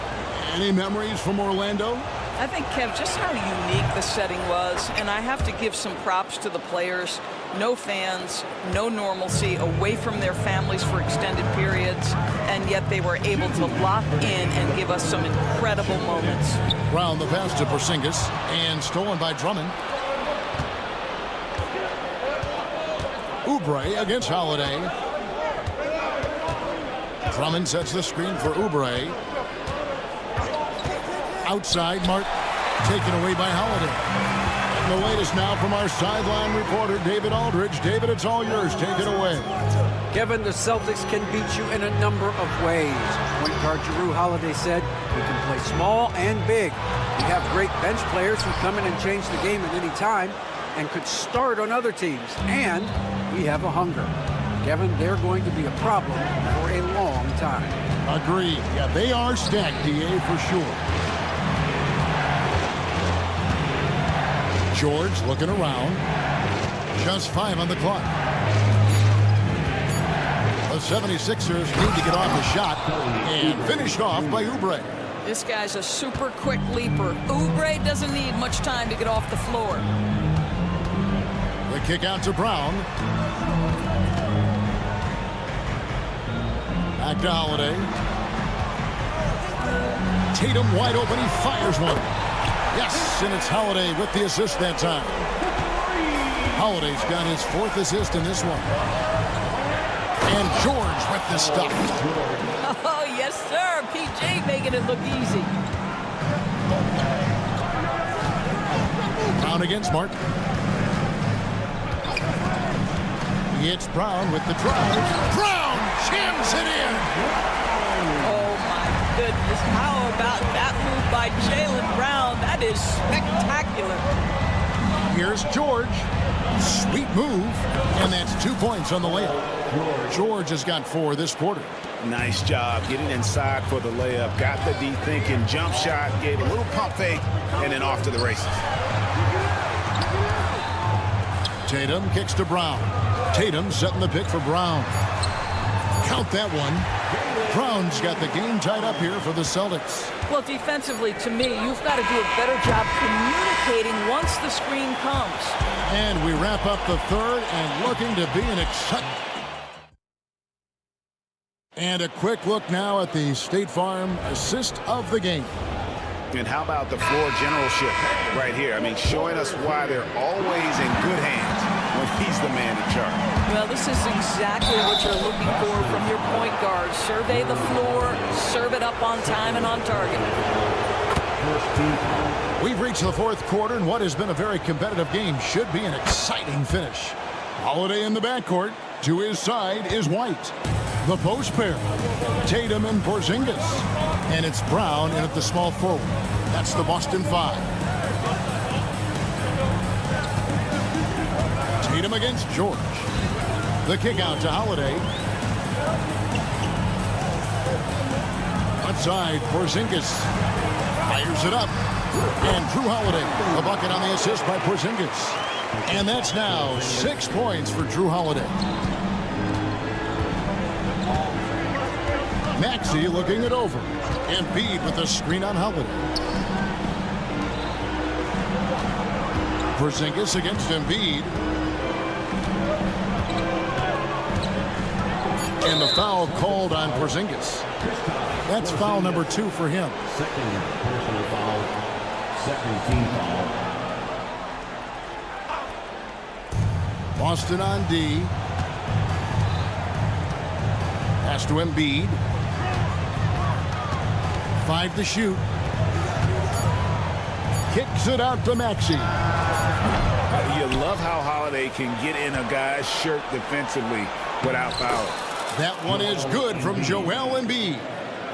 Any memories from Orlando? I think, Kev, just how unique the setting was, and I have to give some props to the players. No fans, no normalcy, away from their families for extended periods, and yet they were able to lock in and give us some incredible moments. Brown the pass to Porzingis, and stolen by Drummond. Oubre against Holiday. Drummond sets the screen for Oubre. Outside, Mark taken away by Holiday. And the latest now from our sideline reporter, David Aldridge. David, it's all yours. Take it away. Kevin, the Celtics can beat you in a number of ways. Point guard Drew Holiday said, we can play small and big. We have great bench players who come in and change the game at any time and could start on other teams. And we have a hunger. Kevin, they're going to be a problem for a long time. Agreed. Yeah, they are stacked, DA, for sure. George looking around. Just 5 on the clock. The 76ers need to get off the shot and finished off by Oubre. This guy's a super quick leaper. Oubre doesn't need much time to get off the floor. The kick out to Brown. Back to Holiday. Tatum wide open. He fires one. Yes, and it's Holiday with the assist that time. Holiday's got his 4th assist in this one. And George with the stuff. Oh, yes, sir. PJ making it look easy. Brown against Mark. It's Brown with the drive. Brown jams it in. Oh, my goodness. How about that move by Jaylen Brown? That is spectacular. Here's George. Sweet move. And that's 2 points on the layup. George has got 4 this quarter. Nice job getting inside for the layup. Got the deep thinking jump shot, gave a little pump fake, and then off to the races. Tatum kicks to Brown. Tatum setting the pick for Brown. Count that one. Brown's got the game tied up here for the Celtics. Well, defensively, to me, you've got to do a better job communicating once the screen comes. And we wrap up the third and looking to be an exciting. And a quick look now at the State Farm assist of the game. And how about the floor generalship right here? I mean, showing us why they're always in good hands when he's the man in charge. Well, this is exactly what you're looking for from your point guard. Survey the floor, serve it up on time and on target. We've reached the 4th quarter, and what has been a very competitive game should be an exciting finish. Holiday in the backcourt. To his side is White. The post pair, Tatum and Porzingis. And it's Brown in at the small forward. That's the Boston 5. Tatum against George. The kick out to Holiday. Outside, Porzingis fires it up. And Drew Holiday, the bucket on the assist by Porzingis. And that's now 6 points for Drew Holiday. Maxey looking it over. Embiid with the screen on Holiday. Porzingis against Embiid. And the foul called on Porzingis. That's foul number 2 for him. Second personal foul. Second team foul. Boston on D. Pass to Embiid. 5 to shoot. Kicks it out to Maxey. You love how Holiday can get in a guy's shirt defensively without fouling. That one is good from Joel Embiid.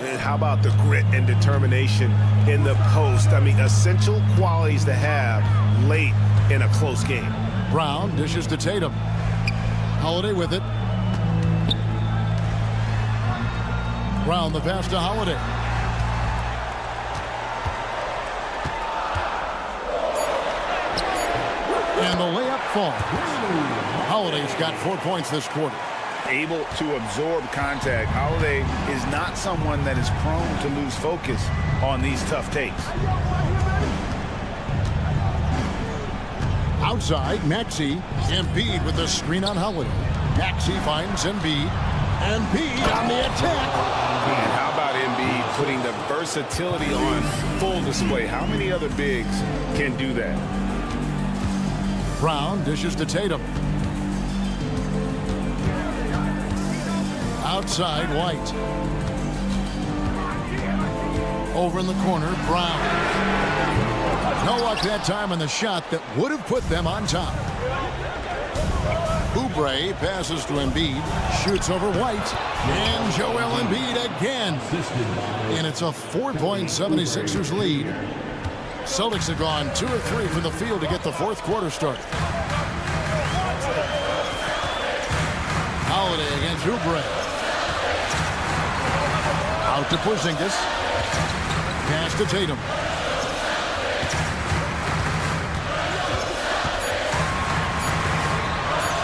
And how about the grit and determination in the post? I mean, essential qualities to have late in a close game. Brown dishes to Tatum. Holiday with it. Brown the pass to Holiday. And the layup falls. Holiday's got 4 points this quarter. Able to absorb contact. Holiday is not someone that is prone to lose focus on these tough takes. Outside, Maxey. Embiid with the screen on Holiday. Maxey finds Embiid. Embiid on the attack. And how about Embiid putting the versatility on full display? How many other bigs can do that? Brown dishes to Tatum. Outside, White. Over in the corner, Brown. No luck that time on the shot that would have put them on top. Oubre passes to Embiid. Shoots over White. And Joel Embiid again. And it's a 4-point 76ers lead. Celtics have gone 2 or 3 from the field to get the fourth quarter started. Holiday against Oubre. Out to Porzingis. Pass to Tatum.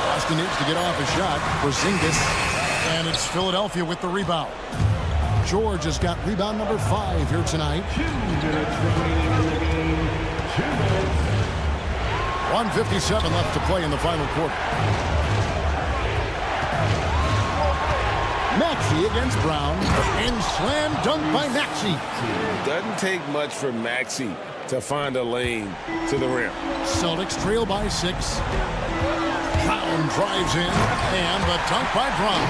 Boston needs to get off a shot. Porzingis. And it's Philadelphia with the rebound. George has got rebound number 5 here tonight. 2 minutes remaining in the game. 2 minutes. 1:57 left to play in the final quarter. Maxey against Brown. And slam dunk by Maxey. Doesn't take much for Maxey to find a lane to the rim. Celtics trail by 6. Brown drives in. And the dunk by Brown.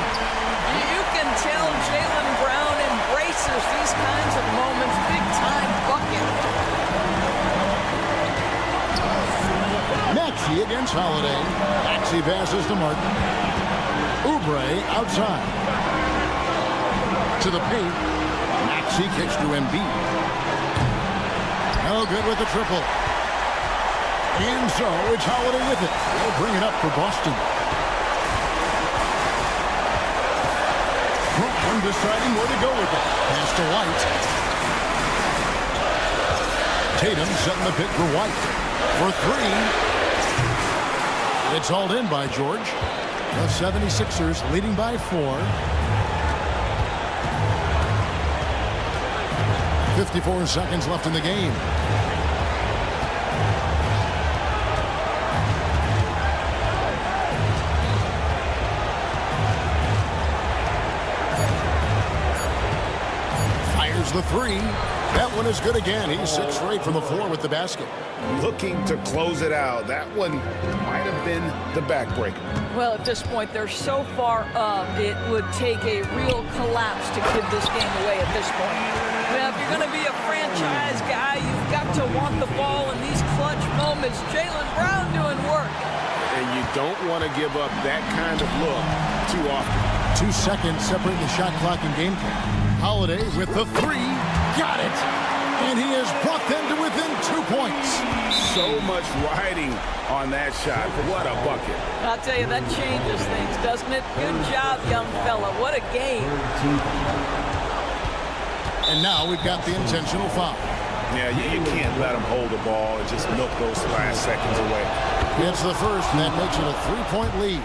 You can tell Jaylen Brown embraces these kinds of moments. Big-time bucket. Maxey against Holiday. Maxey passes to Martin. Oubre outside. To the paint. Maxey kicks to Embiid. No good with the triple. And so it's Holiday with it. They'll bring it up for Boston. Brown deciding where to go with it. Pass to White. Tatum setting the pick for White. For 3. It's hauled in by George. The 76ers leading by 4. 54 seconds left in the game. Fires the 3. That one is good again. He's 6 for 8 from the floor with the basket. Looking to close it out. That one might have been the backbreaker. Well, at this point, they're so far up, it would take a real collapse to give this game away at this point. Now, if you're going to be a franchise guy, you've got to want the ball in these clutch moments. Jaylen Brown doing work. And you don't want to give up that kind of look too often. 2 seconds separate the shot clock and game clock. Holiday with the 3. Got it. And he has brought them to within 2 points. So much riding on that shot. What a bucket. I'll tell you, that changes things, doesn't it? Good job, young fella. What a game. And now we've got the intentional foul. Yeah, you can't let them hold the ball and just milk those last seconds away. It's the first, and that makes it a 3-point lead.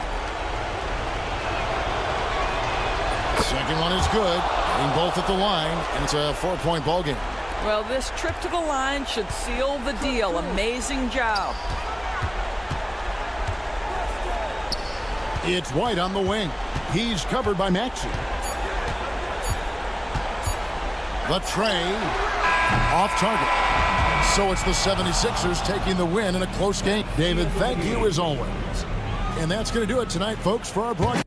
Second one is good. Getting both at the line, and it's a 4-point ball game. Well, this trip to the line should seal the deal. Amazing job. It's White on the wing. He's covered by Maxey. The tray off target. So it's the 76ers taking the win in a close game. David, thank you as always. And that's going to do it tonight, folks, for our broadcast.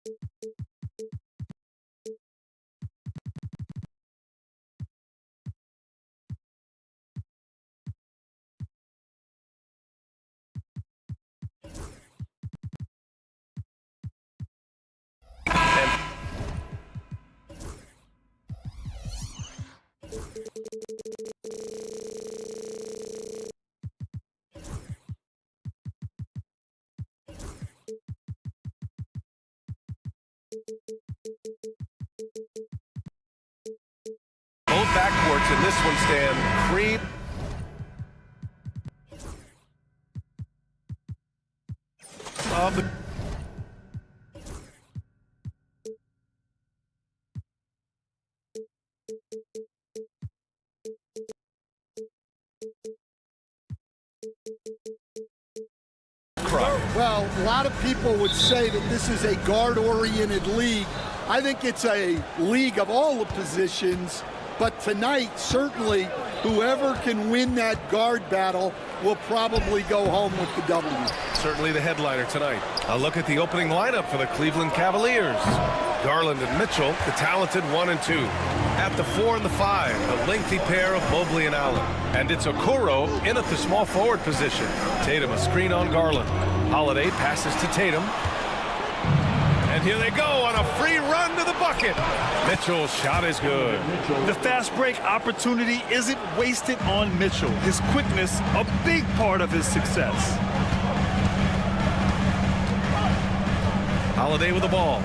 Both backcourts in this one stand creep. Well, a lot of people would say that this is a guard-oriented league. I think it's a league of all the positions, but tonight, certainly, whoever can win that guard battle will probably go home with the W. Certainly the headliner tonight. A look at the opening lineup for the Cleveland Cavaliers. Garland and Mitchell, the talented 1 and 2. At the 4 and the 5, the lengthy pair of Mobley and Allen. And it's Okoro in at the small forward position. Tatum a screen on Garland. Holiday passes to Tatum. And here they go on a free run to the bucket. Mitchell's shot is good. The fast break opportunity isn't wasted on Mitchell. His quickness, a big part of his success. Holiday with the ball.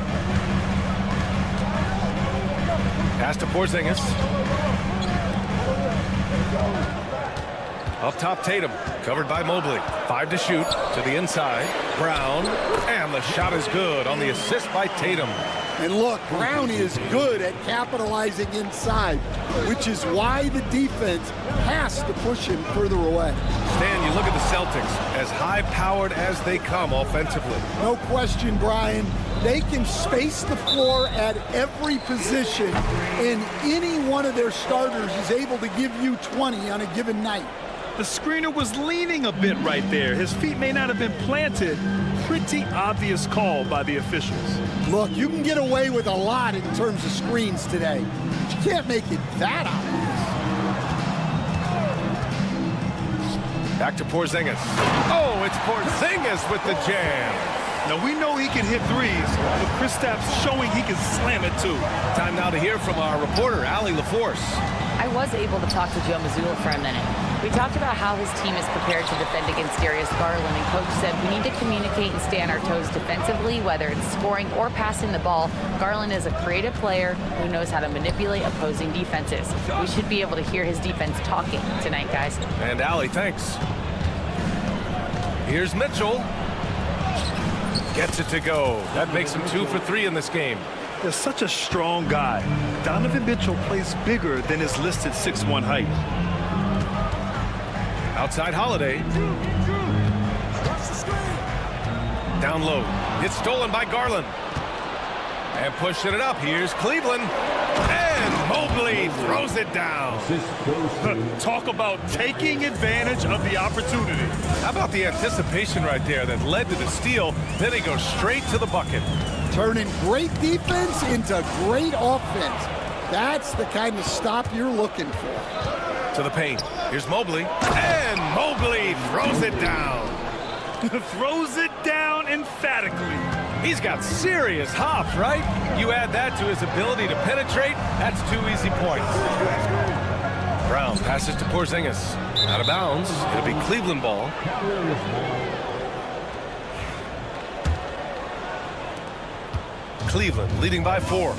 Pass to Porzingis. Up top, Tatum, covered by Mobley. 5 to shoot, to the inside. Brown, and the shot is good on the assist by Tatum. And look, Brown is good at capitalizing inside, which is why the defense has to push him further away. Stan, you look at the Celtics, as high-powered as they come offensively. No question, Brian. They can space the floor at every position, and any one of their starters is able to give you 20 on a given night. The screener was leaning a bit right there. His feet may not have been planted. Pretty obvious call by the officials. Look, you can get away with a lot in terms of screens today, but you can't make it that obvious. Back to Porzingis. Oh, it's Porzingis with the jam. Now, we know he can hit threes, but Kristaps showing he can slam it too. Time now to hear from our reporter, Allie LaForce. I was able to talk to Joe Mazzulla for a minute. We talked about how his team is prepared to defend against Darius Garland, and Coach said we need to communicate and stay on our toes defensively, whether it's scoring or passing the ball. Garland is a creative player who knows how to manipulate opposing defenses. We should be able to hear his defense talking tonight, guys. And Allie, thanks. Here's Mitchell. Gets it to go. That makes him 2 for 3 in this game. They're such a strong guy. Donovan Mitchell plays bigger than his listed 6'1" height. Outside Holiday. Down low. It's stolen by Garland. And pushing it up. Here's Cleveland. And Mobley throws it down. Talk about taking advantage of the opportunity. How about the anticipation right there that led to the steal? Then he goes straight to the bucket. Turning great defense into great offense. That's the kind of stop you're looking for. To the paint. Here's Mobley. And Mobley throws it down. Throws it down emphatically. He's got serious hops, right? You add that to his ability to penetrate, that's 2 easy points. Brown passes to Porzingis. Out of bounds. It'll be Cleveland ball. Cleveland leading by 4.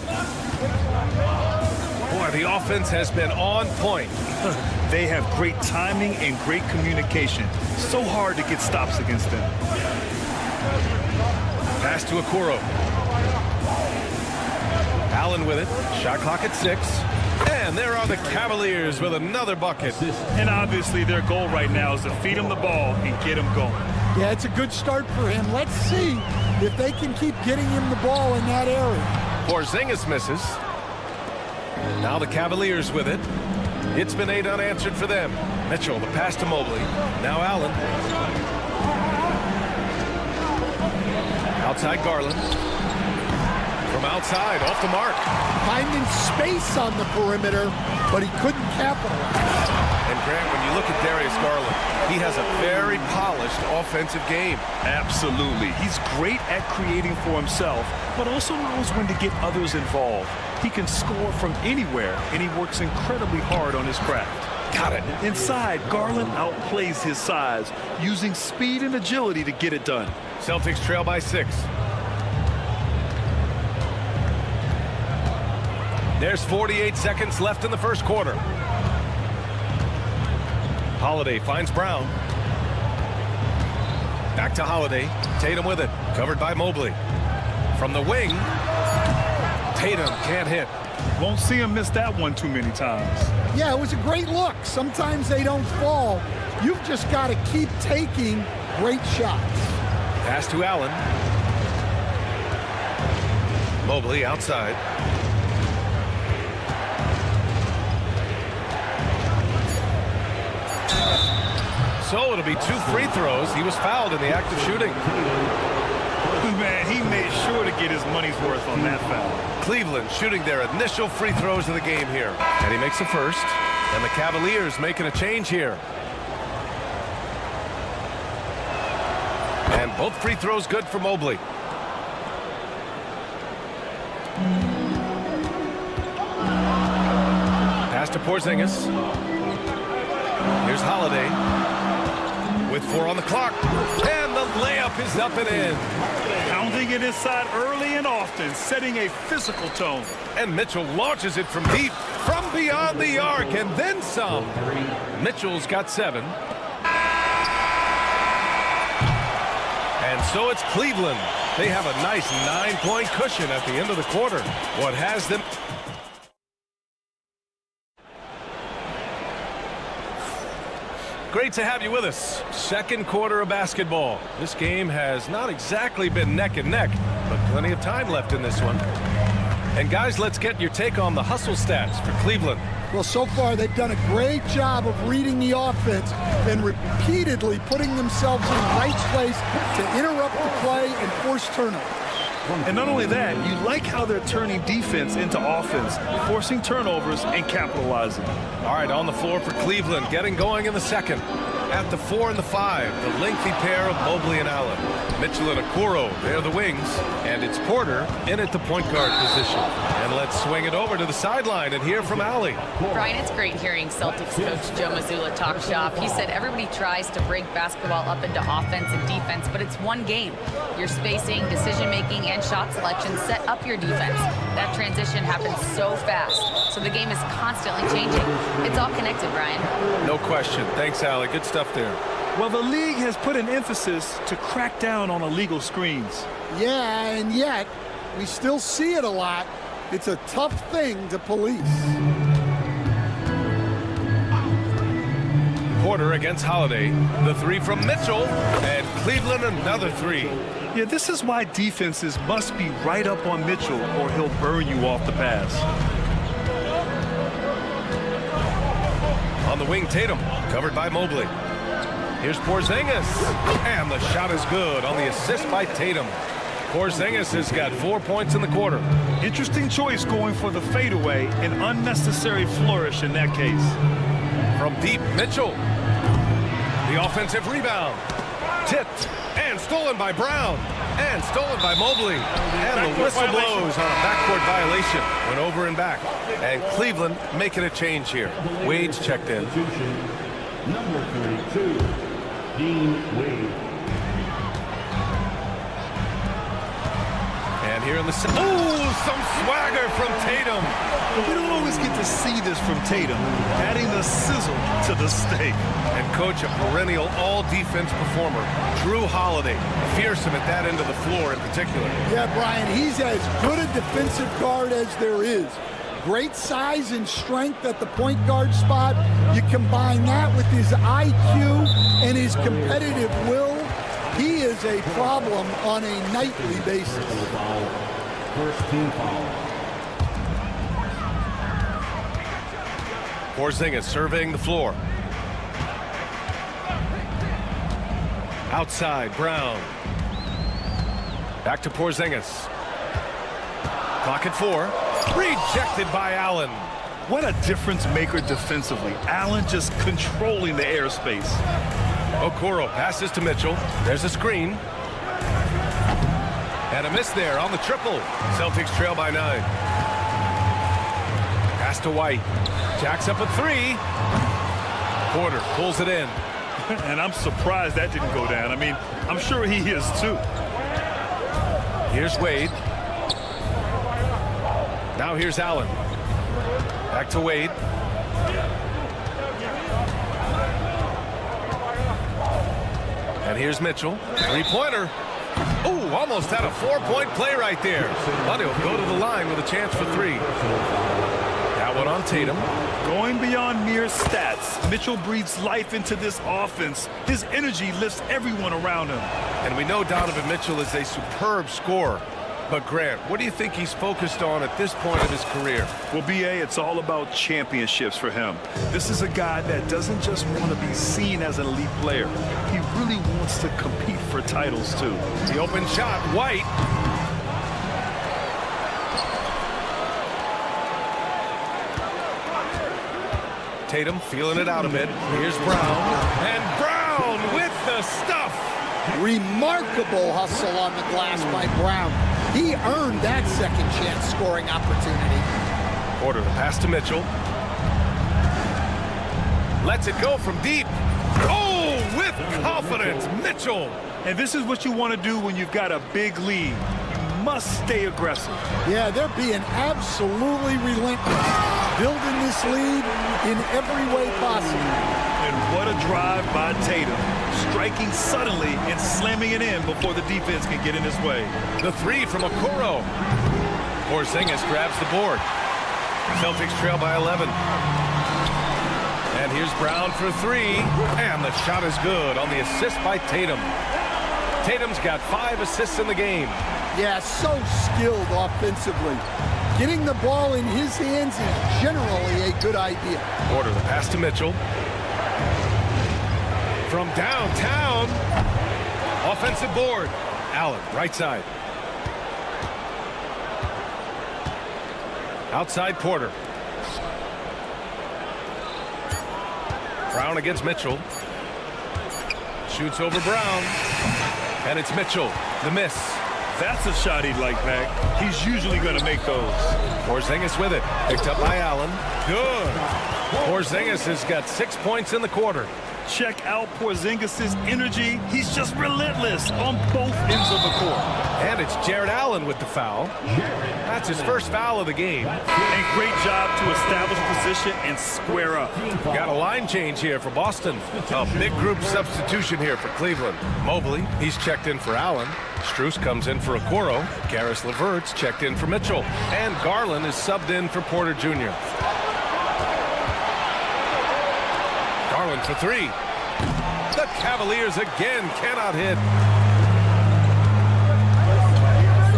Boy, the offense has been on point. They have great timing and great communication. So hard to get stops against them. Pass to Okoro. Allen with it. Shot clock at 6. And there are the Cavaliers with another bucket. And obviously their goal right now is to feed him the ball and get him going. Yeah, it's a good start for him. Let's see if they can keep getting him the ball in that area. Porzingis misses. Now the Cavaliers with it. It's been 8 unanswered for them. Mitchell, the pass to Mobley. Now Allen. Outside Garland. From outside, off the mark. Finding space on the perimeter, but he couldn't capitalize. And Grant, when you look at Darius Garland, he has a very polished offensive game. Absolutely. He's great at creating for himself, but also knows when to get others involved. He can score from anywhere, and he works incredibly hard on his craft. Got it. Inside, Garland outplays his size, using speed and agility to get it done. Celtics trail by 6. There's 48 seconds left in the first quarter. Holiday finds Brown. Back to Holiday. Tatum with it. Covered by Mobley. From the wing. Tatum can't hit. Won't see him miss that one too many times. Yeah, it was a great look. Sometimes they don't fall. You've just got to keep taking great shots. Pass to Allen. Mobley outside. So it'll be 2 free throws. He was fouled in the act of shooting. Man, he made sure to get his money's worth on that foul. Cleveland shooting their initial free throws of the game here. And he makes the first. And the Cavaliers making a change here. And both free throws good for Mobley. Pass to Porzingis. Here's Holiday. With 4 on the clock. And the layup is up and in. Pounding it inside early and often, setting a physical tone. And Mitchell launches it from deep, from beyond the arc, and then some. Mitchell's got 7. And so it's Cleveland. They have a nice 9-point cushion at the end of the quarter. What has them... Great to have you with us. Second quarter of basketball. This game has not exactly been neck and neck, but plenty of time left in this one. And guys, let's get your take on the hustle stats for Cleveland. Well, so far they've done a great job of reading the offense and repeatedly putting themselves in the right place to interrupt the play and force turnovers. And not only that, you like how they're turning defense into offense, forcing turnovers and capitalizing. All right, on the floor for Cleveland, getting going in the second. At the 4 and the 5, the lengthy pair of Mobley and Allen. Mitchell and Okoro, they're the wings. And it's Porter in at the point guard position. And let's swing it over to the sideline and hear from Allie. Brian, it's great hearing Celtics coach Joe Mazzulla talk shop. He said everybody tries to break basketball up into offense and defense, but it's one game. Your spacing, decision-making, and shot selection set up your defense. That transition happens so fast, so the game is constantly changing. It's all connected, Brian. No question. Thanks, Allie. Good stuff there. Well, the league has put an emphasis to crack down on illegal screens. Yeah, and yet we still see it a lot. It's a tough thing to police. Porter against Holiday. The 3 from Mitchell. And Cleveland another 3. Yeah, this is why defenses must be right up on Mitchell or he'll burn you off the pass. On the wing, Tatum, covered by Mobley. Here's Porzingis, and the shot is good on the assist by Tatum. Porzingis has got 4 points in the quarter. Interesting choice going for the fadeaway, an unnecessary flourish in that case. From deep, Mitchell. The offensive rebound. Tipped and stolen by Brown. And stolen by Mobley. And the whistle blows on a backcourt violation. Went over and back. And Cleveland making a change here. Wade's checked in. Number 32, Dean Wade. And here in the... Oh, some swagger from Tatum. We don't always get to see this from Tatum, adding the sizzle to the steak. And coach, a perennial all-defense performer, Drew Holiday, fearsome at that end of the floor in particular. Yeah, Brian, he's as good a defensive guard as there is. Great size and strength at the point guard spot. You combine that with his IQ and his competitive will, he is a problem on a nightly basis. First team foul. Porzingis surveying the floor. Outside, Brown. Back to Porzingis. Clock at 4. Rejected by Allen. What a difference maker defensively. Allen just controlling the airspace. Okoro passes to Mitchell. There's a screen. And a miss there on the triple. Celtics trail by 9. Pass to White. Jacks up a 3. Porter pulls it in. And I'm surprised that didn't go down. I mean, I'm sure he is too. Here's Wade. Now here's Allen. Back to Wade. And here's Mitchell. Three-pointer. Ooh, almost had a 4-point play right there. But he'll go to the line with a chance for 3. That one on Tatum. Going beyond mere stats, Mitchell breathes life into this offense. His energy lifts everyone around him. And we know Donovan Mitchell is a superb scorer. But Grant, what do you think he's focused on at this point of his career? Well, B.A., it's all about championships for him. This is a guy that doesn't just want to be seen as an elite player. He really wants to compete for titles, too. The open shot, White. Tatum feeling it out a bit. Here's Brown. And Brown with the stuff. Remarkable hustle on the glass by Brown. He earned that second chance scoring opportunity. Porter, the pass to Mitchell. Lets it go from deep. Oh, with confidence, Mitchell. And this is what you want to do when you've got a big lead. You must stay aggressive. Yeah, they're being absolutely relentless. Building this lead in every way possible. And what a drive by Tatum. Striking suddenly and slamming it in before the defense can get in his way. The 3 from Okoro. Porzingis grabs the board. Celtics trail by 11. And here's Brown for 3. And the shot is good on the assist by Tatum. Tatum's got 5 assists in the game. Yeah, so skilled offensively. Getting the ball in his hands is generally a good idea. Porter, the pass to Mitchell. From downtown. Offensive board. Allen, right side. Outside Porter. Brown against Mitchell. Shoots over Brown. And it's Mitchell. The miss. That's a shot he'd like back. He's usually going to make those. Porzingis with it. Picked up by Allen. Good. Porzingis has got 6 points in the quarter. Check out Porzingis' energy. He's just relentless on both ends of the court. And it's Jared Allen with the foul. That's his first foul of the game. And great job to establish position and square up. Got a line change here for Boston. A big group substitution here for Cleveland. Mobley, he's checked in for Allen. Strus comes in for Okoro. Karis LeVert's checked in for Mitchell. And Garland is subbed in for Porter Jr. Garland for 3. The Cavaliers again cannot hit.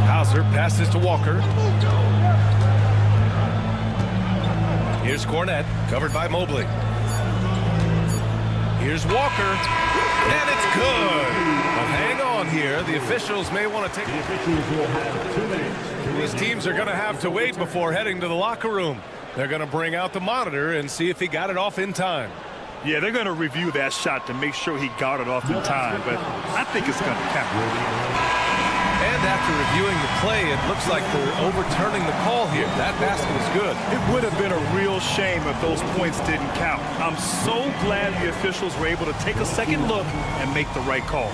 Hauser passes to Walker. Here's Cornette, covered by Mobley. Here's Walker, and it's good. Well, hang on here. The officials may want to take... These teams are going to have to wait before heading to the locker room. They're going to bring out the monitor and see if he got it off in time. Yeah, they're going to review that shot to make sure he got it off in time, but I think it's going to count. And after reviewing the play, it looks like they're overturning the call here. That basket is good. It would have been a real shame if those points didn't count. I'm so glad the officials were able to take a second look and make the right call.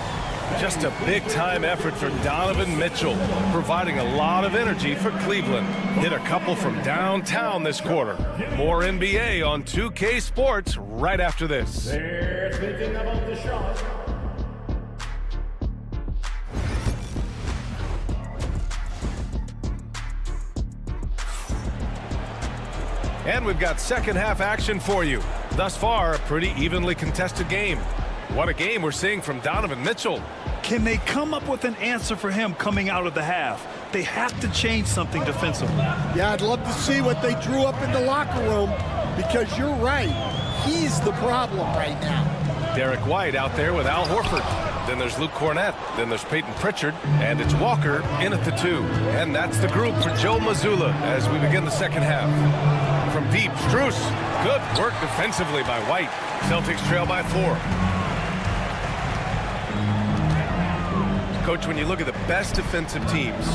Just a big-time effort for Donovan Mitchell, providing a lot of energy for Cleveland. Hit a couple from downtown this quarter. More NBA on 2K Sports right after this. They're thinking about the shot. And we've got second half action for you. Thus far, a pretty evenly contested game. What a game we're seeing from Donovan Mitchell. Can they come up with an answer for him coming out of the half? They have to change something defensively. Yeah, I'd love to see what they drew up in the locker room, because you're right. He's the problem right now. Derek White out there with Al Horford. Then there's Luke Cornett. Then there's Peyton Pritchard. And it's Walker in at the 2. And that's the group for Joe Mazzulla as we begin the second half. From deep, Strus. Good work defensively by White. Celtics trail by 4. Coach, when you look at the best defensive teams,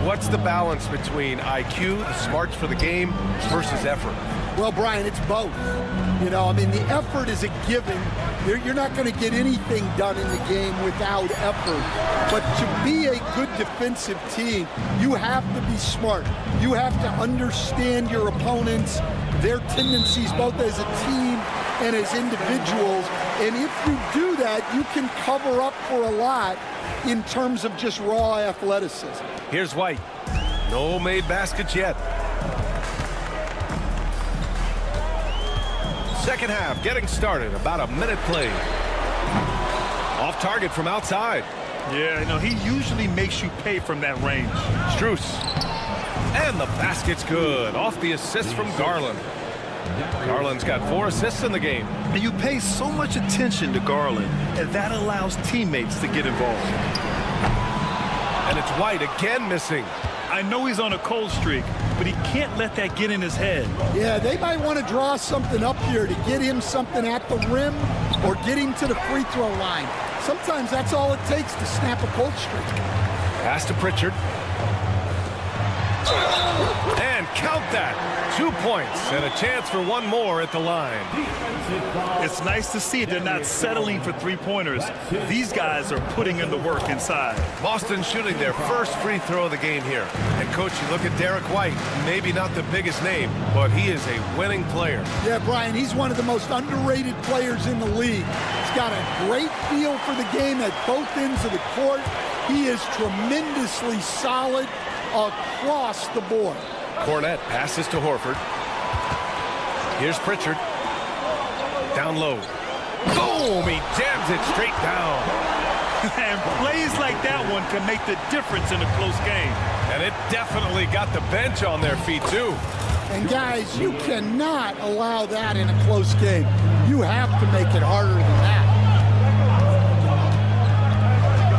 what's the balance between IQ, the smarts for the game, versus effort? Well, Brian, it's both. You know, I mean, the effort is a given. You're not going to get anything done in the game without effort. But to be a good defensive team, you have to be smart. You have to understand your opponents, their tendencies, both as a team and as individuals. And if you do that, you can cover up for a lot in terms of just raw athleticism. Here's White. No made baskets yet. Second half getting started. About a minute played. Off target from outside. Yeah, you know, he usually makes you pay from that range. Strus. And the basket's good. Off the assist from Garland. Garland's got 4 assists in the game. And you pay so much attention to Garland, and that allows teammates to get involved. And it's White again missing. I know he's on a cold streak, but he can't let that get in his head. Yeah, they might want to draw something up here to get him something at the rim or get him to the free throw line. Sometimes that's all it takes to snap a cold streak. Pass to Pritchard. And count that. 2 points and a chance for one more at the line. It's nice to see they're not settling for three-pointers. These guys are putting in the work inside. Boston shooting their first free throw of the game here. And, Coach, you look at Derek White, maybe not the biggest name, but he is a winning player. Yeah, Brian, he's one of the most underrated players in the league. He's got a great feel for the game at both ends of the court. He is tremendously solid across the board. Cornett passes to Horford. Here's Pritchard. Down low. Boom! He jams it straight down. And plays like that one can make the difference in a close game. And it definitely got the bench on their feet, too. And, guys, you cannot allow that in a close game. You have to make it harder than that.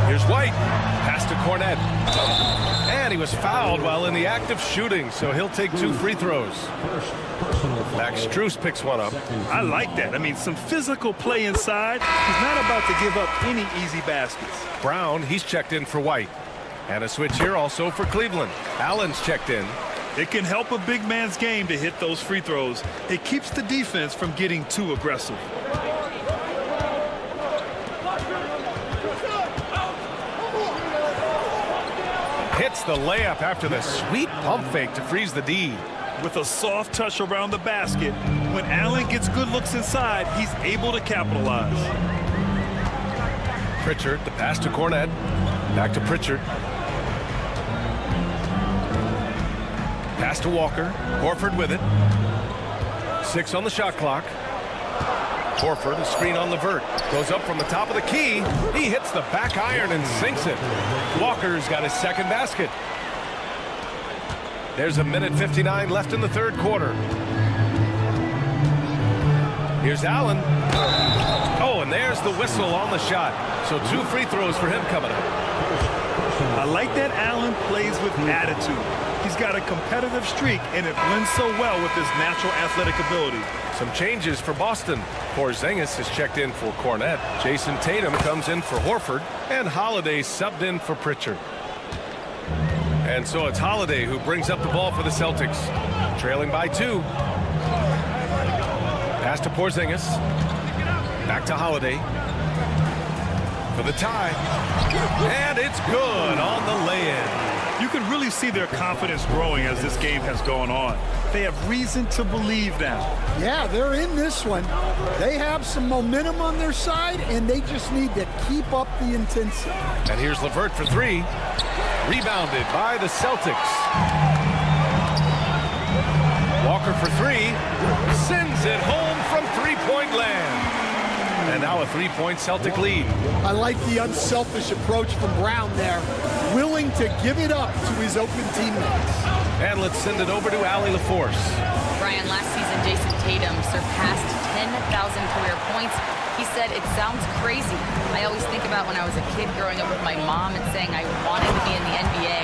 Here's White. Pass to Cornett. And he was fouled while in the act of shooting, so he'll take 2 free throws. Max Strus picks one up. I like that. I mean, some physical play inside. He's not about to give up any easy baskets. Brown, he's checked in for White. And a switch here also for Cleveland. Allen's checked in. It can help a big man's game to hit those free throws. It keeps the defense from getting too aggressive. Hits the layup after the sweet pump fake to freeze the D. With a soft touch around the basket, when Allen gets good looks inside, he's able to capitalize. Pritchard, the pass to Cornett. Back to Pritchard. Pass to Walker. Horford with it. 6 on the shot clock. Horford, a screen on Levert. Goes up from the top of the key. He hits the back iron and sinks it. Walker's got his second basket. There's a minute 59 left in the third quarter. Here's Allen. Oh, and there's the whistle on the shot. So 2 free throws for him coming up. I like that Allen plays with attitude. He's got a competitive streak, and it blends so well with his natural athletic ability. Some changes for Boston. Porzingis is checked in for Cornett. Jason Tatum comes in for Horford. And Holiday subbed in for Pritchard. And so it's Holiday who brings up the ball for the Celtics. Trailing by 2. Pass to Porzingis. Back to Holiday. For the tie. And it's good on the lay-in. You can really see their confidence growing as this game has gone on. They have reason to believe now. Yeah, they're in this one. They have some momentum on their side, and they just need to keep up the intensity. And here's Levert for 3. Rebounded by the Celtics. Walker for 3. Sends it home from three-point land. And now a 3-point Celtic lead. I like the unselfish approach from Brown there. Willing to give it up to his open teammates. And let's send it over to Allie LaForce. Brian, last season Jason Tatum surpassed 10 career points. He said, "It sounds crazy. I always think about when I was a kid growing up with my mom and saying I wanted to be in the NBA.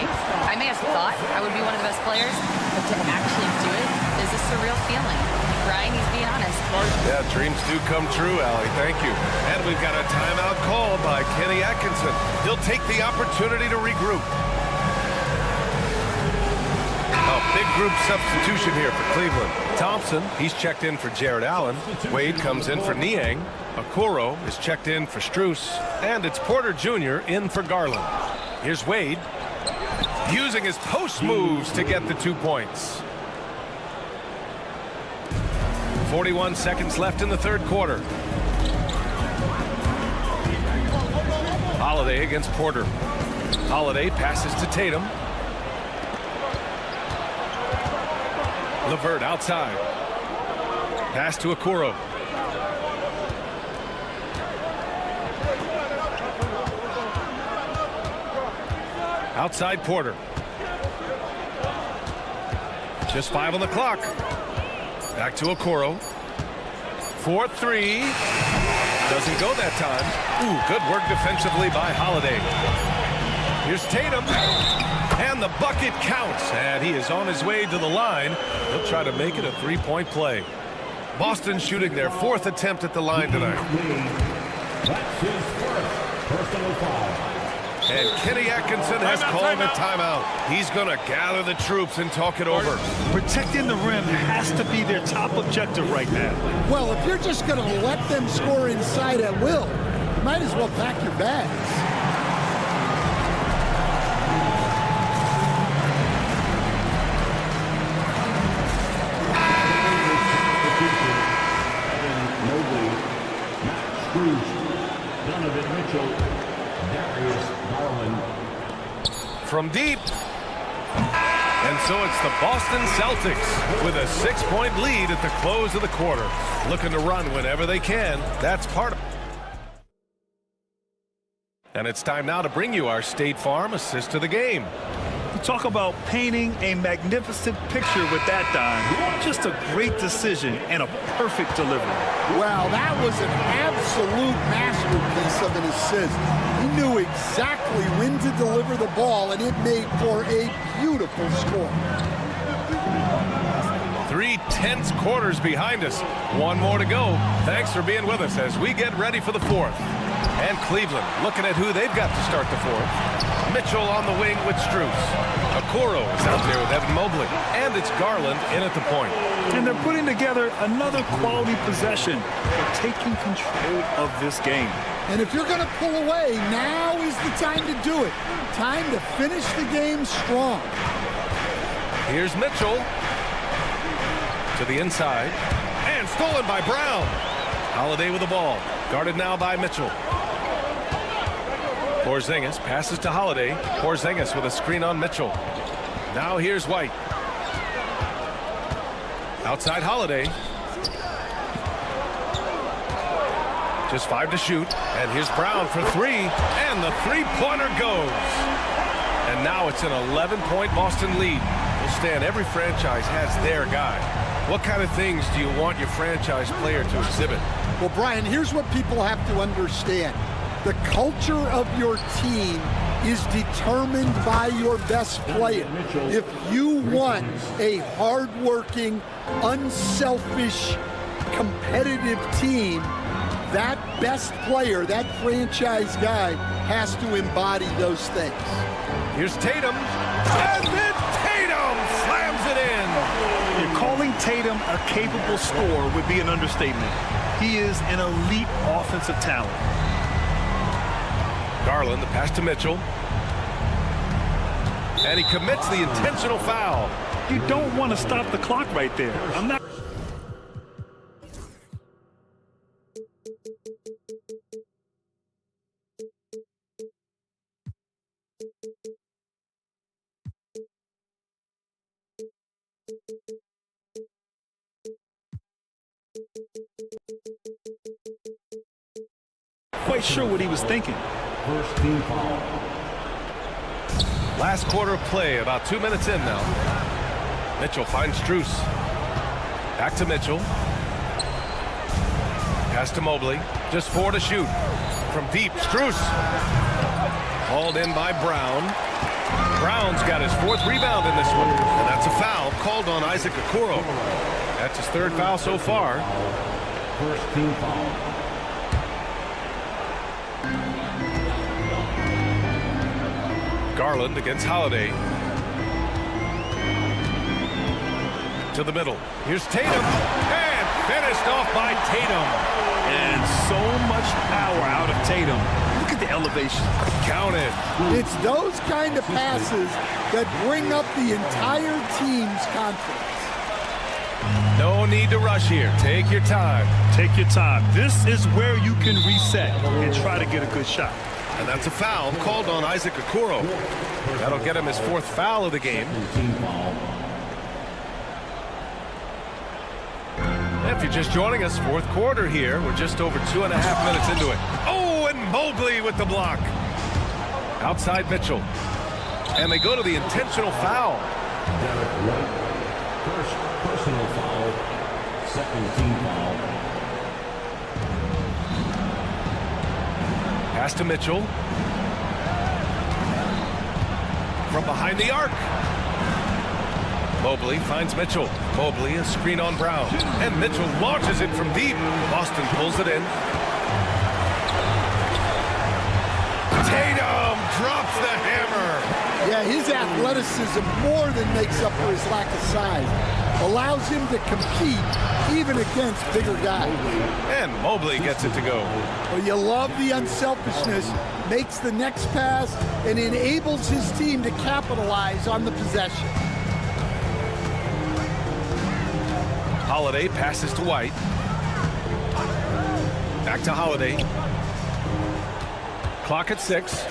I may have thought I would be one of the best players, but to actually do it is a surreal feeling." Brian, he's being honest. Yeah, dreams do come true, Allie. Thank you. And we've got a timeout called by Kenny Atkinson. He'll take the opportunity to regroup. A big group substitution here for Cleveland. Thompson, he's checked in for Jared Allen. Wade comes in for Niang. Okoro is checked in for Strus. And it's Porter Jr. in for Garland. Here's Wade, using his post moves to get the 2 points. 41 seconds left in the third quarter. Holiday against Porter. Holiday passes to Tatum. LeVert outside. Pass to Okoro. Outside Porter. Just 5 on the clock. Back to Okoro. 4-3. Doesn't go that time. Ooh, good work defensively by Holiday. Here's Tatum. And the bucket counts. And he is on his way to the line. He'll try to make it a 3-point play. Boston shooting their 4th attempt at the line tonight. That's his first personal foul. And Kenny Atkinson has called a timeout. He's going to gather the troops and talk it over. Protecting the rim has to be their top objective right now. Well, if you're just going to let them score inside at will, you might as well pack your bags. Donovan Mitchell, Darius Garland. From deep. And so it's the Boston Celtics with a 6-point lead at the close of the quarter. Looking to run whenever they can. That's part of it. And it's time now to bring you our State Farm assist of the game. You talk about painting a magnificent picture with that dime. Just a great decision and a perfect delivery. Wow, that was an absolute masterpiece of an assist. He knew exactly when to deliver the ball, and it made for a beautiful score. 3 tense quarters behind us. One more to go. Thanks for being with us as we get ready for the 4th. And Cleveland looking at who they've got to start the 4th. Mitchell on the wing with Strus. Okoro is out there with Evan Mobley. And it's Garland in at the point. And they're putting together another quality possession. They're taking control of this game. And if you're going to pull away, now is the time to do it. Time to finish the game strong. Here's Mitchell. To the inside. And stolen by Brown. Holiday with the ball. Guarded now by Mitchell. Porzingis passes to Holiday. Porzingis with a screen on Mitchell. Now here's White. Outside Holiday. Just 5 to shoot. And here's Brown for 3. And the 3-pointer goes. And now it's an 11-point Boston lead. Well, Stan, every franchise has their guy. What kind of things do you want your franchise player to exhibit? Well, Brian, here's what people have to understand. The culture of your team is determined by your best player. If you want a hardworking, unselfish, competitive team, that best player, that franchise guy, has to embody those things. Here's Tatum. And then Tatum slams it in. You're calling Tatum a capable scorer would be an understatement. He is an elite offensive talent. Garland, the pass to Mitchell. And he commits the intentional foul. You don't want to stop the clock right there. I'm not. Quite sure what he was thinking. First team foul. Last quarter of play, about 2 minutes in now. Mitchell finds Strus. Back to Mitchell. Pass to Mobley. Just 4 to shoot. From deep, Strus. Hauled in by Brown. Brown's got his 4th rebound in this one. And that's a foul called on Isaac Okoro. That's his 3rd foul so far. First team foul. Garland against Holiday. To the middle. Here's Tatum. And finished off by Tatum. And so much power out of Tatum. Look at the elevation. Counted. It's those kind of passes that bring up the entire team's confidence. No need to rush here. Take your time. Take your time. This is where you can reset and try to get a good shot. And that's a foul called on Isaac Okoro. That'll get him his 4th foul of the game. If you're just joining us, 4th quarter here. We're just over 2.5 minutes into it. Oh, and Mobley with the block. Outside Mitchell. And they go to the intentional foul. First personal foul, 2nd team foul. Pass to Mitchell. From behind the arc. Mobley finds Mitchell. Mobley, a screen on Brown. And Mitchell launches it from deep. Boston pulls it in. Tatum drops the hammer. Yeah, his athleticism more than makes up for his lack of size. Allows him to compete even against bigger guys. And Mobley gets it to go. Well, you love the unselfishness, makes the next pass, and enables his team to capitalize on the possession. Holiday passes to White. Back to Holiday. Clock at 6.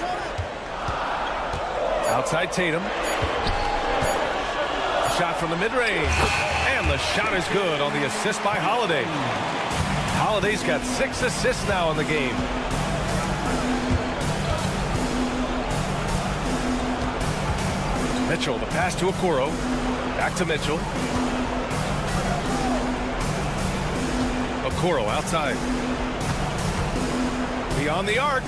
Outside Tatum. Shot from the mid-range. And the shot is good on the assist by Holiday. Holiday's got 6 assists now in the game. Mitchell, the pass to Okoro. Back to Mitchell. Okoro outside. Beyond the arc.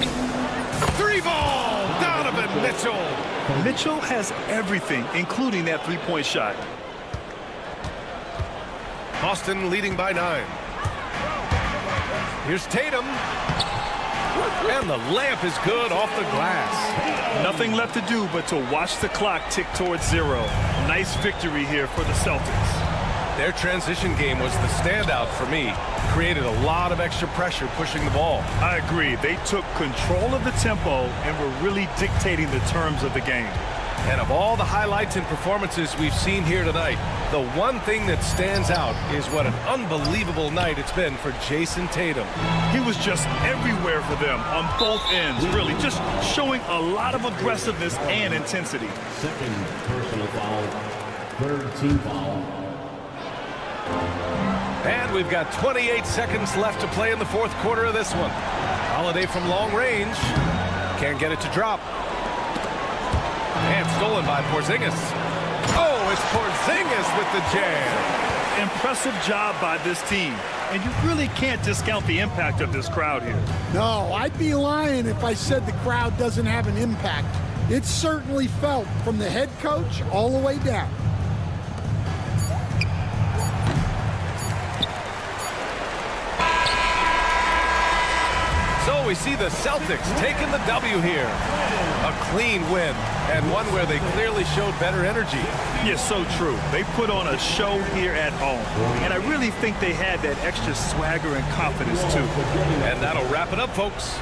3-ball! Donovan Mitchell! Mitchell has everything, including that 3-point shot. Boston leading by 9. Here's Tatum. And the layup is good off the glass. Nothing left to do but to watch the clock tick towards 0. Nice victory here for the Celtics. Their transition game was the standout for me. Created a lot of extra pressure pushing the ball. I agree. They took control of the tempo and were really dictating the terms of the game. And of all the highlights and performances we've seen here tonight, the one thing that stands out is what an unbelievable night it's been for Jason Tatum. He was just everywhere for them on both ends, really, just showing a lot of aggressiveness and intensity. 2nd personal foul, 3rd team foul. And we've got 28 seconds left to play in the 4th quarter of this one. Holiday from long range. Can't get it to drop. And stolen by Porzingis. Oh, it's Porzingis with the jam. Impressive job by this team. And you really can't discount the impact of this crowd here. No, I'd be lying if I said the crowd doesn't have an impact. It's certainly felt from the head coach all the way down. So we see the Celtics taking the W here. A clean win, and one where they clearly showed better energy. Yes, so true. They put on a show here at home, and I really think they had that extra swagger and confidence, too. And that'll wrap it up, folks.